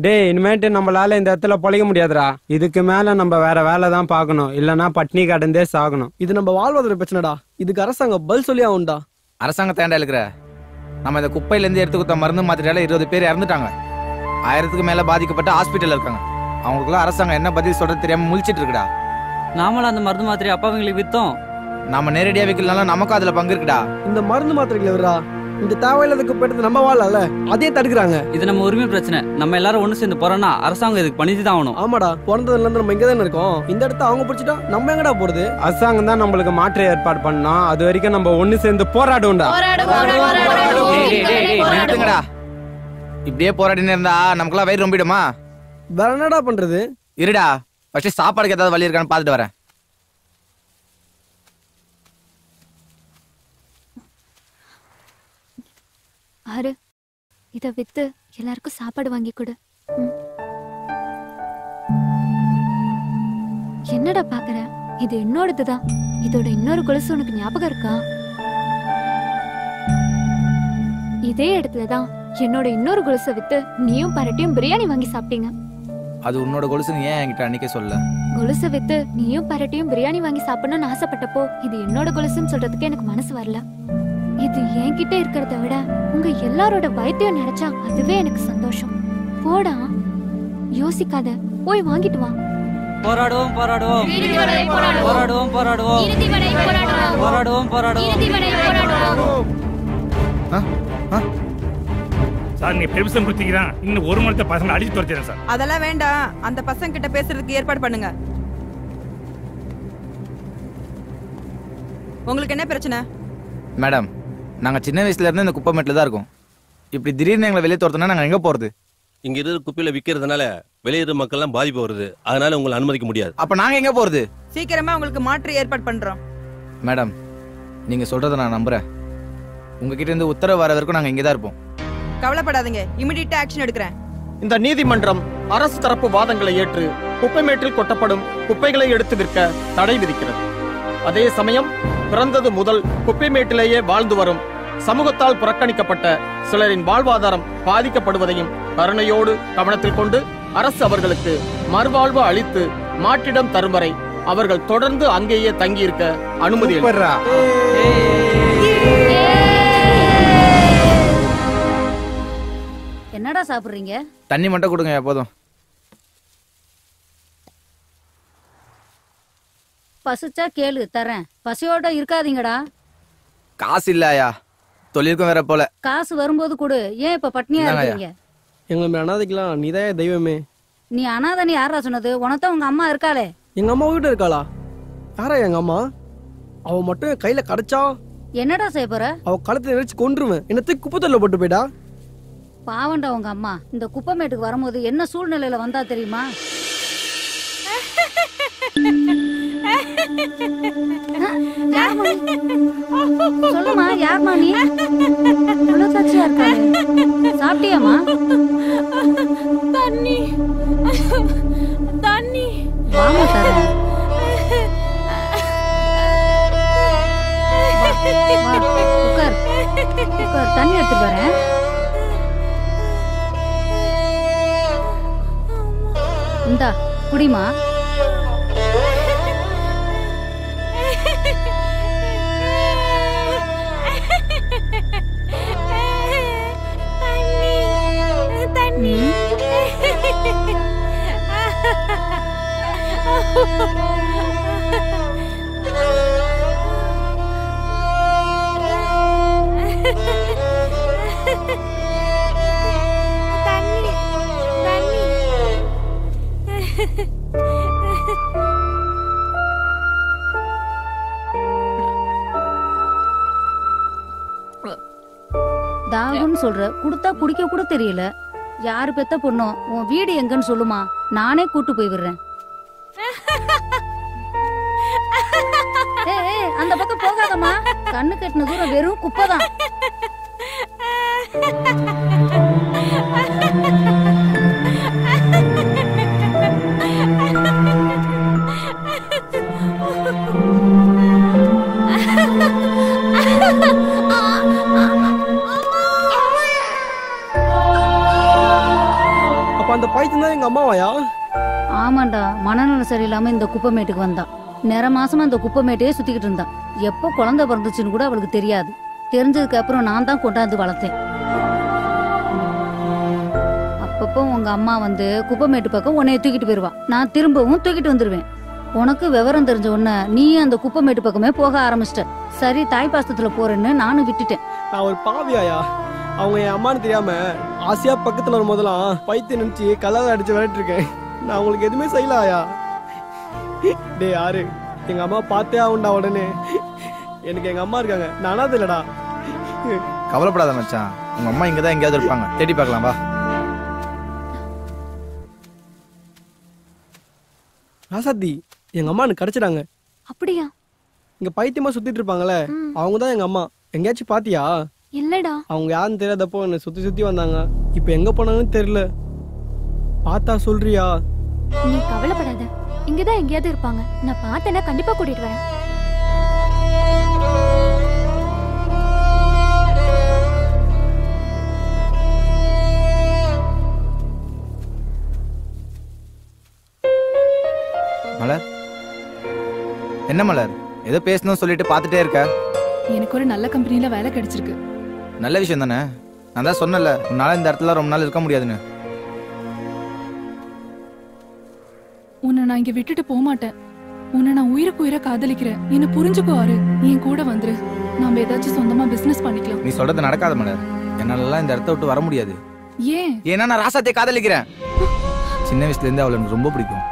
டேய் இனிமேட்டு நம்மளால இந்த இடத்துல பொழைக்க முடியாதுடா. இதுக்கு மேல நம்ம வேற வேலை தான் பார்க்கணும், இல்லனா பட்னி கடந்தே சாகணும். இது நம்ம வாழ்வாதார பிரச்சனைடா. இதுக்கு அரசாங்கம் பதில் சொல்லி ஆகும்டா. அரசாங்கத்தை ஏன்டா இருக்கிற? நம்ம இந்த குப்பையில இருந்து எடுத்து கொடுத்த மருந்து மாத்திரையால 20 பேர் இறந்துட்டாங்க. 1000க்கு மேல பாதிக்கப்பட்ட ஹாஸ்பிட்டல் இருக்காங்க. அவங்களுக்குலாம் அரசாங்கம் என்ன பதில் சொல்றது தெரியாம முழிச்சிட்டு இருக்குடா. நாமளும் அந்த மருந்து மாத்திரை அப்பாவங்களுக்கு வித்தோம். நாம நேரடியா விக்கலனாலும் நமக்கு அதுல பங்கு இருக்குடா. இந்த மருந்து மாத்திரைகளை விடுறா. இந்த தேவையில்லாததுக்கு போயிட்டு நம்ம வாழல, அதே தடுக்கிறாங்க. இது நம்ம உரிமை பிரச்சனை. நம்ம எல்லாரும் ஒண்ணு சேர்ந்து போறோம்னா அரசாங்கம் இதுக்கு பண்ணிதான் ஆகணும். ஆமாடா, பிறந்ததுல இருந்து நம்ம இங்க தானே இருக்கோம். இந்த இடத்த அவங்க பிடிச்சிட்டா நம்ம எங்கடா போறது? அரசாங்கம் தான் நம்மளுக்கு மாற்று ஏற்பாடு பண்ணோம். அது வரைக்கும் நம்ம ஒண்ணு சேர்ந்து போராடுவோம்டா. இப்படியே போராடினே இருந்தா நமக்குலாம் வயிறு ரொம்பிடுமா? வேற என்னடா பண்றது? இருடா, ஃபர்ஸ்ட் சாப்பாடுக்கு ஏதாவது வழி இருக்கான்னு பார்த்துட்டு வரேன். ஆறு, இத வித்து எல்லாருக்கும் சாப்பாடு வாங்கி கொடு. என்னடா பாக்குற? இது என்னோடதுதான். இதோட இன்னொரு கொலுசு உனக்கு ஞாபகம் இருக்கா? இதே இடத்துலதான் என்னோட இன்னொரு கொலுசை வித்து நீயும் பரட்டியும் பிரியாணி வாங்கி சாப்பிட்டீங்க. அது உன்னோட கொலுசுன்னு ஏன் என்கிட்ட அன்னைக்கே சொல்ல? கொலுசை வித்து நீயும் பரட்டியும் பிரியாணி வாங்கி சாப்பிடணும்னு ஆசைப்பட்டப்போ இது என்னோட கொலுசுன்னு சொல்றதுக்கு எனக்கு மனசு வரல. இது என்கிட்ட இருக்கிறத விட உங்க எல்லாரோட வைத்தியம் நினைச்சா அதுவே எனக்கு சந்தோஷம். போடா, யோசிக்காத, போய் வாங்கிட்டு வா. போராடுவோம் போராடுவோம் போராடுவோம் போராடுவோம் போராடுவோம் போராடுவோம். சார் நீ பெர்மிஷன் கொடுத்தீங்கன்னா இன்னும் ஒரு மணி பசங்களை அடிச்சு துரத்திடுறேன் சார். அதெல்லாம் வேண்டாம். அந்த பசங்க கிட்ட பேசுறதுக்கு ஏற்பாடு பண்ணுங்க. உங்களுக்கு என்ன பிரச்சனை? மேடம், நாங்க சின்ன வயசுல இருந்து இந்த குப்பை மேட்டில் தான் இருக்கோம். இப்படி திடீர்னு எங்களை வெளியே தோர்த்தோம்னா நாங்க எங்க போறது? இங்க இருக்கிற குப்பையில விக்கிறதுனால வெளியேற மக்கள் எல்லாம் பாதிப்பு வருது. அதனால உங்களை அனுமதிக்க முடியாது. அப்ப நாங்க எங்க போறது? சீக்கிரமா உங்களுக்கு மாற்று ஏற்பாடு பண்றோம். மேடம், நீங்க சொல்றதை நான் நம்புறேன். உங்ககிட்ட இருந்து உத்தரவு வர வரைக்கும் நாங்க இங்கே தான் இருப்போம். கவலைப்படாதீங்க, இமிடியேட்டா ஆக்ஷன் எடுக்கிறேன். இந்த நீதிமன்றம் அரசு தரப்பு வாதங்களை ஏற்று குப்பை மேட்டில் கொட்டப்படும் குப்பைகளை எடுத்து விற்க தடை விதிக்கிறது. அதே சமயம் பிறந்தது முதல் குப்பை மேட்டிலேயே வாழ்ந்து வரும் சமூகத்தால் புறக்கணிக்கப்பட்ட சிலரின் வாழ்வாதாரம் பாதிக்கப்படுவதையும் கருணையோடு கவனத்தில் கொண்டு அரசு அவர்களுக்கு மறுவாழ்வு அளித்து மாற்றிடம் தரும் வரை அவர்கள் தொடர்ந்து அங்கேயே தங்கியிருக்க அனுமதி. என்னடா சாப்பிடுறீங்க? தண்ணி மட்டும் கொடுங்க போதும். பசிச்சா கேளு, தரேன். பசியோட இருக்காதீங்கடா. காசு இல்லையா? தொழிலுக்கும் வேற போல. காசு வரும்போது கொடு. ஏன் இப்ப பட்னியா இருக்கீங்க? எங்களை அனாதைக்கலாம், நீதான் தெய்வமே. நீ அனாதைன்னு யாரா சொன்னது? உனத்தான் உங்க அம்மா இருக்காளே. எங்க அம்மா வீட்டு இருக்காளா? யாரா எங்க அம்மா? அவ மட்டும் என் கையில கிடைச்சா என்னடா செய்ய போற? அவ கழுத்தை நெரிச்சு கொன்றுவேன். என்னத்தை குப்பத்தொல்ல போட்டு போயிடா. பாவண்டா உங்க அம்மா. இந்த குப்பமேட்டுக்கு வரும்போது என்ன சூழ்நிலையில வந்தா தெரியுமா? சொல்லுமா, யார்மா நீ? உள்ளதாச்சியா இருக்காங்க. சாப்பிட்டியாமா? தண்ணி தண்ணி வாமா தரேன். உட்கார் உட்கார், தண்ணி எடுத்துட்டு வரேன். இந்தா குடிமா. தண்ணி தாகம்னு சொல்ற, குடுத்தா குடிக்க கூட தெரியல. யாரு பெத்த பொண்ணோ? உன் வீடு எங்கன்னு சொல்லுமா, நானே கூட்டு போய் விடுறேன். அந்த பக்கம் போகாதம்மா. கண்ணு கட்டின தூரம் வெறும் குப்பைதான். அந்த பைத்தியம் தான் எங்க அம்மாவாயா? ஆமாண்டா, மனநலம் சரியில்லாம இந்த குப்பமேட்டுக்கு வந்தா. நிற மாசமா இந்த குப்பமேட்டையே சுத்திக்கிட்டு இருந்தா. எப்போ குழந்தை பிறந்துச்சுன்னு கூட அவளுக்கு தெரியாது. தெரிஞ்சதுக்கு அப்புறம் நான் தான் கொண்டாந்து வளர்த்தேன். அப்பப்போ உங்க அம்மா வந்து குப்பமேட்டு பக்கம் உன்னைய தூக்கிட்டு போயிருவா. நான் திரும்பவும் தூக்கிட்டு வந்துருவேன். உனக்கு விவரம் தெரிஞ்ச உடனே நீ அந்த குப்பமேட்டு பக்கமே போக ஆரம்பிச்சிட்ட. சரி, தாய் பாசத்துல போறேன்னு நானும் விட்டுட்டேன். நான் ஒரு பாவியாயா? அவங்க என் அம்மான்னு தெரியாம ஆசையா பக்கத்துல வரும் போதெல்லாம் பைத்தியம் நினைச்சு கல்லால அடிச்சு விளையாட்டு இருக்கேன். நான் உங்களுக்கு எதுவுமே செய்யலாயா? டே யாரு, எங்க அம்மா பார்த்தே ஆகுண்டா. உடனே எனக்கு எங்க அம்மா இருக்காங்க, நானா இல்லடா. கவலைப்படாத மச்சான், உங்க அம்மா இங்கதான் எங்கேயாவது இருப்பாங்க. தேடி பார்க்கலாம் வா. ராசாத்தி எங்க அம்மா எனக்கு கிடைச்சிட்டாங்க. அப்படியா? இங்க பைத்தியமா சுத்திட்டு இருப்பாங்களே அவங்க தான் எங்க அம்மா. எங்கேயாச்சும் பாத்தியா? இல்லடா. அவங்க யாருன்னு தெரியாதப்போ என்னை சுத்தி வந்தாங்க. இப்ப எங்க போனாங்கன்னு தெரியல. பார்த்தா சொல்றியா? நீ கவலைப்படாத, இங்கதான் எங்கேயாவது இருப்பாங்க. நான் பார்த்தேன்னா கண்டிப்பா கூட்டிட்டு வரேன். மலர், என்ன மலர், ஏதோ பேசணும் சொல்லிட்டு பார்த்துட்டே இருக்க? எனக்கு ஒரு நல்ல கம்பெனில வேலை கிடைச்சிருக்கு. நல்ல விஷயம் தானே. நான் தான் சொன்னல, உன்னால இந்த இடத்துல ரொம்ப நாள் இருக்க முடியாதுன்னு. உன்னை நான் இங்க விட்டுட்டு போக மாட்டேன். உன்னை நான் உயிருக்கு உயிரை காதலிக்கிறேன். என்ன புரிஞ்சுக்கோ ஆறு. என் கூட வந்துரு. நாம ஏதாச்சும் சொந்தமா பிசினஸ் பண்ணிக்கலாம். நீ சொல்றது நடக்காத மலர். என்னாலலாம் இந்த இடத்த விட்டு வர முடியாது. ஏன்? ஏன்னா நான் ராசாத்தை காதலிக்கிறேன். சின்ன வயசுல இருந்து அவளை எனக்கு ரொம்ப பிடிக்கும்.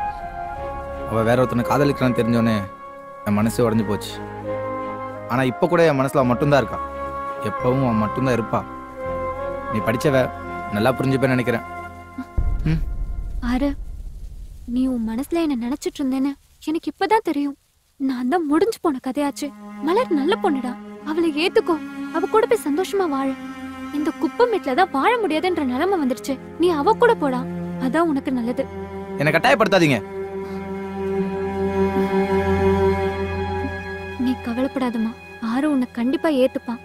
அவள் வேற ஒருத்தனை காதலிக்கிறான்னு தெரிஞ்சோன்னே என் மனசே உடஞ்சி போச்சு. ஆனால் இப்போ கூட என் மனசில் அவன் மட்டும்தான் இருக்கா. எப்பவும் அவன் மட்டும்தான் இருப்பா. நீ படித்தவ, நல்லா புரிஞ்சுப்பேன்னு நினைக்கிறேன். ஆறு, நீ உன் மனசுல என்ன நினைச்சிட்டு இருந்தேன்னு எனக்கு இப்பதான் தெரியும். நான் தான் முடிஞ்சு போன கதையாச்சு. மலர் நல்ல பொண்ணுடா, அவளை ஏத்துக்கோ. அவ கூட போய் சந்தோஷமா வாழ. இந்த குப்பமேட்லதான் வாழ முடியாதுன்ற நிலைமை வந்துருச்சு. நீ அவ கூட போடா, அதான் உனக்கு நல்லது. என்னை கட்டாயப்படுத்தாதீங்க. நீ கவலைப்படாதம்மா, ஆறு உன்னை கண்டிப்பா ஏத்துப்பான்.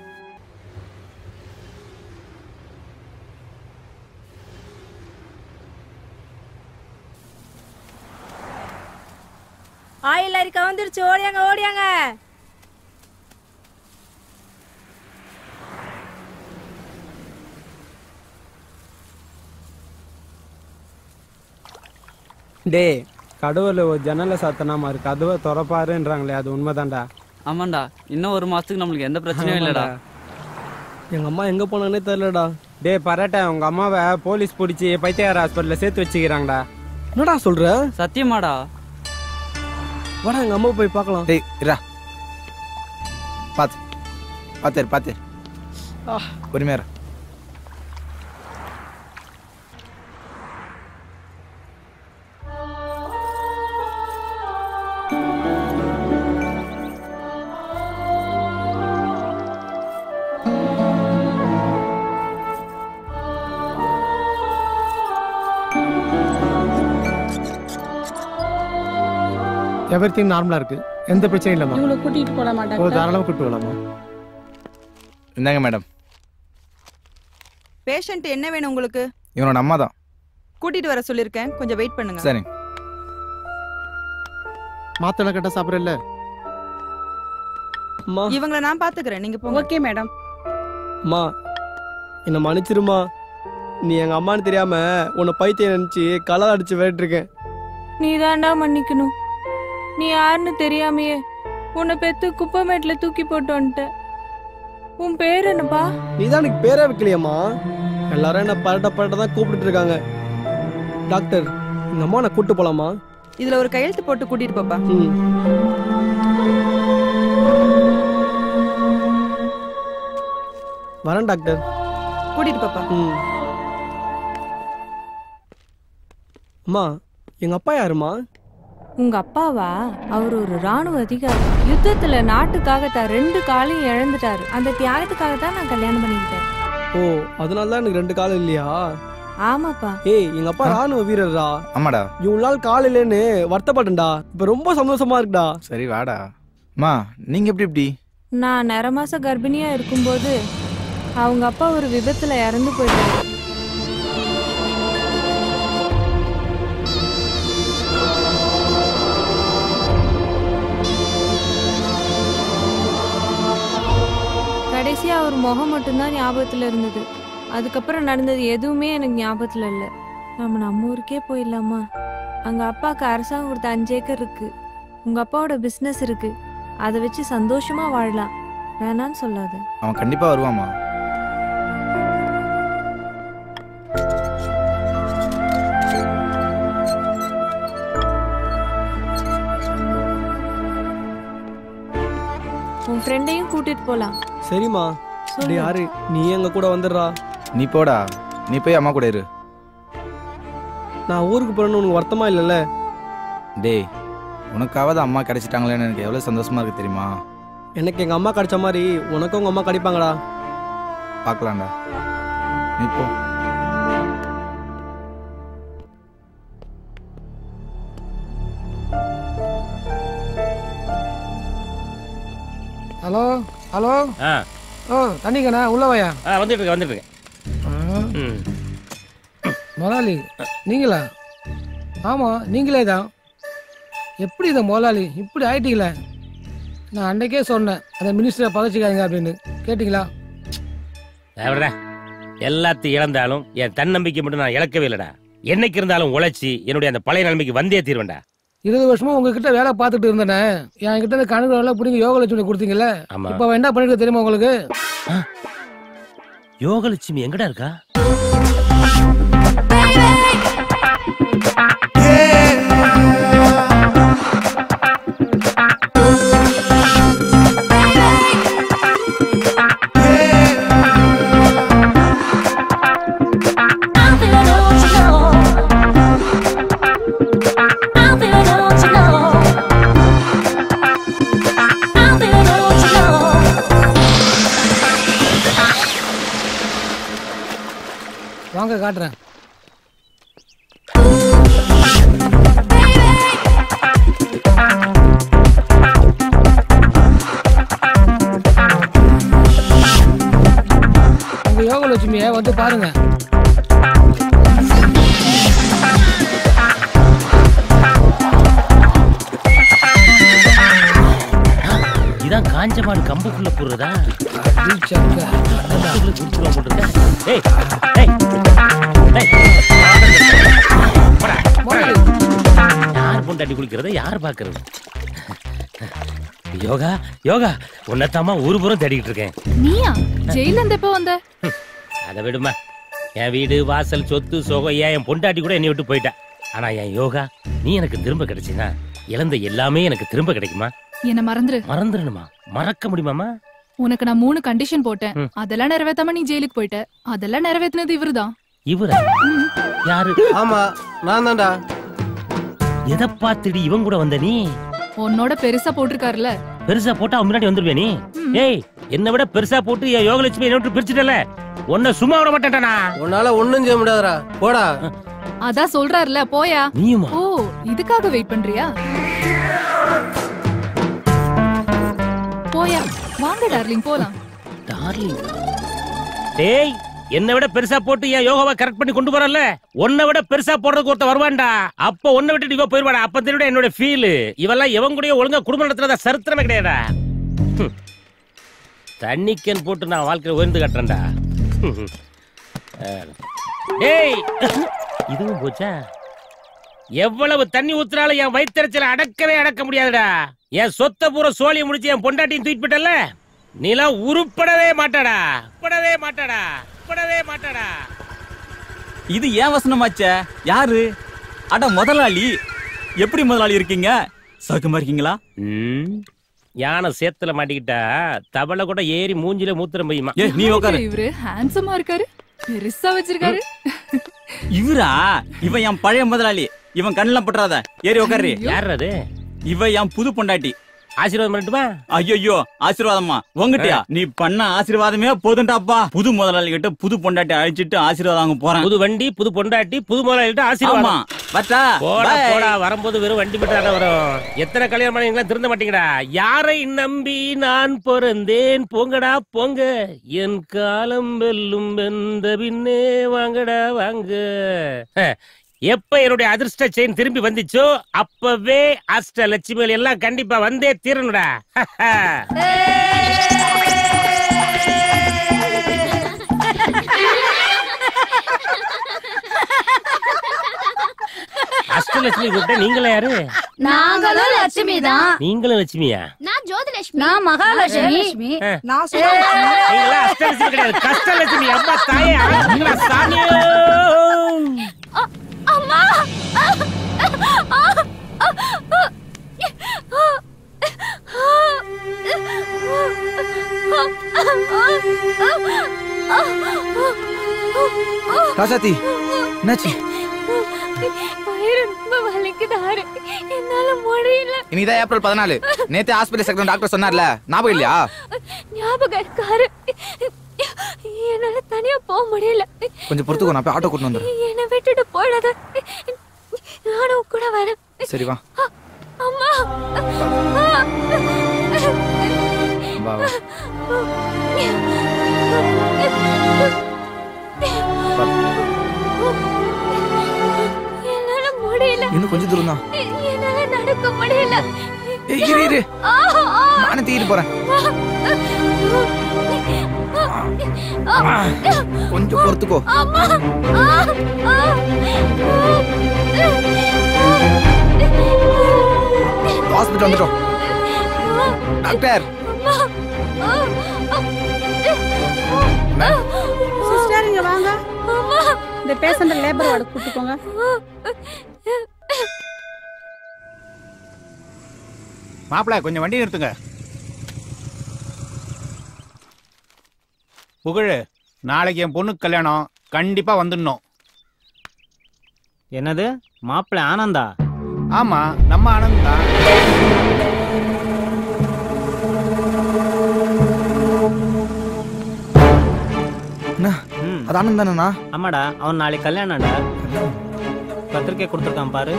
ஆயில் அரிக்கா வந்துருச்சு, ஓடியாங்க ஓடியாங்க. டே, கடவுள் ஒரு ஜன்னலை சாத்தனாமா இருக்கு, கதவை திறப்பாருன்றாங்களே, அது உண்மைதான்டா. ஆமாண்டா, இன்னும் ஒரு மாசத்துக்கு நம்மளுக்கு எந்த பிரச்சனையும் இல்லடா. எங்க அம்மா எங்க போனானே தெரியலடா. டே பரட்ட, உங்க அம்மாவை போலீஸ் பிடிச்சி பைத்தியார் ஹாஸ்பிட்டல்ல சேர்த்து வச்சுக்கிறாங்கடா. என்னடா சொல்ற? சத்தியமாடா. வாடா எங்க அம்மா போய் பார்க்கலாம். டேய் இரா, பாத்து பொறுமையா இரு. எவ்ரிதிங் நார்மலா இருக்கு, எந்த பிரச்சனையும் இல்லம்மா. இவங்களை கூட்டிட்டு போட மாட்டாங்க. தாராளமா கூட்டிட்டு போலாமா? இந்தாங்க மேடம். பேஷண்ட் என்ன வேணும் உங்களுக்கு? இவனோட அம்மா தான். கூட்டிட்டு வர சொல்லிருக்கேன், கொஞ்சம் வெயிட் பண்ணுங்க. சரி. மாத்திரை கட்ட சாப்பிடல. இவங்களை நான் பாத்துக்கிறேன், நீங்க போங்க. Okay madam. அம்மா என்ன மன்னிச்சிருமா. நீ எங்க அம்மான்னு தெரியாம உன்னை பைத்தியம் நினைச்சு கலர் அடிச்சு விளையாட்டுருக்கேன். நீ தாண்டா மன்னிக்கணும். நீ யாருன்னு தெரியாமையே உன்னை பெத்து குப்பமேட்ல தூக்கி போட்டு வந்துட்ட. உன் பேர் என்னப்பா? நீ தான் எனக்கு பேரே வைக்கலையம்மா. எல்லாரும் என்ன பரட்ட தான் கூப்பிட்டு இருக்காங்க. டாக்டர், எங்க அம்மா நான் கூட்டு போலாமா? இதுல ஒரு கையெழுத்து போட்டு கூட்டிட்டு போப்பா. வரேன் டாக்டர். கூட்டிட்டு போப்பா. அம்மா எங்க அப்பா யாருமா? உங்க அப்பாவா? அவர் ஒரு ராணுவ அதிகாரி. யுத்தத்துல நாட்டுக்காக தான் 2 காலையும் இழந்துட்டாரு. அந்த தியாகத்துக்காக தான் நான் கல்யாணம் பண்ணிக்கிட்டேன். ஓ, அதனாலதான் எனக்கு 2 கால் இல்லையா? ஆமாப்பா. ஏய், எங்க அப்பா ராணுவ வீரர்டா. ஆமாடா. இவ்வளவு நாள் கால் இல்லைன்னு வருத்தப்பட்டேன்டா. இப்ப ரொம்ப சந்தோஷமா இருக்குடா. சரி வாடா. அம்மா நீங்க எப்படி? நான் 9 மாச கர்ப்பிணியா இருக்கும்போது அவங்க அப்பா ஒரு விபத்துல இறந்து போயிட்டாரு. கடைசியா அவர் முகம் மட்டும்தான் ஞாபகத்துல இருந்தது. அதுக்கப்புறம் நடந்தது எதுவுமே எனக்கு ஞாபகத்துல இல்லை. நம்ம ஊருக்கே போயிடலாமா? அங்க அப்பாவுக்கு அரசாங்கம் கொடுத்த 5 ஏக்கர் இருக்கு. உங்க அப்பாவோட பிசினஸ் இருக்கு. அதை வச்சு சந்தோஷமா வாழலாம். வேணான்னு சொல்லாத. அவன் கண்டிப்பா வருவாமா? உன் ஃப்ரெண்டையும் கூட்டிட்டு போலாம். சரிம்மா. டேய் யாரு, நீ எங்க கூட வந்துடுறா. நீ போடா, நீ போய் அம்மா கூட இரு. நான் ஊருக்கு போறேன்னு உனக்கு வருத்தமா இல்லைல்ல? டேய் உனக்காவது அம்மா கிடைச்சிட்டாங்களேன்னு எனக்கு எவ்வளோ சந்தோஷமா இருக்கு தெரியுமா? எனக்கு எங்கள் அம்மா கிடைச்ச மாதிரி உனக்கும் உங்கள் அம்மா கிடைப்பாங்கடா. பார்க்கலாம்டா. நீ போ. Hello hello. தண்ணிக்கண்ணா உள்ள வாயா. வந்துட்டு இருக்கேன். முதலாளி நீங்களா? ஆமாம் நீங்களே தான். எப்படி இதை முதலாளி இப்படி ஆயிட்டீங்களே? நான் அன்றைக்கே சொன்னேன் அந்த மினிஸ்டரை பகச்சிக்காதீங்க அப்படின்னு. கேட்டிங்களா? எல்லாத்தையும் இழந்தாலும் என் தன்னம்பிக்கை மட்டும் நான் இழக்கவே இல்லடா. என்னைக்கு இருந்தாலும் உழைச்சி என்னுடைய அந்த பழைய நிலைமைக்கு வந்தே தீர்வேன்டா. 20 வருஷமா உங்ககிட்ட வேலை பார்த்துட்டு இருந்தேனே, என்கிட்ட இருந்து கணக்கு வேலை பிடிங்க யோகலட்சுமி கொடுத்தீங்கல்ல. இப்ப என்ன பண்ணிட்டு தெரியுமா உங்களுக்கு? யோகலட்சுமி எங்கடா இருக்கா? வாங்க காட்டுறேன். உங்க யோகலட்சுமியை வந்து பாருங்க. இதான் காஞ்சமான் கம்புக்குள்ள போடுறதா? யார் பொண்டாட்டி குளிக்கிறத யார் பாக்குறது? யோகா யோகா உன்னத்தாமா ஊரு புறம் தேடிட்டு இருக்கேன். நீயா? ஜெயில இருந்து எப்ப வந்த? அதை விடுமா. என் வீடு வாசல் சொத்து சோகம் என் பொண்டாட்டி கூட என்னை விட்டு போயிட்டா. ஆனா என் யோகா நீ எனக்கு திரும்ப கிடைச்சினா இழந்த எல்லாமே எனக்கு திரும்ப கிடைக்குமா? என்ன மறந்துரு. மறந்துடணுமா? மறக்க முடியுமாமா? உனக்கு நான் 3 கண்டிஷன் போட்டேன். அதெல்லாம் நிறைவேத்தாம நீ ஜெயிலுக்கு போயிட்ட. அதெல்லாம் நிறைவேத்தினது இவருதான். இவரா? யாரு? ஆமா நான் தான்டா. எதை பார்த்துடி இவன் கூட வந்த நீ? உன்னோட பெருசா போட்டிருக்காருல. பெருசா போட்டா அவன் முன்னாடி வந்துருவே நீ? ஏய் என்ன விட பெருசா போட்டு என் யோகலட்சுமி என்ன விட்டு பிரிச்சுட்டல. உன்னை சும்மா விட மாட்டேன்டா. உன்னால ஒண்ணும் செய்ய முடியாதுடா. போடா. அதான் சொல்றாருல போயா. நீயுமா? ஓ இதுக்காக வெயிட் பண்றியா? போயா. வாங்க டார்லிங் போலாம். டார்லிங் டேய் என்ன விட பெருசா போட்டு என் யோகாவை கரெக்ட் பண்ணி கொண்டு வரல. உன்னை விட பெருசா போடுறதுக்கு ஒருத்த வருவான்டா. அப்ப உன்னை விட்டு இவ போயிருவாடா. அப்ப தெரியும் என்னோட ஃபீல். இவெல்லாம் இவன் கூட ஒழுங்கா குடும்பம் நடத்துறதா சரித்திரமே கிடையாதா. தண்ணிக்கன் போட்டு நான் வாழ்க்கையில உயர்ந்து கட்டுறேன்டா. டேய் இதுவும் போச்சா? எவ்வளவு தண்ணி ஊத்துறாலும் என் வயிற்றுச்சல அடக்கவே அடக்க முடியாதுடா. என் சொத்த பூரா சோழிய முடிச்சு என் பொண்டாட்டியும் தூக்கிட்டு போயிட்டல. நீலாம் உருப்படவே மாட்டாடா. இது ஏன் வசனமாச்சே? யாரு? அட முதலாளி. எப்படி முதலாளி இருக்கீங்க? சௌக்கியமா இருக்கீங்களா? யானை சேத்துல மாட்டிக்கிட்டா தவளை கூட ஏறி மூஞ்சில மூத்திரம் பெய்யுமா? நீ உட்காரு. இவரு ஹேண்ட்ஸமா இருக்காரு. பெருசா வச்சிருக்காரு. இவரா? இவன் என் பழைய முதலாளி. இவன் கண்ணுல பட்டுறாத. ஏறி உட்காரு. யார் அது? இவ என் புது பொண்டாட்டி. ஆசீர்வாதம் பண்ணட்டுமா? ஐயோ ஆசீர்வாதமா உங்கட்டியா? நீ பண்ண ஆசீர்வாதமே போதுண்டாப்பா. புது முதலாளி கிட்ட புது பொண்டாட்டி அழைச்சிட்டு ஆசீர்வாதம் வாங்க போறேன். புது வண்டி புது பொண்டாட்டி புது முதலாளி கிட்ட ஆசீர்வாதம். போடா வரும்போது வெறும் வண்டி மட்டும் வரும். எத்தனை கல்யாணம் பண்ணீங்களா திருந்த மாட்டீங்கடா. யாரை நம்பி நான் பிறந்தேன்? போங்கடா போங்க. என் காலம் வெல்லும் வெந்த பின்னே வாங்கடா வாங்க. எப்ப என்னுடைய அதிர்ஷ்ட செயின் திரும்பி வந்துச்சோ அப்பவே அஷ்ட லட்சுமிகள் எல்லாம் கண்டிப்பா வந்தே தீரணுடா. அஷ்டலட்சுமி கூப்பிட்ட நீங்களே யாரு? நாங்களும் லட்சுமி தான். நீங்களும் லட்சுமியா? நான் ஜோதிலட்சுமி. நான் மகாலட்சுமி. நான் நீங்களா அஷ்டலட்சுமி கிடையாது, கஷ்டலட்சுமி. அம்மா தாயே சாமி. அம்மா ராசாத்தி என்னாச்சு? வயிறு ரொம்ப வலி. வலிக்குதாரு. என்னால முடியல. இன்னைக்குதான் ஏப்ரல் 14. நேத்து ஹாஸ்பிட்டல் செக்ரட்டரி டாக்டர் சொன்னார்ல, ஞாபகம் இல்லையா? ஞாபகம் இருக்காரு. என்னால தனியா போக முடியல. கொஞ்சம் பொறுத்துக்கோ, நான் போய் ஆட்டோ கூட்டிட்டு வந்துடுறேன். என்னை விட்டுட்டு போயிடாத. நானும் கூட வரேன். சரி வா. அம்மா. வா வா. என்னால முடியல. இன்னும் கொஞ்சம் தூரம் தான். என்னால நடக்க முடியல. இரு இரு, நானே தூக்கிட்டு போறேன். கொஞ்சம் பொறுத்துக்கோ. ஹாஸ்பிட்டல் வந்துட்டோம். டாக்டர். சிஸ்டர் இங்க வாங்க. இந்த பேஷண்ட் லேபர் வார்டு கூட்டி போங்க. மாப்பிள்ள கொஞ்சம் வண்டி நிறுத்துங்க. புகழ், நாளைக்கு என் பொண்ணுக்கு கல்யாணம், கண்டிப்பா வந்துடணும். என்னது மாப்பிள்ள ஆனந்தா? ஆமா, நம்ம ஆனந்த் தான். அது ஆனந்த் தானேண்ணா? ஆமாடா, அவன் நாளைக்கு கல்யாணம்டா. பத்திரிக்கை கொடுத்துருக்கான் பாரு.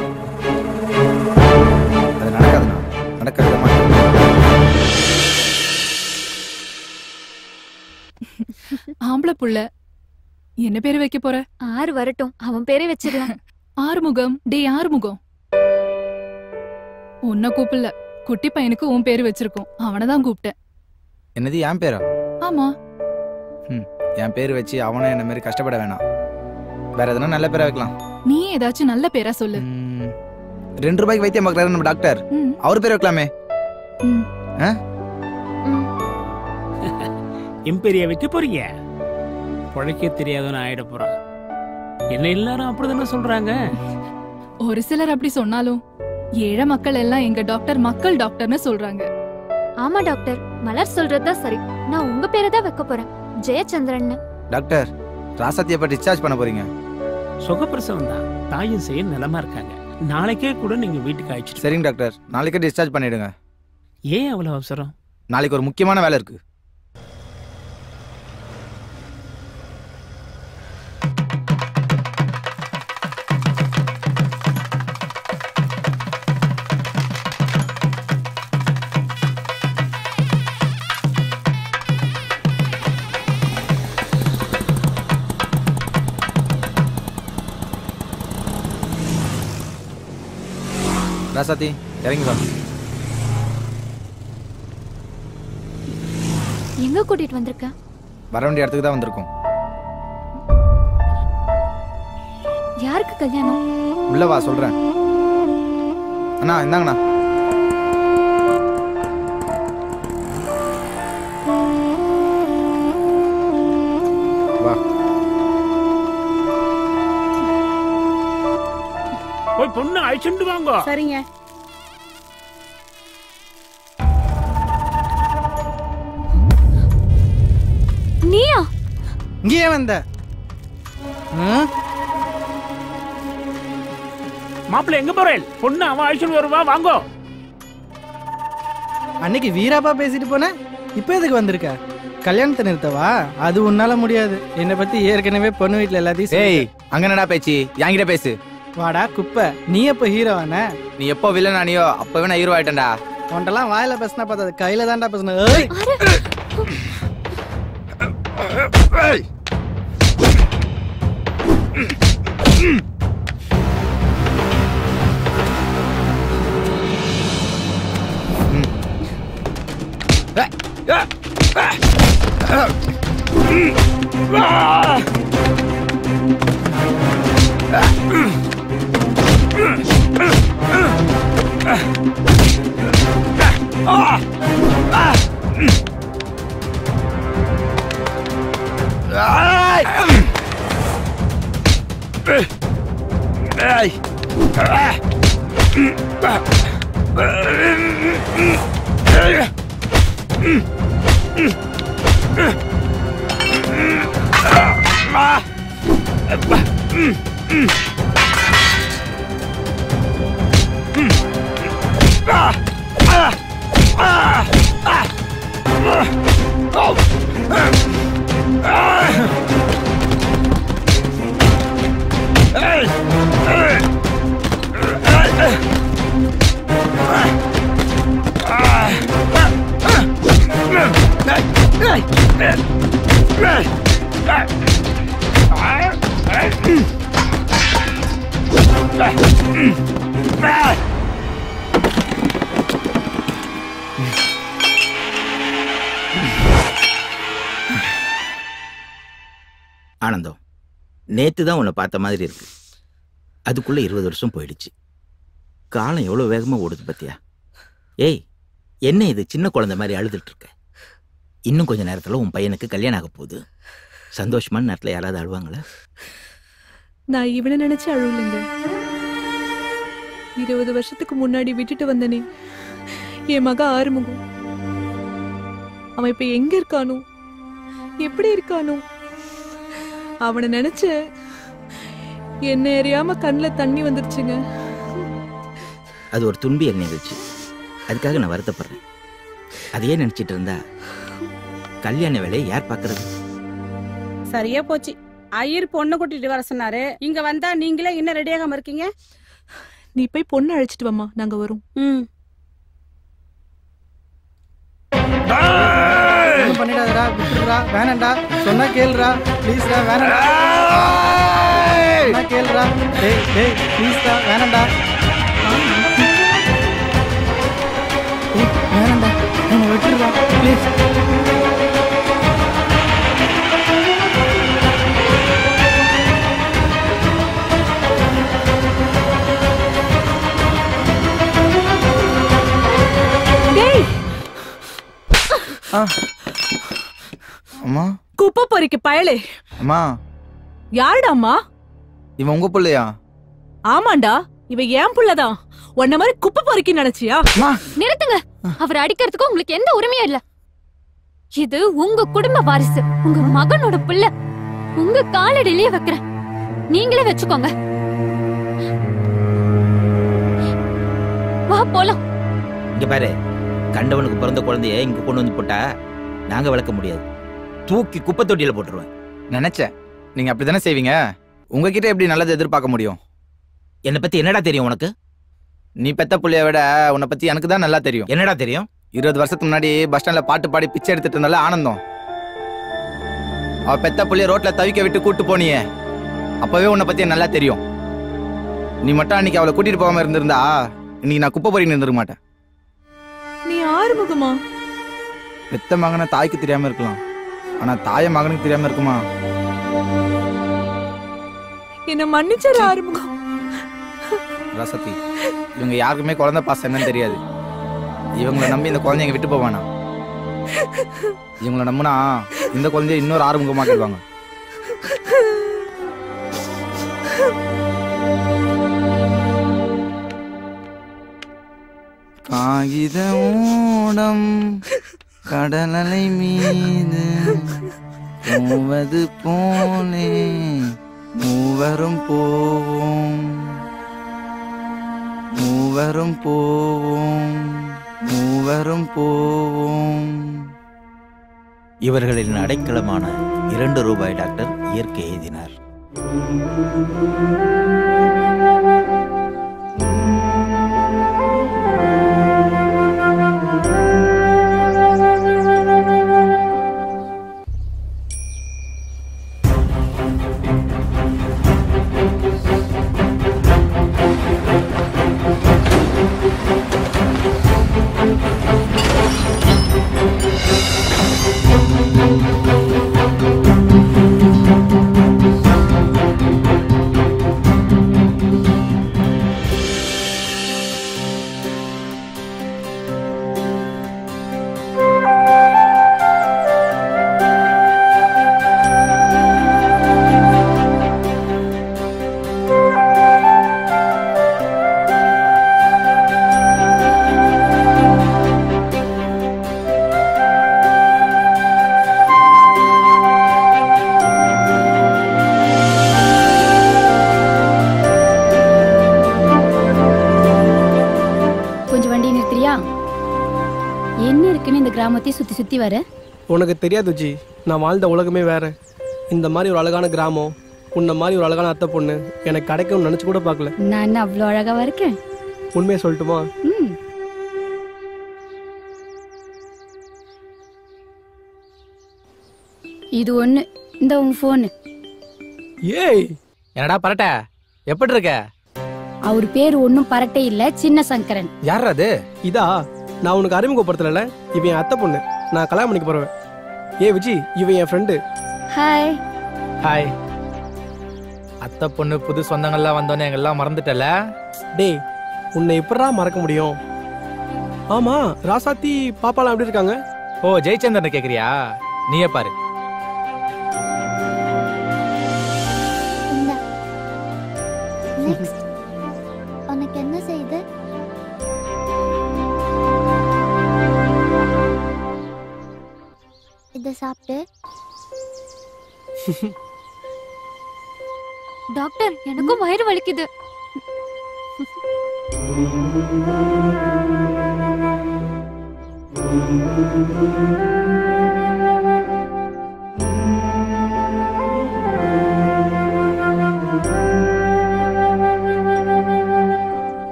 அது நடக்காதுண்ணா, நடக்காது. ஆம்பளை புள்ள என்ன பேரு வைக்க போற? ஆறு வரட்டும், அவன் பேரே வச்சிடலாம். ஆறுமுகம். டே ஆறுமுகம், உன்னை கூப்பிடல, குட்டி பையனுக்கு உன் பேரு வச்சிருக்கோம், அவனைதான் கூப்பிட்டேன். என்னது என் பேரா? ஆமா. என் பேரு வச்சு அவனும் என்ன மாதிரி கஷ்டப்பட வேணாம். வேற எதனா நல்ல பேரா வைக்கலாம். நீ ஏதாச்சும் நல்ல பேரா சொல்லு. 2 ரூபாய்க்கு வைத்தியம் பார்க்கறாரு நம்ம டாக்டர், அவர் பேர் வைக்கலாமே. எம்பெரிய வைக்க போறீங்க? பொழைக்க தெரியாதவன ஆயிட போறான். என்ன எல்லாரும் அப்படிதானே சொல்றாங்க? ஒரு சிலர் அப்படி சொன்னாலும் ஏழை மக்கள் எல்லாம் எங்க டாக்டர் மக்கள் டாக்டர்னு சொல்றாங்க. ஆமா டாக்டர், மலர் சொல்றதுதான் சரி. நான் உங்க பேரை தான் வைக்க போறேன், ஜெயச்சந்திரன். டாக்டர், ராசாத்தியை எப்ப டிஸ்சார்ஜ் பண்ண போறீங்க? சுகப்பிரசவம் தான், தாயும் செய்ய நிலமா இருக்காங்க. நாளைக்கே கூட நீங்க வீட்டுக்கு அழைச்சிட்டு. சரிங்க டாக்டர், நாளைக்கே டிஸ்சார்ஜ் பண்ணிடுங்க. ஏன் அவ்வளவு அவசரம்? நாளைக்கு ஒரு முக்கியமான வேலை இருக்கு. ராசாத்தி இறங்கி வா. எங்க கூட்டிட்டு வந்திருக்க? வர வேண்டிய இடத்துக்கு தான் வந்திருக்கோம். யாருக்கு கல்யாணம்? உள்ள வா சொல்றேன். அண்ணா இந்தாங்கண்ணா. வா. போய் பொண்ணு அழைச்சிட்டு வாங்க. சரிங்க. நீயா? இங்கேயே வந்த? மாப்பிள்ள எங்க போறேன்? பொண்ணு அவன் அழைச்சிட்டு வருவா, வாங்க. அன்னைக்கு வீராப்பா பேசிட்டு போன, இப்ப எதுக்கு வந்திருக்க? கல்யாணத்தை நிறுத்தவா? அது உன்னால முடியாது. என்னை பத்தி ஏற்கனவே பொண்ணு வீட்டுல எல்லாத்தையும். ஏய், அங்க என்னடா பேச்சு? என்கிட்ட பேசு. வாடா குப்பை, நீ எப்ப ஹீரோவான? நீ எப்போ வில்லன் ஆனியோ அப்பவே நான் ஹீரோ ஆயிட்டேன்டா. உன்ட்டெல்லாம் வாயில பேசினா பார்த்தது கையில தான்டா பேசணும். ஆனந்தம், நேத்து தான் உன்னை பார்த்த மாதிரி இருக்கு. அதுக்குள்ள 20 வருஷம் போயிடுச்சு. காலம் எவ்வளவு வேகமா ஓடுது பத்தியா? ஏய், என்ன இது சின்ன குழந்தை மாதிரி அழுதுட்டு இருக்க? இன்னும் கொஞ்ச நேரத்துல உன் பையனுக்கு கல்யாணம் ஆக போகுது. சந்தோஷமான நேரத்துல யாராவது அழுவாங்களா? நான் இவனை நினைச்சு அழுவலைங்க. 20 வருஷத்துக்கு முன்னாடி விட்டுட்டு வந்தனே என் மக ஆறுமுகம், அவன் இப்ப எங்க இருக்கானோ, எப்படி இருக்கானோ, அவனை நினைச்ச என்ன அறியாம கண்ணுல தண்ணி வந்துருச்சுங்க. அது ஒரு துன்பியல் நிகழ்ச்சி, அதுக்காக நான் வருத்தப்படுறேன். அதையே நினைச்சிட்டு இருந்தா கல்யாண வேலையை யார் பாக்குறது? சரியா போச்சு. ஐயர் பொண்ணு கூட்டிட்டு வர சொன்னாரு. இங்க வந்தா நீங்களே இன்னும் ரெடியாகாம இருக்கீங்க. நீ போய் பொண்ணு அழைச்சிட்டு வாமா, நாங்க வரோம். பண்ணிடாதடா, விட்டுடுறா, வேணாண்டா, சொன்னா கேளுடா, ப்ளீஸ்டா, வேணாண்டா, சொன்னா கேளுடா, டேய் டேய் ப்ளீஸ்டா, வேணாண்டா, வேணாண்டா, என்ன விட்டுடுறா ப்ளீஸ். அம்மா, குப்பை பொறிக்கு பயலே. அம்மா, யாருடா அம்மா? இவன் உங்க பிள்ளையா? ஆமாண்டா, இவ ஏன் புள்ளதான். உன்ன மாதிரி குப்பை பொறிக்கி நினைச்சியா? நிறுத்துங்க. அவர் அடிக்கிறதுக்கு உங்களுக்கு எந்த உரிமையும் இல்ல. இது உங்க குடும்ப வாரிசு, உங்க மகனோட பிள்ளை. உங்க காலடியிலேயே வைக்கிறேன், நீங்களே வச்சுக்கோங்க. வா போலாம். இங்க பாரு, கண்டவனுக்கு பிறந்த குழந்தைய இங்க கொண்டு வந்து போட்டா நாங்க வளர்க்க முடியாது. தூக்கி குப்பை தொட்டியில போட்டுருவேன். நினைச்சேன் நீங்க அப்படித்தானே செய்வீங்க. உங்ககிட்ட எப்படி நல்லது எதிர்பார்க்க முடியும்? என்னை பத்தி என்னடா தெரியும் உனக்கு? நீ பெத்த புள்ளைய விட உன்னை பத்தி எனக்கு தான் நல்லா தெரியும். என்னடா தெரியும்? 20 வருஷத்துக்கு முன்னாடி பஸ் ஸ்டாண்ட்ல பாட்டு பாடி பிச்சை எடுத்துட்டு இருந்தால ஆனந்தம், அவ பெத்த புள்ளைய ரோட்ல தவிக்க விட்டு கூட்டு போனியே, அப்பவே உன்னை பத்தி நல்லா தெரியும். நீ மட்டும் அன்னைக்கு அவளை கூட்டிட்டு போகாம இருந்திருந்தா இன்னைக்கு நான் குப்பை பொறின்னு இருந்திருக்க மாட்டேன். நீ ஆறுமுகமா? பெத்த மகனை தாய்க்கு தெரியாம இருக்கலாம், ஆனா தாய மகனுக்கு தெரியாம இருக்குமா? என்ன மன்னிச்சற ஆறுமுகம். ரசதி, இவங்க யாருக்குமே குழந்தை பாசம் என்னன்னு தெரியாது. இவங்களை நம்பி இந்த குழந்தைங்க விட்டு போவானா? இவங்களை நம்பினா இந்த குழந்தைய இன்னொரு ஆறுமுகமாக்கிடுவாங்க. காகித ஓடம் கடலலை மீது போவது போலே மூவரும் போவோம், மூவரும் போவோம், மூவரும் போவோம். இவர்களின் அடைக்கலமான 2 ரூபாய் டாக்டர் இயற்கை எழுதினார். சுத்தி சுத்தி வர உனக்கு தெரியாது ஜி, நான் வாழ்ந்த உலகமே வேற. இந்த மாதிரி ஒரு அழகான கிராமம், உன்ன மாதிரி ஒரு அழகான அத்தை பொண்ணு எனக்கு கிடைக்கும்னு நினைச்சு கூட பார்க்கல. நான் என்ன அவ்வளோ அழகாவா இருக்கேன்? உண்மையை சொல்லட்டுமா? இது ஒண்ணு, இந்த உன் போனு. ஏய், என்னடா பரட்ட, எப்படி இருக்க? அவர் பேரு ஒன்னும் பரட்டே இல்ல, சின்ன சங்கரன். யார் அது? இதா நான் உனக்கு அறிமுகப்படுத்தல, இவன் என் அத்தை பொண்ணு. நான் கல்யாணம் பண்ணிக்க போறேன். ஏ விஜி, இவன் என் ஃப்ரெண்டு. ஹாய். ஹாய். அத்தை பொண்ணு புது சொந்தங்கள்லாம் வந்தோன்னே எங்கெல்லாம் மறந்துட்டல. டேய், உன்னை எப்படா மறக்க முடியும்? ஆமா, ராசாத்தி பாப்பாலாம் எப்படி இருக்காங்க? ஓ, ஜெயச்சந்திரன் கேக்குறியா? நீயே பாரு. உனக்கு என்ன செய்து? இத சாப்பிட்டு. டாக்டர், எனக்கும் வயிறு வலிக்குது.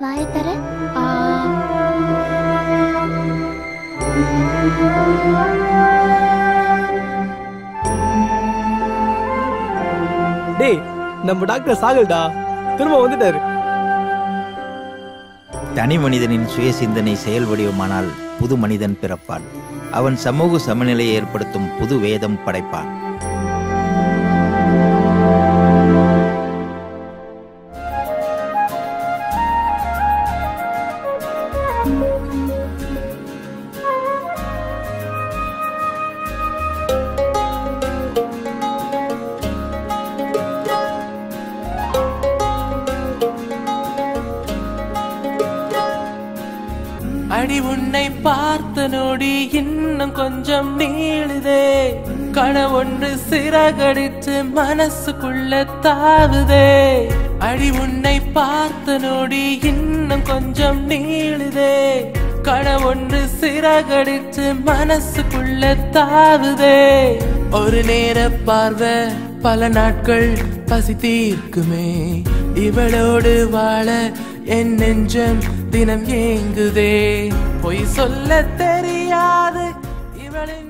வாயை தர. டேய், நம்ம டாக்டர் சாகல்டா, திரும்ப வந்துட்டாரு. தனி மனிதனின் சுய சிந்தனை செயல் வடிவமானால் புது மனிதன் பிறப்பான். அவன் சமூக சமநிலையை ஏற்படுத்தும் புது வேதம் படைப்பான். அடி உன்னை பார்த்த நொடி இன்னும் கொஞ்சம் நீளுதே, கனவொன்று சிறகடிச்சு மனசுக்குள்ள தாவுதே. அடி உன்னை பார்த்த நொடி இன்னும் கொஞ்சம் நீளுதே, கனவொன்று சிறகடிச்சு மனசுக்குள்ள தாவுதே. ஒரு நேர பார்வை பல நாட்கள் பசி தீர்க்குமே, இவளோடு வாழ என் நெஞ்சம் தினம் ஏங்குதே. பொய் சொல்ல தெரியாது இவளின்